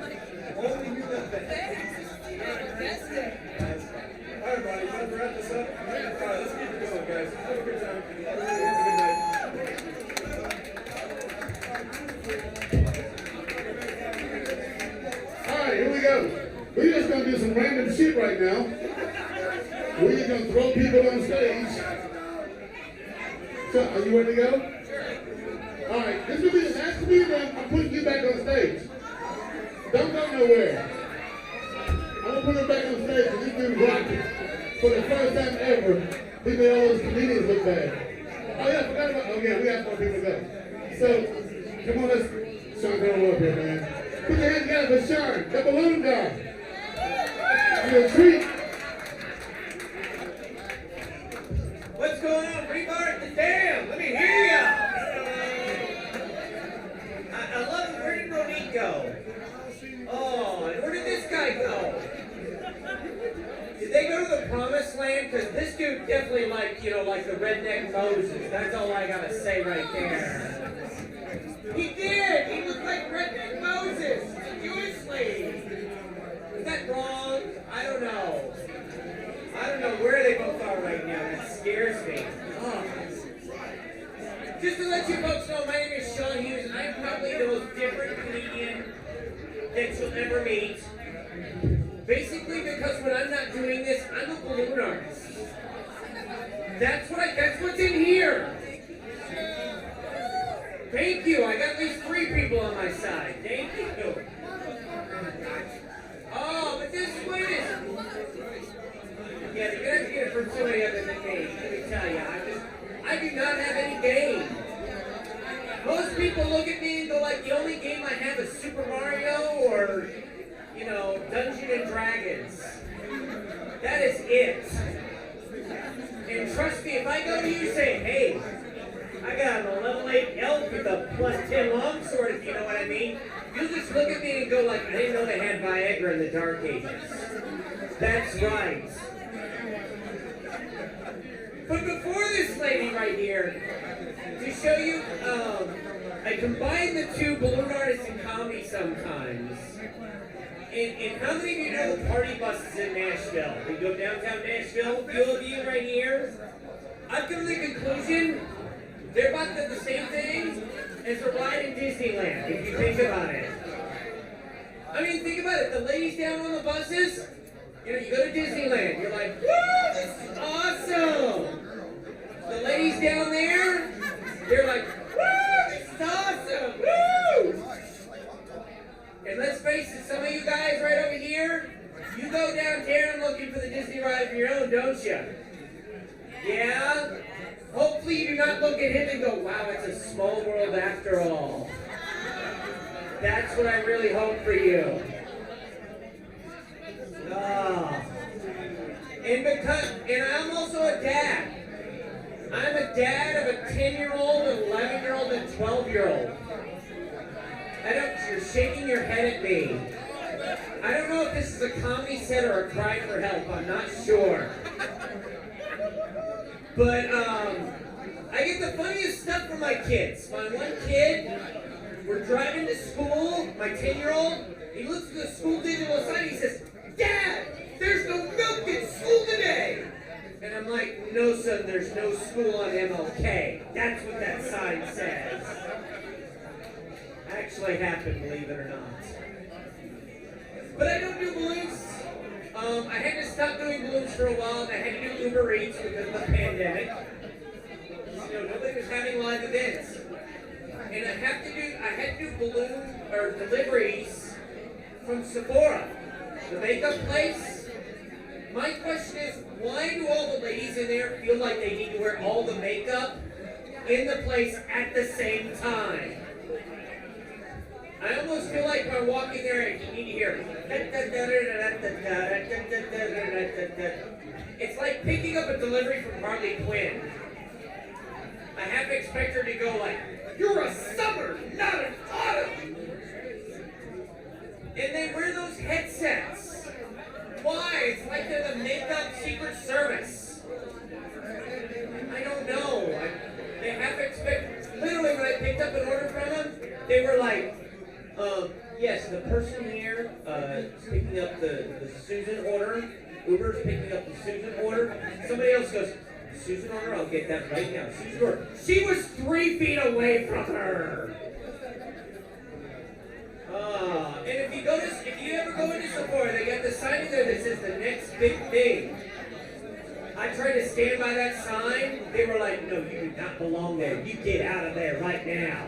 Only you got that. That's it. All right, buddy, you want to wrap this up? All right, let's keep it going, guys. Have a good time. Have a good night. All right, here we go. gonna do some random shit right now. We're just gonna throw people on stage. So, are you ready to go? All right, this will be the last comedian. I'm putting you back on stage. Don't go nowhere. I'm gonna put him back on stage and he's been rocking. For the first time ever, we made all those comedians look bad. Oh yeah, I forgot about, oh yeah, we have more people to go. So, come on, let's, Sean, come on up here, man. Put your hands together for Sean, the balloon guy. You're a treat. What's going on, Rebar at the dam? Let me hear ya. I love it. Where did Monique go? Oh, and where did this guy go? Did they go to the promised land? Because this dude definitely like the redneck Moses. That's all I gotta say right there. He did! He looked like redneck Moses! Seriously! Is that wrong? I don't know. I don't know where they both are right now. That scares me. Oh. Just to let you folks know, my name is Sean Hughes, and I'm probably the most different comedian that you'll ever meet. Basically because when I'm not doing this, I'm a balloon artist. That's what's in here. Thank you. I got at least 3 people on my side. Thank you. Oh, but this is what it is. Yeah, you're gonna have to get it from somebody other than me. Let me tell you, I do not have any game. Most people look at me and go like, the only game I have is Super Mario or, Dungeons and Dragons. That is it. And trust me, if I go to you and say, hey, I got a level 8 elf with a +10 longsword, if you know what I mean, you'll just look at me and go like, I didn't know they had Viagra in the Dark Ages. That's right. But before this lady right here, to show you, I combine the two, balloon artists and comedy sometimes. And how many of you know the party buses in Nashville? We go downtown Nashville, a few of you right here. I've come to the conclusion they're about the same thing as a ride in Disneyland, if you think about it. I mean, think about it. The ladies down on the buses, you go to Disneyland, you're like, woo, this is awesome. The ladies down there, they're like, woo, this is awesome, woo. And let's face it, some of you guys right over here, you go downtown looking for the Disney ride of your own, don't you? Yeah? Hopefully you do not look at him and go, wow, it's a small world after all. That's what I really hope for you. And I'm also a dad. I'm a dad of a 10-year-old, an 11-year-old, and 12-year-old. You're shaking your head at me. I don't know if this is a comedy set or a cry for help. I'm not sure. But I get the funniest stuff from my kids. My one kid, we're driving to school, my 10-year-old, he looks at the school digital sign, he says, Dad, there's no milk in school today. And I'm like, no son, there's no school on MLK. That's what that sign says. Actually happened, believe it or not. But I don't do balloons. I had to stop doing balloons for a while, and I had to do Uber Eats because of the pandemic. Nobody was having live events. And I had to do balloon or deliveries from Sephora, the makeup place. My question is, why do all the ladies in there feel like they need to wear all the makeup in the place at the same time? I almost feel like when I walk in there, you need to hear. It's like picking up a delivery from Harley Quinn. I have to expect her to go like, you're a summer, not an autumn. And they wear those headsets. Why? It's like they're the makeup Secret Service. I don't know. They have to expect. Literally, when I picked up an order from them, they were like, yes, the person here is picking up the Susan order. Uber's picking up the Susan order. Somebody else goes, Susan order? I'll get that right now. Susan order. She was 3 feet away from her. And if you ever go into Sephora, they got the sign in big thing. I tried to stand by that sign. They were like, no, you do not belong there. You get out of there right now.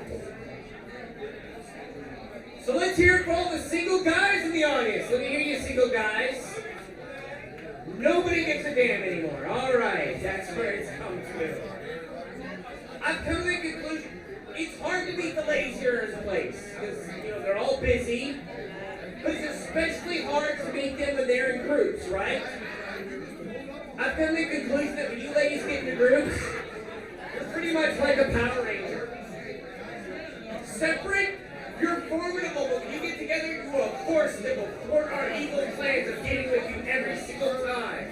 So let's hear it for all the single guys in the audience. Let me hear you, single guys. Nobody gives a damn anymore. All right, that's where it's come to. I've come to the conclusion, it's hard to meet the ladies here as a place. Because, they're all busy. But it's especially hard to meet them when they're in groups, right? I've come to the conclusion that when you ladies get into groups, you're pretty much like a Power Ranger. Separate, you're formidable, but when you get together, you are a force that will thwart our evil plans of getting with you every single time.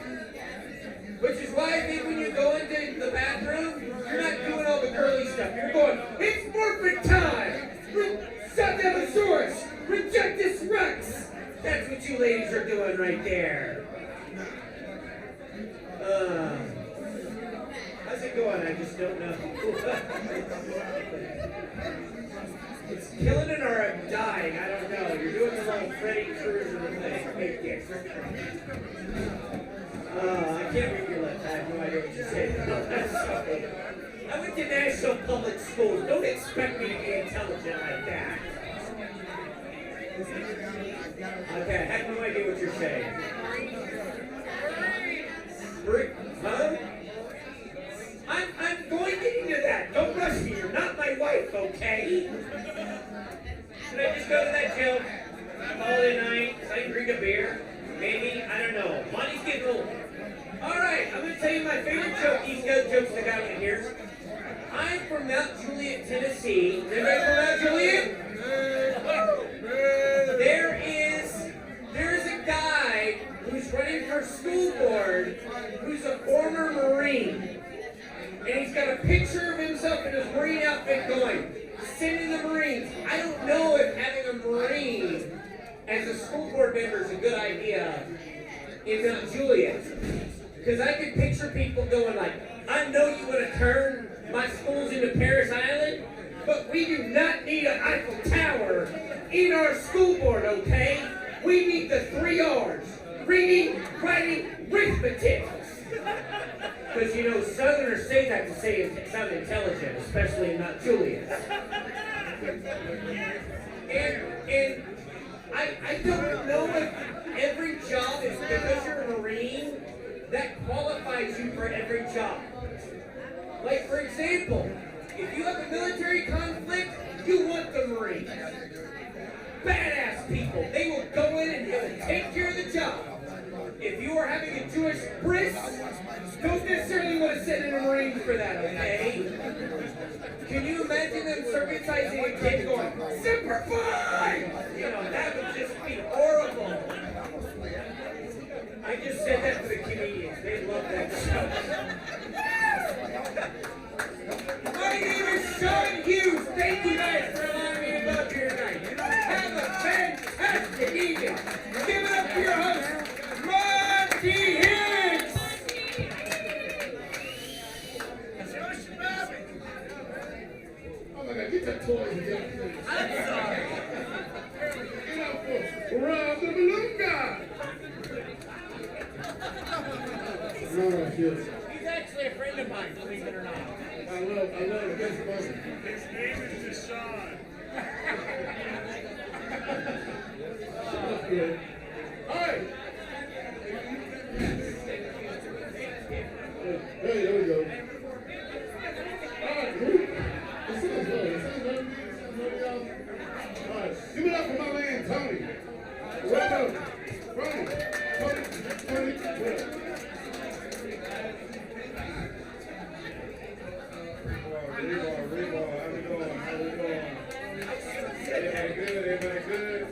Which is why I think when you go into the bathroom, you're not doing all the girly stuff. You're going, it's morphin' time! Subdemosaurus! Rejectus Rex! That's what you ladies are doing right there. How's it going? I just don't know. It's killing it or I'm dying. I don't know. You're doing the little Freddy Krueger thing. I can't read your lips. I have no idea what you're saying. I went to national public schools. Don't expect me to be intelligent like that. Okay, I have no idea what you're saying. Huh? I'm going into that. Don't rush me. You're not my wife, okay? Should I just go to that joke? Holiday night? So I can drink a beer? Maybe? I don't know. Money's getting old. Alright, I'm going to tell you my favorite joke. These good jokes I got in here. I'm from Mount Juliet, Tennessee. Is anybody from Mount Juliet? There's a guy who's running for school board who's a former Marine. And he's got a picture of himself in his Marine outfit going, send in the Marines. I don't know if having a Marine as a school board member is a good idea in Mount Juliet. Because I can picture people going like, I know you want to turn my schools into Paris Island, but we do not need an Eiffel Tower in our school board, okay? We need the 3 R's. Reading, writing, arithmetic. Because, Southerners say that to sound intelligent, especially in Mount Juliet. And I don't know if every job is because you're a Marine that qualifies you for every job. Like, for example, if you have a military conflict, you want the Marines. Badass people. They will go in and they will take care of the job. If you are having a Jewish bris, don't necessarily want to send in a Marine for that, okay? Can you imagine them circumcising a kid going, Semper Fi! That would just be horrible. I just said that to the comedians. They love that show. My name is Sean Hughes. Thank you guys for allowing me to go here tonight. Have a fantastic evening. Give it up for your host, Monty Hicks. Oh my God, get that toy and get it. I'm sorry. Rob the balloon guy. No, yes. He's actually a friend of mine, believe it or not. I love this person. His name is Deshaun. That's good. All right. Hey, there we go. All right, group. It sounds good. All right, give it up for my man, Tony. Right up. Tony. Rebar, how we doing? Everybody good?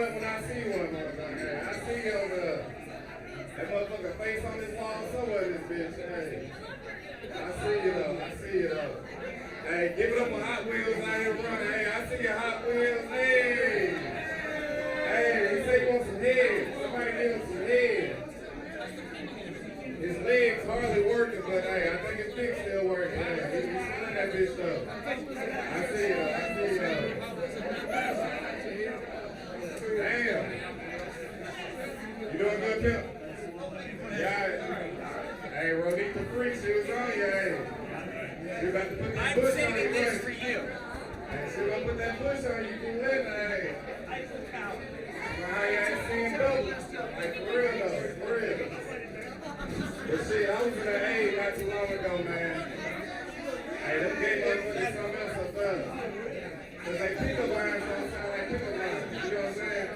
up when I see one, motherfucker. Hey, I see you over there. That motherfucker face on this wall somewhere in this bitch. Hey. I see you though. I see you though. Hey, give it up for Hot Wheels out here running. Hey, I see your Hot Wheels. Hey. Hey, he said he wants some head. Somebody give him some head. His legs hardly working, but hey, I think his dick still working. Hey, he's running that bitch though. I see you though. I see you though. Damn. You doing good, Pimp? Yeah. Hey, Ronita Freak, she was on you, hey. She about to put that bush on you. I'm saving this for you. Hey, she gonna put that bush on you, you live, hey. How you ain't seen double. Hey, for real though, for real. But shit, I was in the A not too long ago, man. Hey, them gay motherfuckers something else up there. Cause they pickup lines don't sound like pickup lines, you know what I'm saying?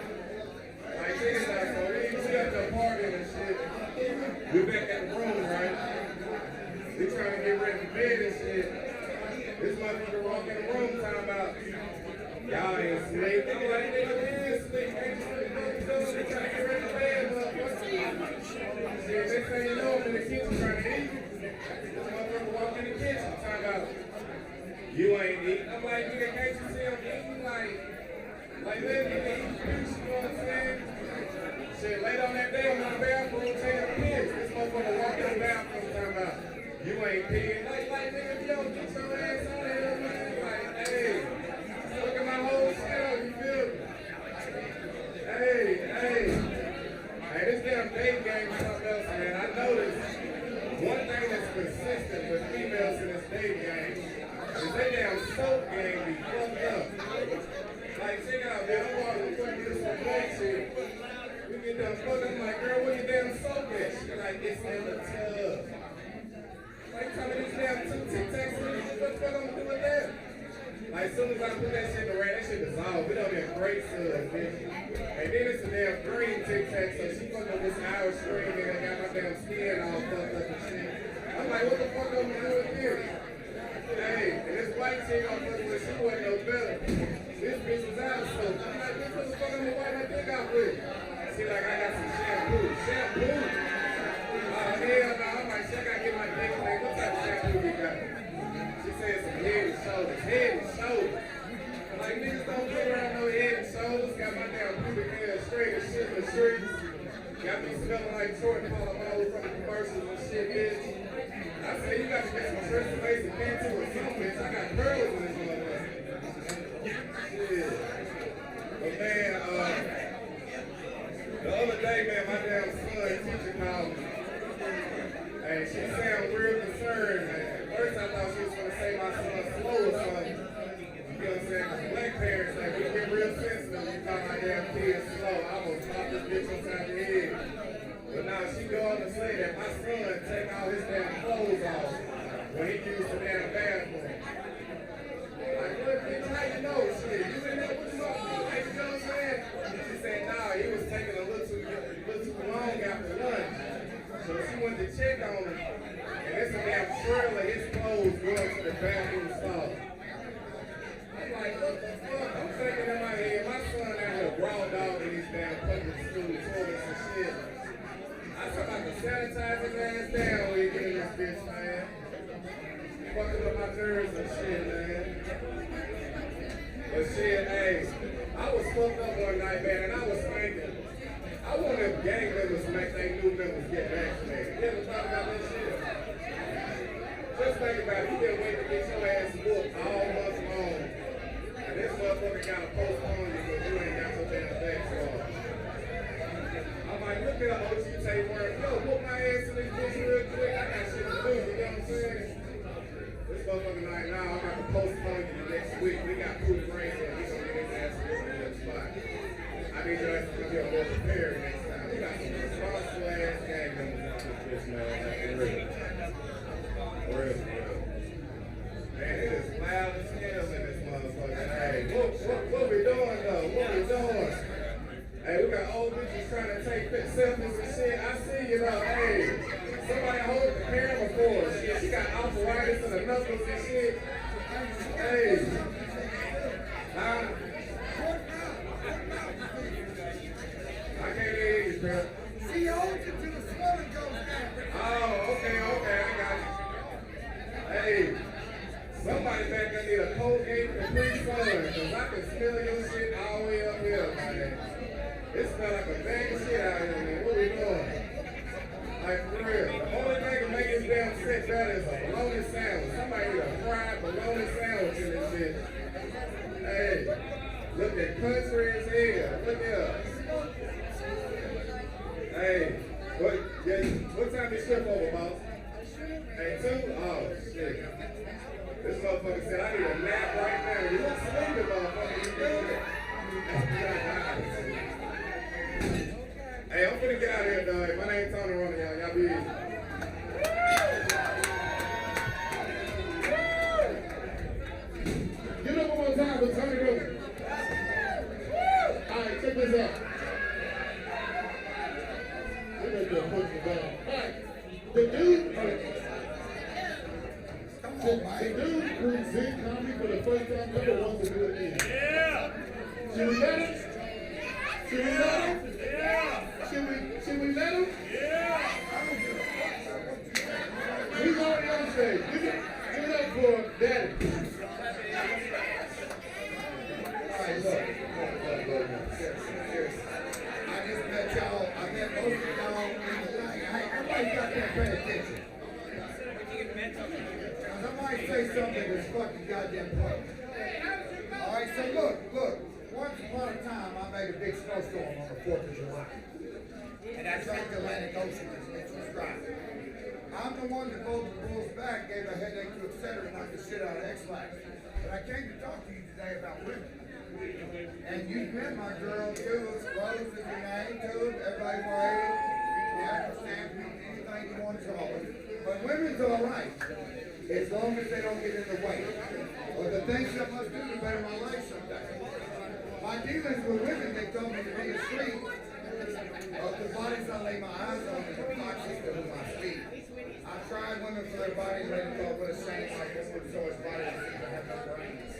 Like this, like, so we at the party and shit. We back at the room, right? We trying to get ready for bed and shit. This motherfucker walk in the room talking about, y'all ain't asleep. I'm like, nigga, we ain't asleep. Ain't sleep, nigga. We trying to get ready for bed, motherfucker. Shit, next thing you know, I'm in the kitchen trying to eat. This motherfucker walk in the kitchen talking about, you ain't eating. I'm like, nigga, can't you see I'm eating? Like, let me eat, you know what I'm saying? Shit, laid on that day, I'm in the bathroom taking a piss. This motherfucker walk in the bathroom talking about, you ain't peeing. Like, nigga, if you don't get your ass on here, man, like, hey, look at my whole shell, you feel me? Hey, this damn date game is something else, man. I noticed one thing that's consistent with females in this date game is they damn soap game be fucked up. Like, check out, man, I'm walking to this some black shit. We get done fucking, I'm like, girl, where your damn soap at? She's like, it's in the tub. Like, tell me these damn two Tic Tacs, what the fuck I'm gonna do with that? Like, as soon as I put that shit in the rain, that shit dissolved. It don't get great suds, bitch. And then it's a damn green Tic Tac, so she fucking with this Irish string and I got my damn skin all fucked up and shit. I'm like, what the fuck I'm gonna do with this? Hey, and this white chick I'm fucking with, she wasn't no better. This bitch was out of soap. I'm like, bitch, what the fuck I'm gonna wipe my dick out with? She like, I got some shampoo. Shampoo? Oh, hell no. I'm like, shit, I gotta get my dick clean. What type of shampoo you got? She said some head and shoulders. Head and shoulders. Like, niggas don't play around no head and shoulders. Got my damn pubic hair straight as shit in the streets. Got me smelling like Jordan Polamalu from the commercials and shit, bitch. I said, you got to get some Tristan Mason Panty or something, bitch. I got curls in this motherfucker. Shit. But man, the other day, man, my damn son, teacher called me. Hey, she sound real concerned, man. At first I thought she was going to say my son slow or something. You know what I'm saying? Because black parents, like, we get real sensitive when you call my damn kids slow. I almost popped this bitch upside the head. But now she go on to say that my son take all his damn clothes off when he used the damn bathroom. Like, what, bitch, how you know? Shit, you in there with your motherfucker, you know what I'm saying? She said, nah, he was taking a little too long after lunch. So she went to check on him, and it's a damn trail of his clothes going to the bathroom stall. I'm like, what the fuck? I'm thinking in my head, my son out here raw dog in these damn public school toilets and shit. I talk about to sanitize his ass down when you get in this bitch, man. Fucking up my nerves and shit, man. But shit, hey, I was fucked up one night, man, and I was thinking, I want them gang members to make their new members get vaccinated. You ever thought about this shit? Just think about it. You been waiting to get your ass whooped all month long. And this motherfucker got to postpone you because you ain't got your damn vax card. I'm like, look at all you say, word. Yo, whoop my ass in this bitch real quick. I got shit to do, you know what I'm saying? This motherfucker like, nah, I'm about to postpone you the next week. We got proof brains and he's gonna get his ass whooped in that spot. I need your ass to be more prepared next time. We got some responsible ass gang members on this bitch, man. Like, for real. For real. Man, it is loud as hell in this motherfucker. Hey, what we doing though? What we doing? Hey, we got old bitches trying to take selfies and shit. I see you know, hey, somebody hold the camera for us. She got arthritis in the knuckles and shit. Hey. pal. He holds it till the swelling goes down. Oh, okay, I got you. Hey, somebody back there need a Colgate Complete Sun, because I can smell your shit all the way up here, man. It smells like a bag of shit out here, man. What we doing? Like, for real. The only thing that makes this damn shit better is a bologna sandwich. Somebody need a fried bologna sandwich in this shit. Hey, look at country as hell. Look at us. Hey, what time is shift over, boss? Hey, 2? Oh, shit. This motherfucker said, I need a nap right now. You look sleepy, motherfucker. You doing it? Hey, I'm finna get out of here, dog. My name's Tony Roman, y'all. Y'all be easy. Give it up one more time for Tony Roman. All right, check this out. We're going to push it down. All right, the dude who did comedy for the first time ever wants to do it again. Yeah. Should we let him? Should we let him? Yeah. Should we let him? Yeah. He's already on stage. Give it up for Daddy. All right, look. I just met y'all. I met most of y'all. Everybody got that pay attention. Somebody say something that's fucking goddamn funny. All right, so look. Once upon a time, I made a big snowstorm on the 4th of July. And I drank the Atlantic Ocean as it was dry. I'm the one that pulled the Bulls back, gave a headache to etc. and knocked the shit out of X-Lax. But I came to talk to you today about women. And you've met my girl too. Rose is your name too. Everybody wave. You understand me, anything you want to call it. But women's all right, as long as they don't get in the way. Or the things I must do to better my life someday. My dealings with women, they told me to be asleep. The bodies I lay my eyes on is a proxy to my feet. I tried women for their bodies, they thought what a shame my woman saw his body and seemed to have no brains.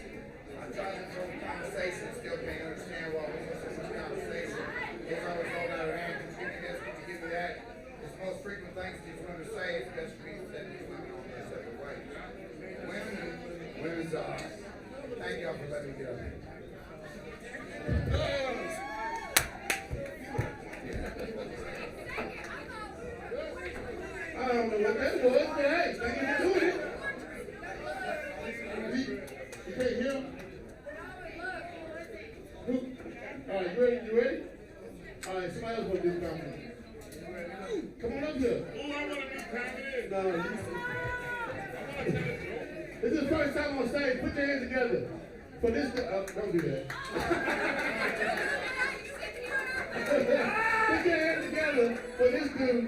I tried to throw conversation, still can't understand why women so much conversation. It's always all out of hand. Could you give me this? Could you give me that? It's the most frequent things these women say. It's best for me to send these women on their separate ways. Women's thank y'all for letting me get up here. I don't know what that was, but hey, thank you for doing it. You can't hear him? All right, you ready? All right, somebody else want to do comedy. Come on up here. Who I want to do comedy? No, this is the first time on stage. Put your hands together. For this, don't do that. Put your hands together for this dude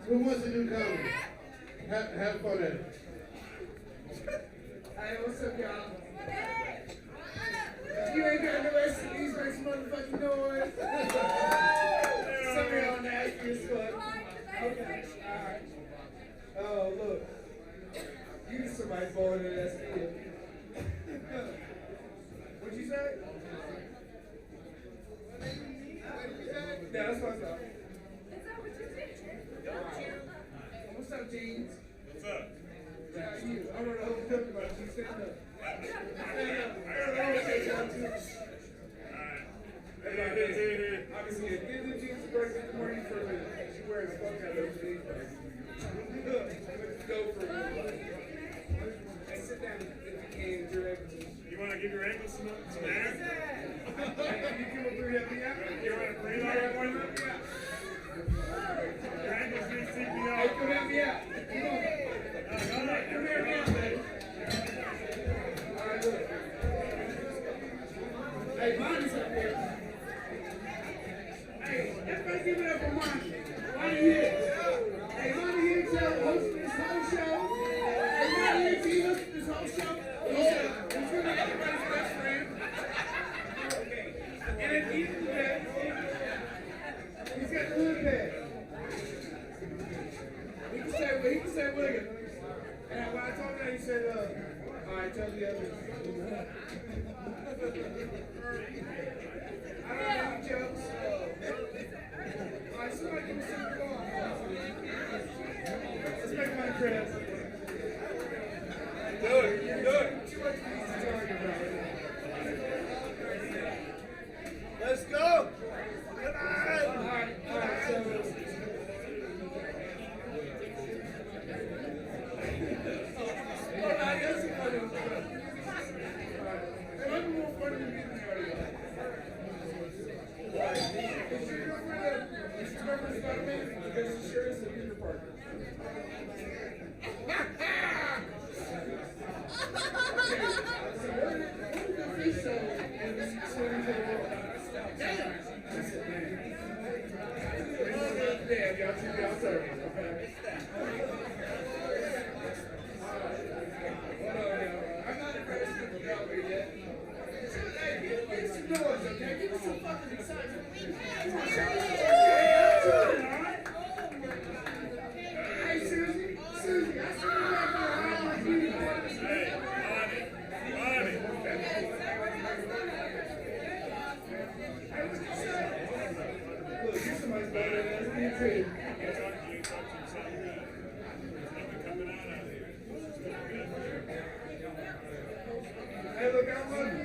who wants to do comedy. Have fun at it. Hey, what's up, y'all? You ain't got no rest of these makes motherfucking noise. Some of y'all nasty as fuck. Okay, alright. Oh, look. You somebody born in that skin. What'd you say? Yeah, that's what I thought. What's up, Jeans? What's up? Yeah, you. I don't know who talking about you. Stand up. Stand up. I don't say something too. Obviously, a Disney jeans person in the morning for me. She wears a fuck out of those jeans. Let's go for it. Hey, sit down if you can with your ankles. You want to give your ankles some air? Hey, you come up here, help me out? You want to breathe all right, one? Your ankles need CPR. Hey, come help me out. Come on. Come here, man, baby. All right, look. Hey, Bonnie's up there. Hey, everybody give it up for Bonnie. Bonnie here. Hey, Bonnie here to host this whole show. Hey, Bonnie here to host this whole show. He's gonna be everybody's best friend. Okay. And then he's the best. He's got the hood pad. He can say William. And when I told him that, he said, all right, tell the others. I don't know any jokes. All right, somebody Hey, look, I'm lucky.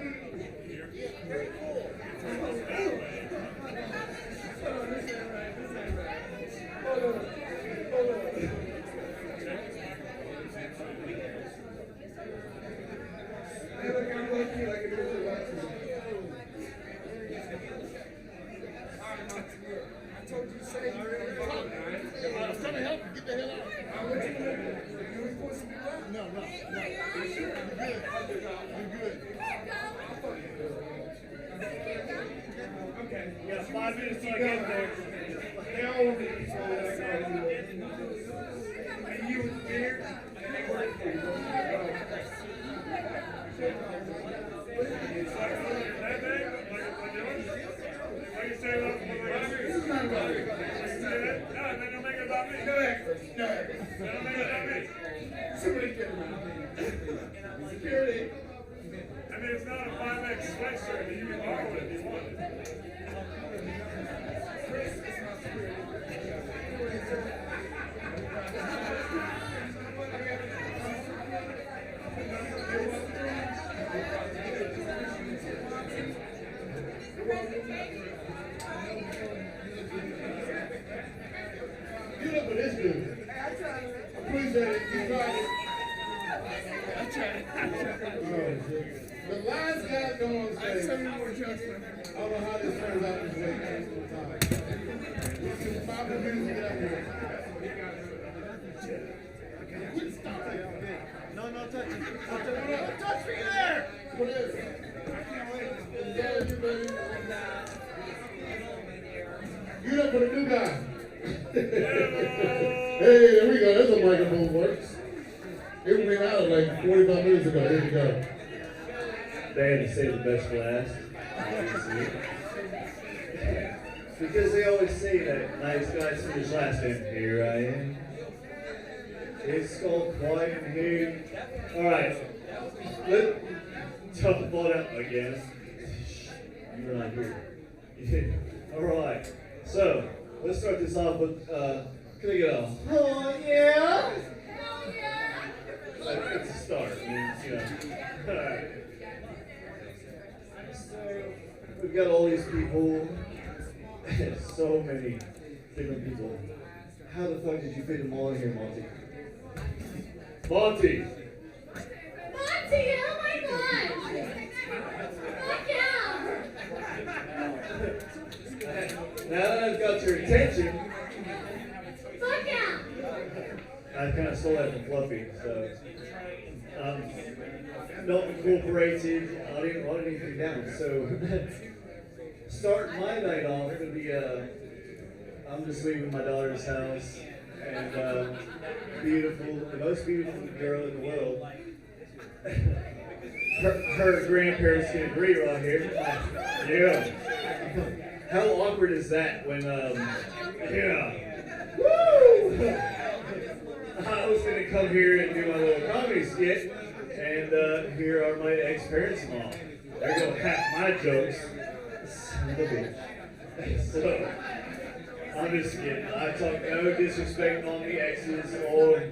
Okay, you got 5 minutes till I get there. Now we'll be and you with the beer, and they work for you. That big? Like you say that? No, they don't make it about me. No extras. No extras. They don't make it about me. Somebody get him out. Security. I mean, it's not a 5X sweatshirt, but you can borrow it if you want it. Get up for this dude. Appreciate it. You tried it. The last guy come on stage. I don't know how this turns out this way. It's 5 minutes to get up here. No touching. No touch me there. What is it? I can't wait. You, baby. Get up for the new guy. Hey, there we go. There's a microphone works. It went out like 45 minutes ago. There you go. They had to save the best for last, obviously. Because they always say that nice guys finish last, and here I am. It's all quiet in here. Alright. Tough ball out again. You're not here. Alright. So, let's start this off with, can I get a, oh yeah? It's a start, I mean, you know. Alright. So, we've got all these people, so many different people. How the fuck did you fit them all in here, Monty? Monty! Monty, oh my gosh! Look out! Now that I've got your attention, Look out! I kind of stole that from Fluffy, so not incorporated. I didn't write anything down, so start my night off gonna be I'm just leaving my daughter's house, and the most beautiful girl in the world. Her grandparents can agree right here. Yeah. How awkward is that when yeah. Woo! I was gonna come here and do my little comedy skit, and here are my ex-parents-in-law. They're gonna hack my jokes. Son of a bitch. So, I'm just kidding. I talk no disrespect on the exes or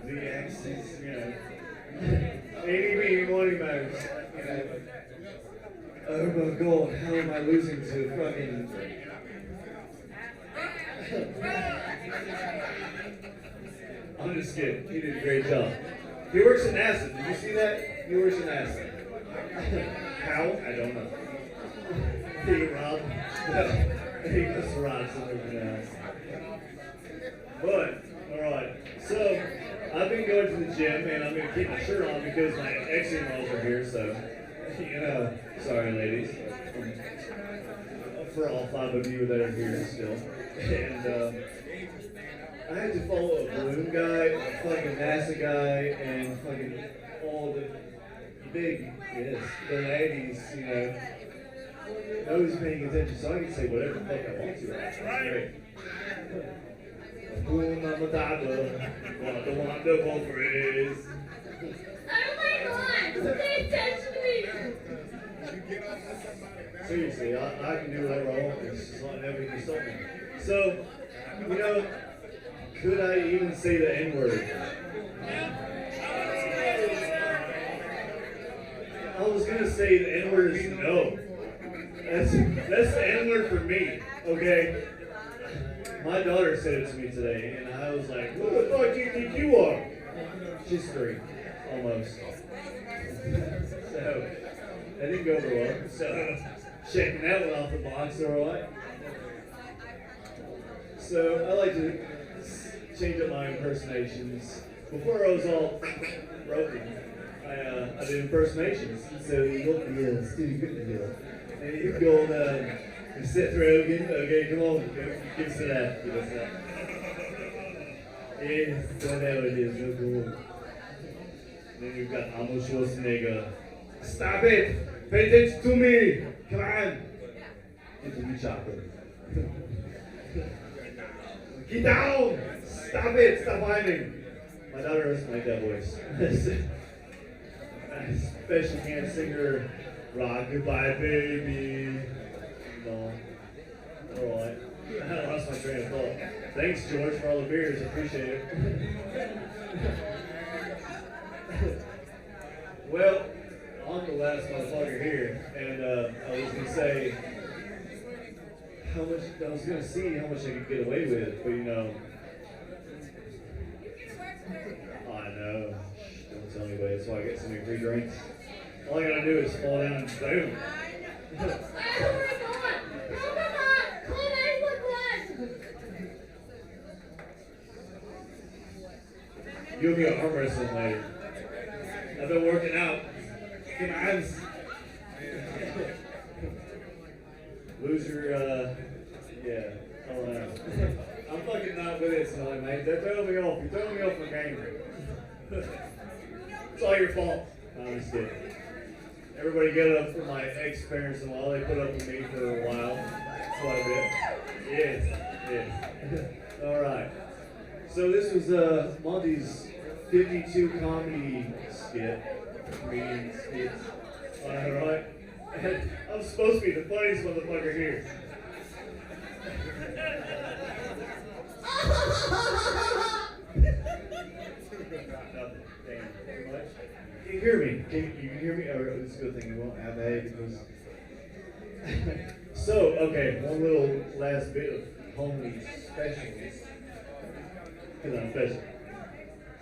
the exes, you know. Any, meeny, money matters. You know. Oh my God, how am I losing to fucking... I'm just kidding. He did a great job. He works in acid. Did you see that? He works in acid. How? I don't know. He robbed. He must rob something else. But, alright. So, So, I've been going to the gym, and I'm going to keep my shirt on because my ex-in-laws are here, so, you know, sorry, ladies. For all 5 of you that are here still. And, I had to follow a balloon guy, a fucking NASA guy, and fucking all the big, the ladies, you know, nobody's paying attention, so I can say whatever the fuck I want to. That's great. Hakuna Matata, what a wonderful phrase. Oh my god! Pay attention to me! Seriously, I can do whatever I want. It's just not everything you told me. So, you know, could I even say the N-word? I was gonna say the N-word is no. That's the N-word for me, okay? My daughter said it to me today, and I was like, who the fuck do you think you are? She's 3, almost. So, that didn't go over well. So, checking that one off the box, alright? So, I like to change up my impersonations. Before I was all broken, I did impersonations. So, you go, yeah, Stevie Good. And you go on Seth Rogen. Okay, come on, give us that. Give us that. Yes, whatever it is, no cool. Then you've got Arnold Schwarzenegger. Stop it! Pay attention to me! Come on! Get to me, chocolate. Get down! Stop it! Stop whining! My daughter doesn't like that voice. Special can't singer. Rock goodbye, baby. No. Alright. I lost my train of thought. Thanks, George, for all the beers. I appreciate it. Well, I'm the last motherfucker here, and I was gonna say how much. I was gonna see how much I could get away with, but you know. I know. Don't tell anybody. That's why I get so many free drinks. All I gotta do is fall down and boom. You'll be arm wrestling later. I've been working out. Come on. Lose your, yeah. Oh, I'm fucking not with it tonight, mate. They're throwing me off. You're throwing me off my game. It's all your fault. No, I'm just kidding. Everybody get up for my ex-parents-in-law. They put up with me for a while. Quite a bit. Yes. All right. So this was Monty's 52 comedy skit. Comedian skits. All right. And I'm supposed to be the funniest motherfucker here. Can you hear me? Can you hear me? Or it's a good thing we won't have that because. So, okay, one little last bit of homely specials. Because I'm special.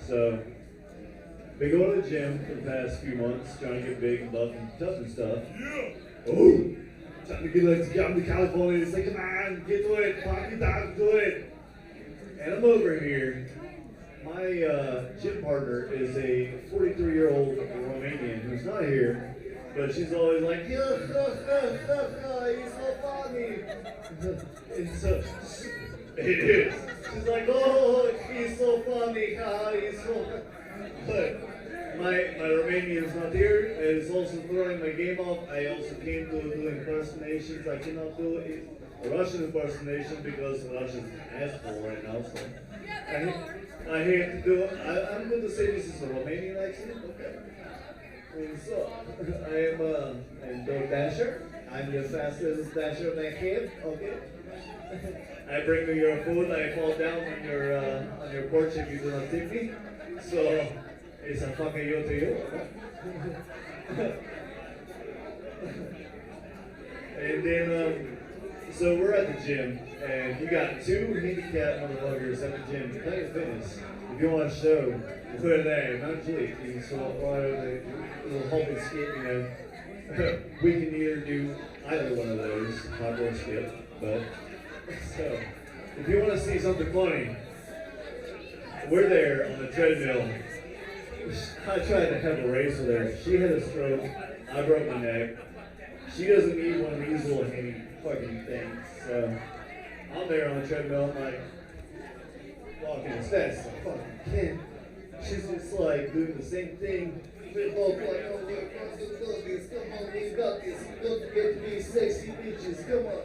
So, been going to the gym for the past few months, trying to get big and buff and tough and stuff. Yeah! Oh! Trying to get to California and say, come on, get to it, pop it down, do it. And I'm over here. My gym partner is a 43-year-old Romanian who's not here, but she's always like, he's so funny. And so, it is. She's like, oh, he's so funny, he's so funny. But my Romanian's not here, and it's also throwing my game off. I also came to do impersonations. I cannot do a Russian impersonation because Russia's an asshole right now, so. I hate to do it. I'm going to say this is a Romanian accent, okay? And so, I'm the dasher. I'm the fastest dasher they have, okay? I bring you your food, I fall down on your porch if you do not tip me. So, it's a fucking you to you. And then, so we're at the gym, and we got 2 handicapped motherfuckers at the gym playing fitness. If you want to show where they not really, so little holding skit, you know, we can either do either one of those, hardcore skit, but, so, if you want to see something funny, we're there on the treadmill. I tried to have a race with her. She had a stroke. I broke my neck. She doesn't need one of these little handy fucking things. So I'm there on the treadmill. I'm like walking as fast as I fucking can. She's just like doing the same thing. We're both like, oh, we're across the Philippines. Come on, we got this. Don't forget to be sexy bitches. Come on.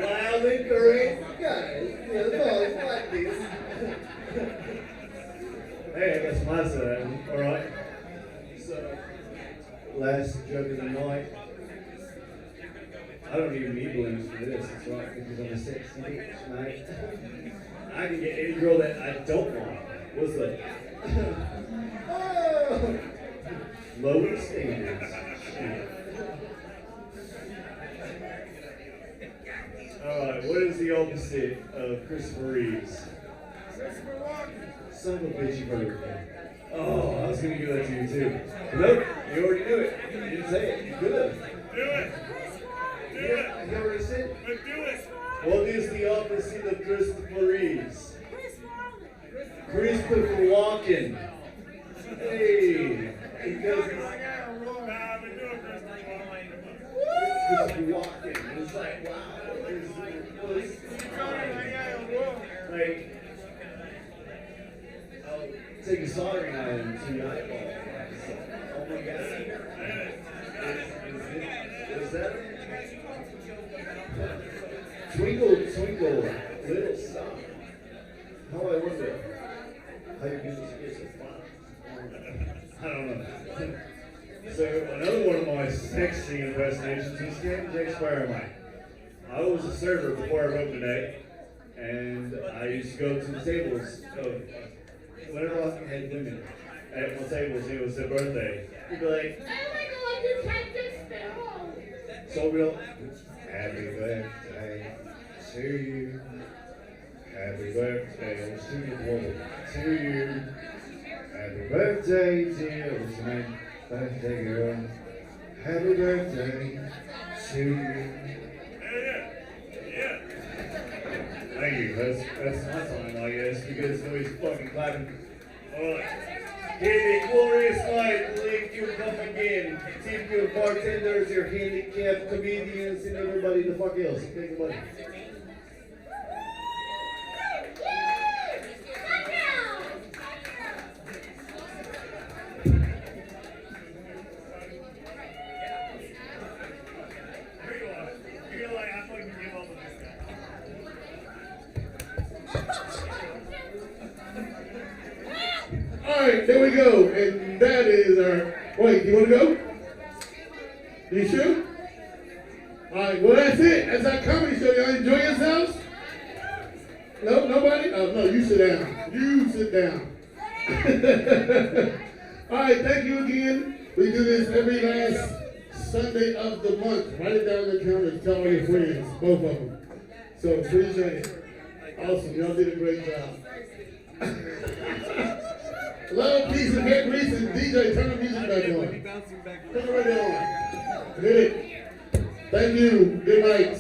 Loud and courageous guys. Yeah, no, like this. Hey, I got some ice of that. All right. So, last drug of the night. I don't even need balloons for this. It's right because I'm a sexy bitch, mate. I can get any girl that I don't want. What's up? Oh, lower standards. Alright, what is the opposite of Christopher Reeves? Son of a bitch, you heard it. Oh, I was gonna give that to you too. Nope, you already knew it. You didn't say it. You could have. Do it. Do it. You already said it. Let's do it. What is the opposite of Christopher Reeves? Christopher Walken. Hey, because Christopher Walken. It's like, wow. Like, I'll take a soldering iron to your eyeball. Oh my god. Is that Twinkle, twinkle, little star. How I wonder how you can just get so fun. I don't know. So another one of my sexy impersonations is Captain Jack Sparrow. I was a server before I wrote today, and I used to go to the tables whenever I had women at my tables. It was their birthday. You'd be like, "Oh my God, you Captain Sparrow!" So we'll, "Happy birthday to you. Happy birthday to you. Happy birthday, dear listening. Birthday girl. Happy birthday to you." Thank you. That's my time, I guess, because nobody's fucking clapping. Alright. In a glorious night, link you come again. Tip your bartenders, your handicapped comedians, and everybody the fuck else. Take the money. Alright, there we go. And that is our. Wait, you want to go? You sure? Alright, well, that's it. That's our comedy show. Y'all enjoy yourselves? No, nobody? Oh, no, you sit down. You sit down. Alright, thank you again. We do this every last Sunday of the month. Write it down in the calendar. Tell all your friends, both of them. So appreciate it. Awesome. Y'all did a great job. Love, peace, and hair grease, and DJ, turn the music back on. Turn the radio on. Hit it. Thank you. Good night.